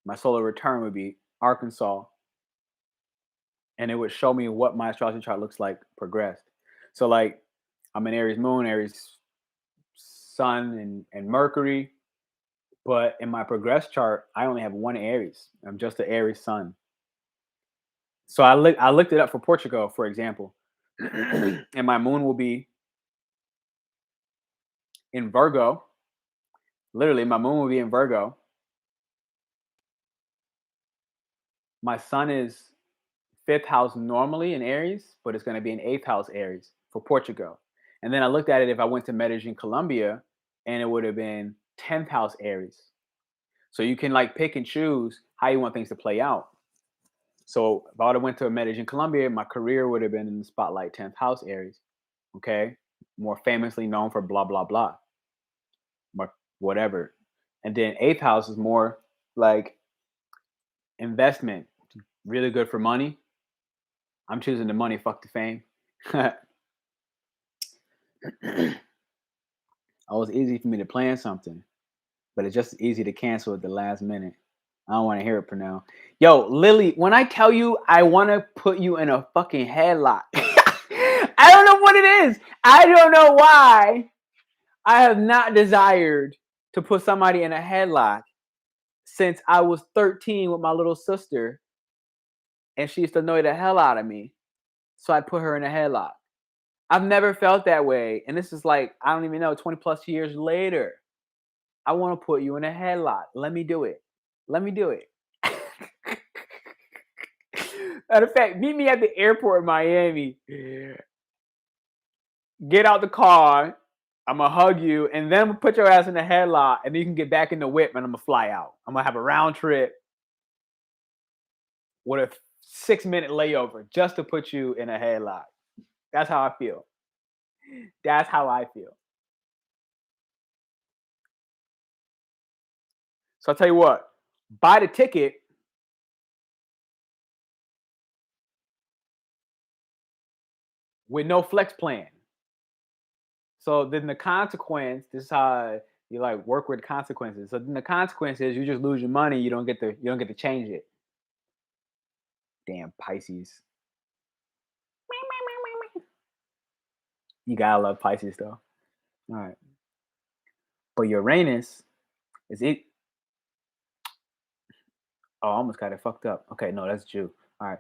my solar return would be Arkansas. And it would show me what my astrology chart looks like progressed. So, like, I'm an Aries moon, Aries sun, and Mercury. But in my progress chart, I only have one Aries. I'm just an Aries sun. So I looked it up for Portugal, for example. And my moon will be in Virgo. Literally, my moon will be in Virgo. My sun is 5th house normally in Aries, but it's going to be in 8th house Aries for Portugal. And then I looked at it if I went to Medellin, Colombia, and it would have been 10th house Aries. So you can like pick and choose how you want things to play out. So if I would have went to Medellin, Colombia, my career would have been in the spotlight, 10th house Aries. Okay. More famously known for blah, blah, blah. Whatever. And then 8th house is more like investment. Really good for money. I'm choosing the money, fuck the fame. Always easy for me to plan something, but it's just easy to cancel at the last minute. I don't want to hear it, Pernell. Yo, Lily, when I tell you I want to put you in a fucking headlock, I don't know what it is. I don't know why I have not desired to put somebody in a headlock since I was 13 with my little sister, and she used to annoy the hell out of me. So I put her in a headlock. I've never felt that way. And this is like, I don't even know, 20 plus years later. I want to put you in a headlock. Let me do it. Let me do it. Matter of fact, meet me at the airport in Miami. Get out the car. I'm going to hug you. And then I'm going to put your ass in a headlock. And then you can get back in the whip and I'm going to fly out. I'm going to have a round trip with a 6-minute layover just to put you in a headlock. That's how I feel. That's how I feel. So I'll tell you what, buy the ticket. With no flex plan. So then the consequence, this is how you like work with consequences. So then the consequence is you just lose your money, you don't get to change it. Damn Pisces. You gotta love Pisces though. All right. But Uranus is it. Oh, I almost got it fucked up. Okay, no, that's Jew. All right.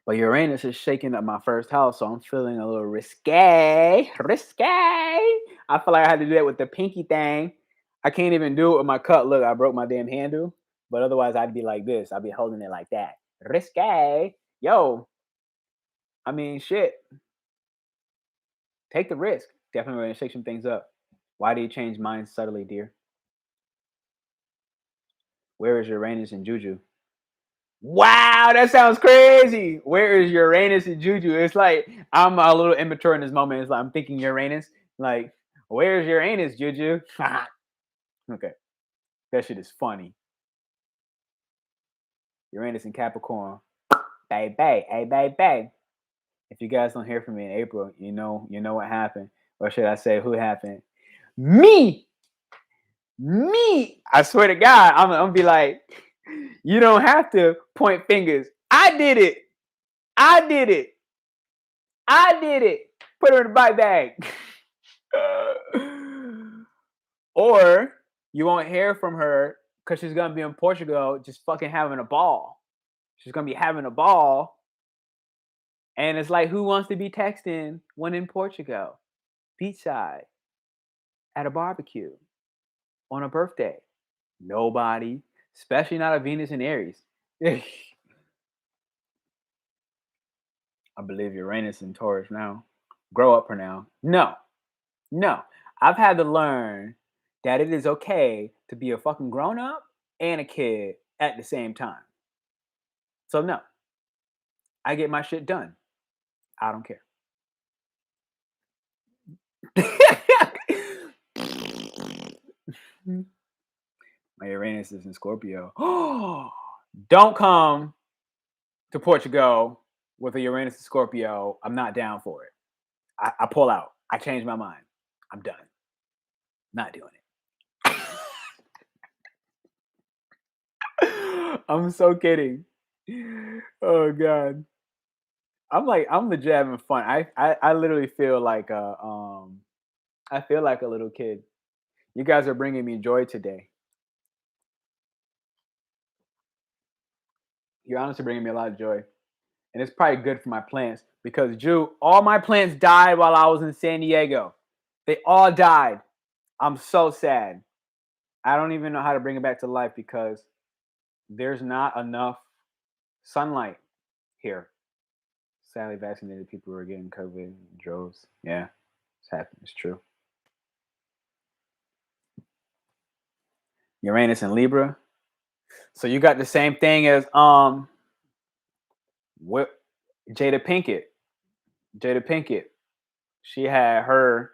But Uranus is shaking up my first house, so I'm feeling a little risque. Risque. I feel like I had to do that with the pinky thing. I can't even do it with my cut. Look, I broke my damn handle. But otherwise, I'd be like this. I'd be holding it like that. Risque. Yo. I mean, shit. Take the risk. Definitely going to shake some things up. Why do you change minds subtly, dear? Where is Uranus and Juju? Wow, that sounds crazy. Where is Uranus and Juju? It's like I'm a little immature in this moment. It's like I'm thinking Uranus. Like, where's Uranus, Juju? Okay. That shit is funny. Uranus and Capricorn. Baby, hey, baby. If you guys don't hear from me in April, you know what happened. Or should I say who happened? Me. I swear to God, I'm gonna be like, you don't have to point fingers. I did it. Put her in the bike bag. Or you won't hear from her because she's gonna be in Portugal just fucking having a ball. She's gonna be having a ball. And it's like, who wants to be texting when in Portugal? Beachside. At a barbecue. On a birthday. Nobody. Especially not a Venus and Aries. I believe Uranus and Taurus now. Grow up for now. No. I've had to learn that it is okay to be a fucking grown up and a kid at the same time. So no. I get my shit done. I don't care. My Uranus is in Scorpio. Don't come to Portugal with a Uranus and Scorpio. I'm not down for it. I pull out. I change my mind. I'm done. Not doing it. I'm so kidding. Oh God. I'm legit having fun. I literally feel like I feel like a little kid. You guys are bringing me joy today. You're honestly bringing me a lot of joy. And it's probably good for my plants because, Drew, all my plants died while I was in San Diego. They all died. I'm so sad. I don't even know how to bring it back to life because there's not enough sunlight here. Sadly, vaccinated people are getting COVID in droves. Yeah, it's happening. It's true. Uranus and Libra. So you got the same thing as what Jada Pinkett. Jada Pinkett. She had her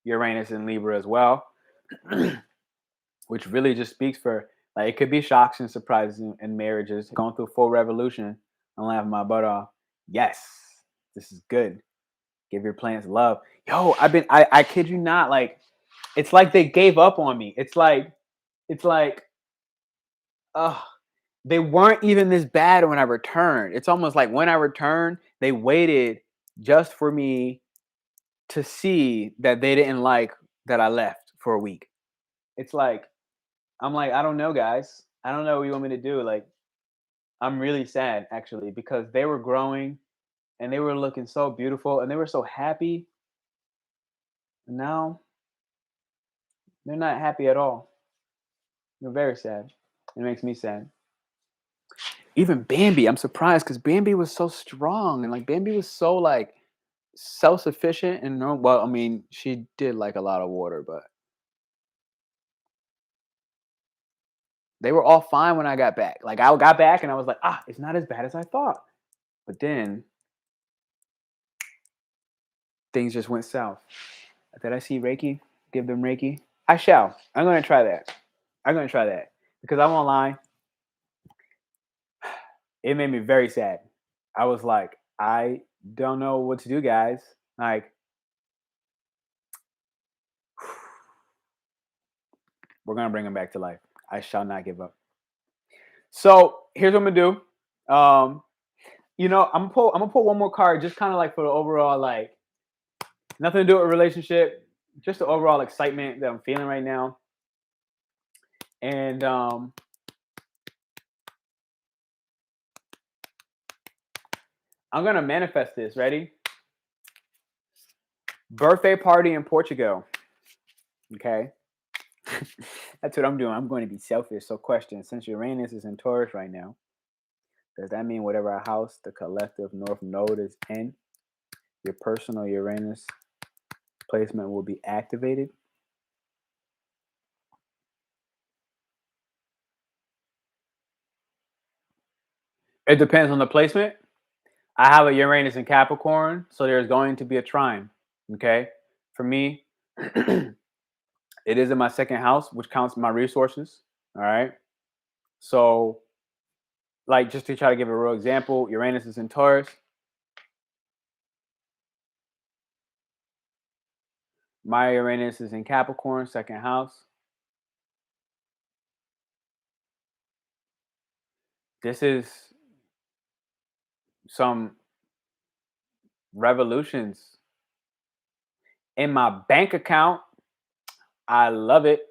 Uranus and Libra as well, which really just speaks for like it could be shocks and surprises in marriages. Going through full revolution. I'm laughing my butt off. Yes, this is good. Give your plants love. Yo, I kid you not, like it's like they gave up on me. It's like uh they weren't even this bad when I returned. It's almost like when I returned, they waited just for me to see that they didn't like that I left for a week. It's like I'm like, I don't know, guys. I don't know what you want me to do. Like, I'm really sad actually because they were growing and they were looking so beautiful and they were so happy. Now they're not happy at all. They're very sad. It makes me sad. Even Bambi, I'm surprised because Bambi was so strong and like Bambi was so like self-sufficient and no, well, I mean, she did like a lot of water, but they were all fine when I got back. Like I got back and I was like, it's not as bad as I thought. But then things just went south. Did I see Reiki? Give them Reiki? I shall. I'm gonna try that. I'm gonna try that. Because I won't lie, it made me very sad. I was like, I don't know what to do, guys. Like, we're gonna bring him back to life. I shall not give up. So here's what I'm gonna do. I'm gonna pull one more card, just kind of like for the overall, like nothing to do with a relationship, just the overall excitement that I'm feeling right now. And I'm gonna manifest this. Ready? Birthday party in Portugal. Okay. That's what I'm doing. I'm going to be selfish. So question, since Uranus is in Taurus right now, does that mean whatever house the collective North Node is in, your personal Uranus placement will be activated? It depends on the placement. I have a Uranus in Capricorn, so there's going to be a trine. Okay. For me, it is in my second house, which counts my resources. All right. So, like, just to try to give a real example, Uranus is in Taurus. My Uranus is in Capricorn, second house. This is some revolutions in my bank account. I love it.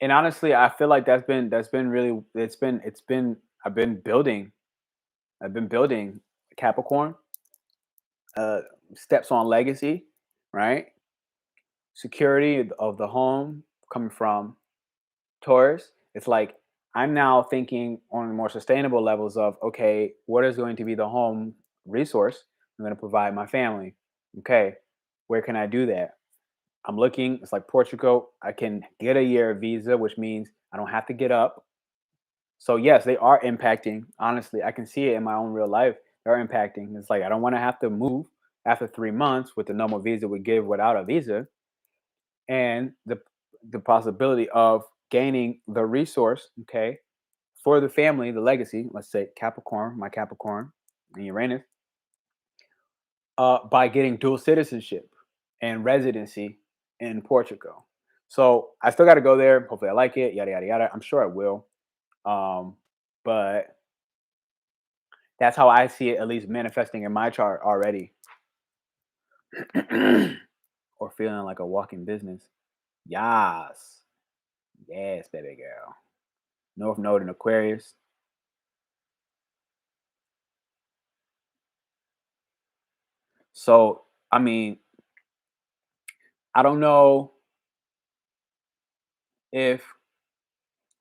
And honestly, I feel like that's been really I've been building Capricorn, uh steps on legacy, right? Security of the home coming from Taurus. It's like I'm now thinking on more sustainable levels of okay, what is going to be the home resource I'm going to provide my family? Okay, where can I do that? I'm looking, it's like Portugal. I can get a year visa, which means I don't have to get up. So yes, they are impacting. Honestly, I can see it in my own real life. They're impacting. It's like I don't want to have to move after 3 months with the normal visa we give without a visa, and the possibility of gaining the resource, okay, for the family, the legacy. Let's say Capricorn, my Capricorn, and Uranus, by getting dual citizenship and residency in Portugal. So I still got to go there. Hopefully, I like it. Yada yada yada. I'm sure I will. But that's how I see it, at least manifesting in my chart already, or feeling like a walking business. Yes, yes, baby girl. North Node in Aquarius. So I mean, I don't know if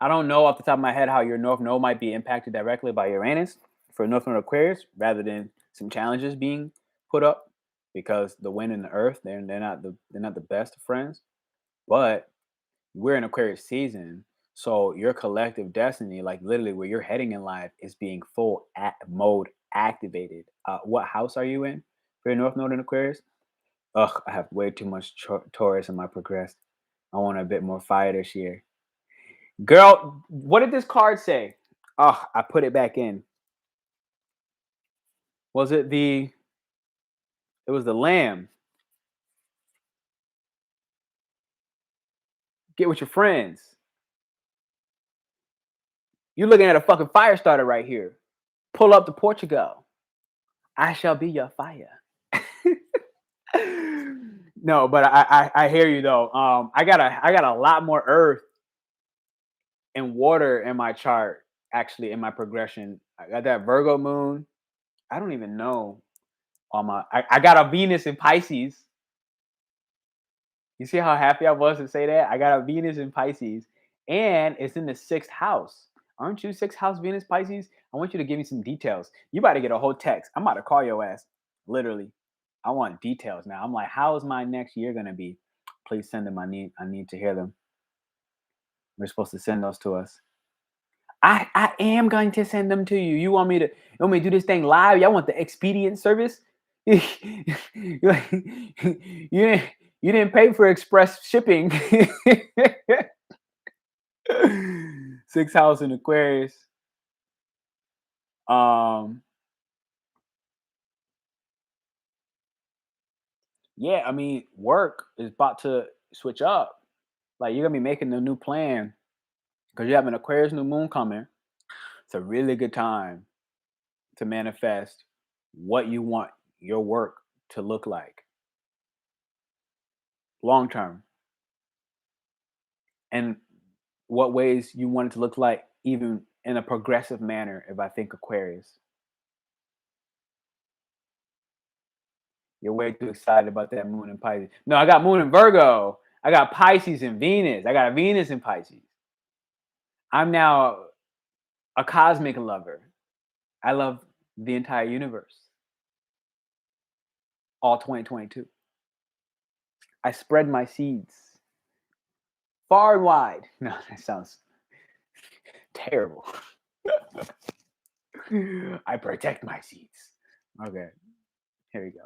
I don't know off the top of my head how your North Node might be impacted directly by Uranus for North Node Aquarius, rather than some challenges being put up, because the Wind and the Earth, they're not the best of friends. But we're in Aquarius season, so your collective destiny, like literally where you're heading in life, is being full mode activated. What house are you in for your North Node in Aquarius? Ugh, I have way too much Taurus in my progressed. I want a bit more fire this year. Girl, what did this card say? Oh, I put it back in. Was it the? It was the Lamb. Get with your friends. You're looking at a fucking fire starter right here. Pull up to Portugal. I shall be your fire. No, but I hear you though. I got a lot more Earth and water in my chart. Actually, in my progression, I got that Virgo Moon. I don't even know on my. I got a Venus in Pisces. You see how happy I was to say that? I got a Venus in Pisces, and it's in the 6th house. Aren't you 6th house Venus Pisces? I want you to give me some details. You about to get a whole text. I'm about to call your ass. Literally. I want details now. I'm like, how is my next year gonna be? Please send them. I need to hear them. We're supposed to send those to us. I am going to send them to you. You want me to do this thing live? Y'all want the expedient service? you didn't you didn't pay for express shipping. 6th house in Aquarius. Yeah, I mean, work is about to switch up. Like you're gonna be making a new plan because you have an Aquarius new moon coming. It's a really good time to manifest what you want your work to look like long term, and what ways you want it to look like even in a progressive manner. If I think Aquarius, you're way too excited about that moon in Pisces. No, I got moon in Virgo. I got Pisces and Venus. I got a Venus in Pisces. I'm now a cosmic lover. I love the entire universe. All 2022. I spread my seeds far and wide. No, that sounds terrible. I protect my seeds. Okay, here we go.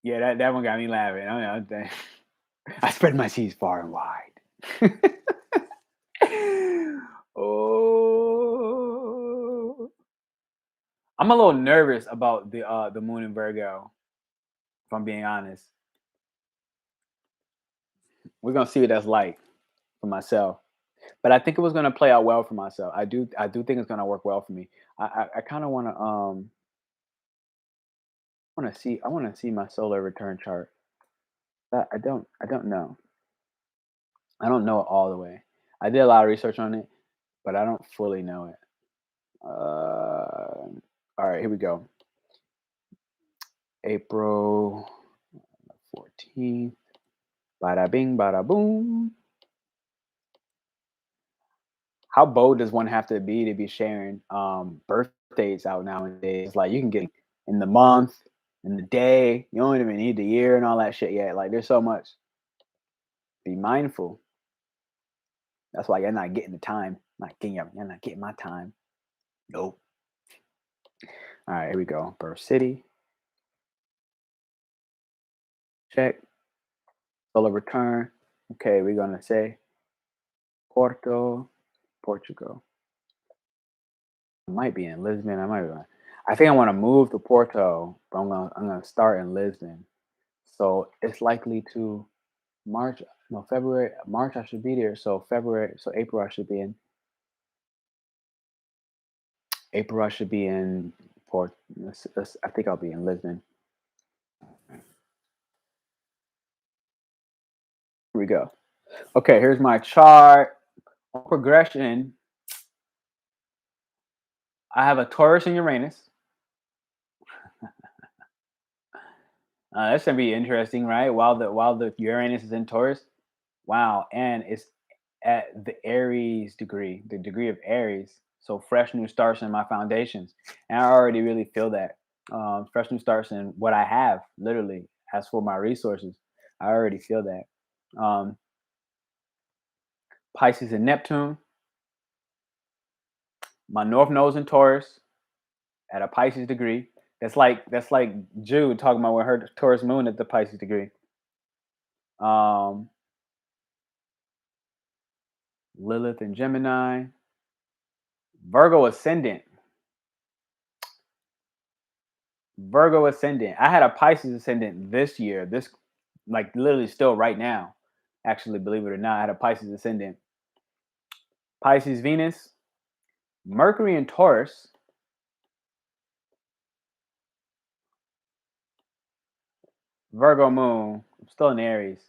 Yeah, that one got me laughing. I spread my seeds far and wide. Oh, I'm a little nervous about the moon in Virgo. If I'm being honest, we're gonna see what that's like for myself. But I think it was gonna play out well for myself. I do think it's gonna work well for me. I kind of wanna see my solar return chart. I don't know. I don't know it all the way. I did a lot of research on it, but I don't fully know it. All right, here we go. April 14th. Bada bing, bada boom. How bold does one have to be sharing birthdays out nowadays? Like you can get in the month, in the day. You don't even need the year and all that shit yet. Like there's so much. Be mindful. That's why you're not getting the time. You're not getting my time. Nope. All right, here we go. Birth city. Check. Solar return. Okay, we're gonna say Porto, Portugal. I might be in Lisbon. I think I want to move to Porto, but I'm gonna start in Lisbon. So it's likely to March, no February, March. I should be there. So April I should be in. April I should be in Port. I think I'll be in Lisbon. Here we go. Okay, here's my chart progression. I have a Taurus and Uranus. That's gonna be interesting, right? While the Uranus is in Taurus, wow, and it's at the Aries degree, the degree of Aries. So fresh new starts in my foundations, and I already really feel that. Fresh new starts in what I have, literally. As for my resources, I already feel that. Um, Pisces and Neptune, my North Node's in Taurus at a Pisces degree. That's like Jude talking about with her Taurus moon at the Pisces degree. Um, Lilith and Gemini, Virgo ascendant. Virgo ascendant. I had a Pisces ascendant this year. This, like, literally still right now. Actually, believe it or not, I had a Pisces ascendant. Pisces Venus, Mercury in Taurus, Virgo moon. I'm still in Aries.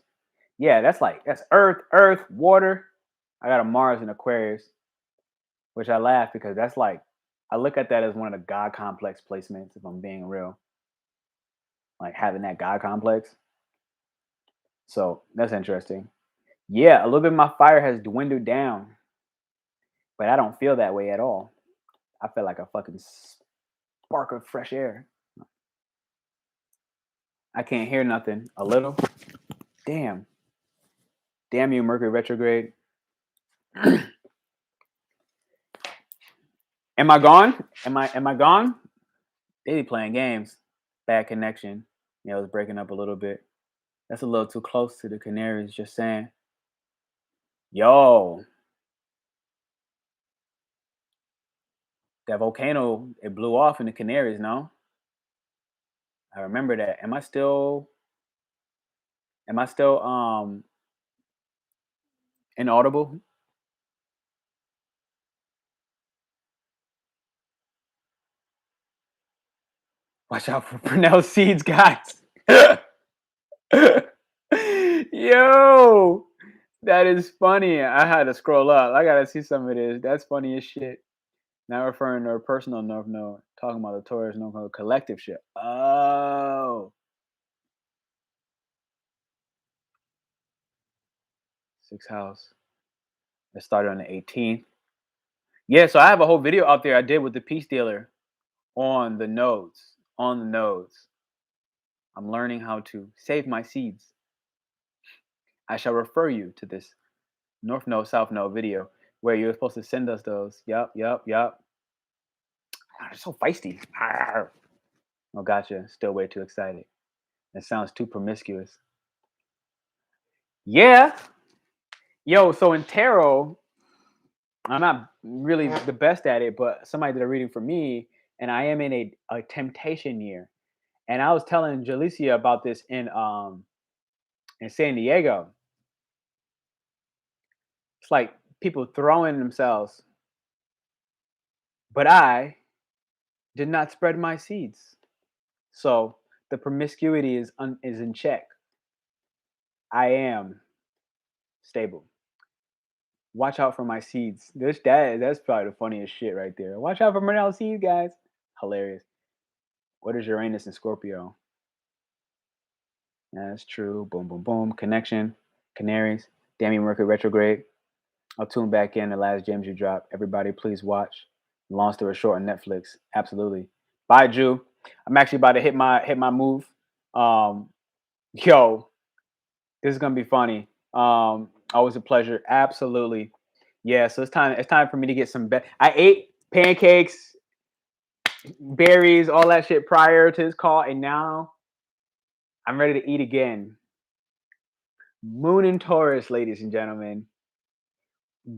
Yeah, that's Earth, water. I got a Mars in Aquarius, which I laugh because that's like, I look at that as one of the God complex placements. If I'm being real, like having that God complex. So that's interesting. Yeah, a little bit of my fire has dwindled down, but I don't feel that way at all. I feel like a fucking spark of fresh air. I can't hear nothing. A little. Damn. Damn you, Mercury retrograde. Am I gone? Am I gone? They be playing games. Bad connection. Yeah, it was breaking up a little bit. That's a little too close to the Canaries. Just saying. Yo, that volcano, it blew off in the Canaries. No, I remember that. Am I still? Am I still inaudible? Watch out for Pernell seeds, guys. Yo, that is funny. I had to scroll up. I gotta see some of this. That's funny as shit. Not referring to a personal North Node, talking about the Taurus North Node collective shit. Oh, sixth house. It started on the 18th. Yeah, so I have a whole video out there I did with the peace dealer on the nodes. On the nodes. I'm learning how to save my seeds. I shall refer you to this North Node, South Node video where you're supposed to send us those. Yup. Ah, they're so feisty. Arr. Oh, gotcha. Still way too excited. It sounds too promiscuous. Yeah. Yo, so in tarot, I'm not really the best at it, but somebody did a reading for me, and I am in a temptation year. And I was telling Jalicia about this in San Diego. It's like people throwing themselves, but I did not spread my seeds. So the promiscuity is in check. I am stable. Watch out for my seeds. That's probably the funniest shit right there. Watch out for Pernell seeds, guys. Hilarious. What is Uranus and Scorpio? That's true. Boom, boom, boom. Connection. Canaries. Damn you, Mercury retrograde. I'll tune back in the last gems you dropped. Everybody, please watch. Long story short on Netflix. Absolutely. Bye, Jew. I'm actually about to hit my move. Um, yo, this is gonna be funny. Always a pleasure. Absolutely. Yeah, so it's time for me to get some I ate pancakes, berries, all that shit prior to this call, and now I'm ready to eat again. Moon and Taurus, ladies and gentlemen.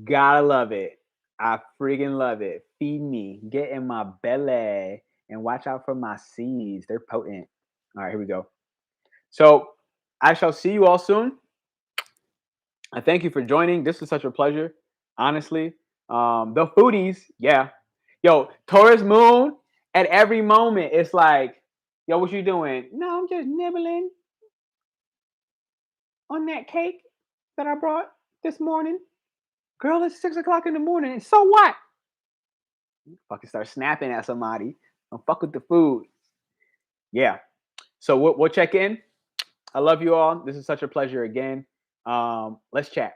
Gotta love it. I freaking love it. Feed me. Get in my belly. And watch out for my seeds. They're potent. All right, here we go. So I shall see you all soon. I thank you for joining. This was such a pleasure, honestly. The foodies, yeah. Yo, Taurus moon at every moment. It's like, yo, what you doing? No, I'm just nibbling on that cake that I brought this morning. Girl, it's 6 o'clock in the morning. And so what? Fucking start snapping at somebody. Don't fuck with the food. Yeah. So we'll check in. I love you all. This is such a pleasure again. Let's chat.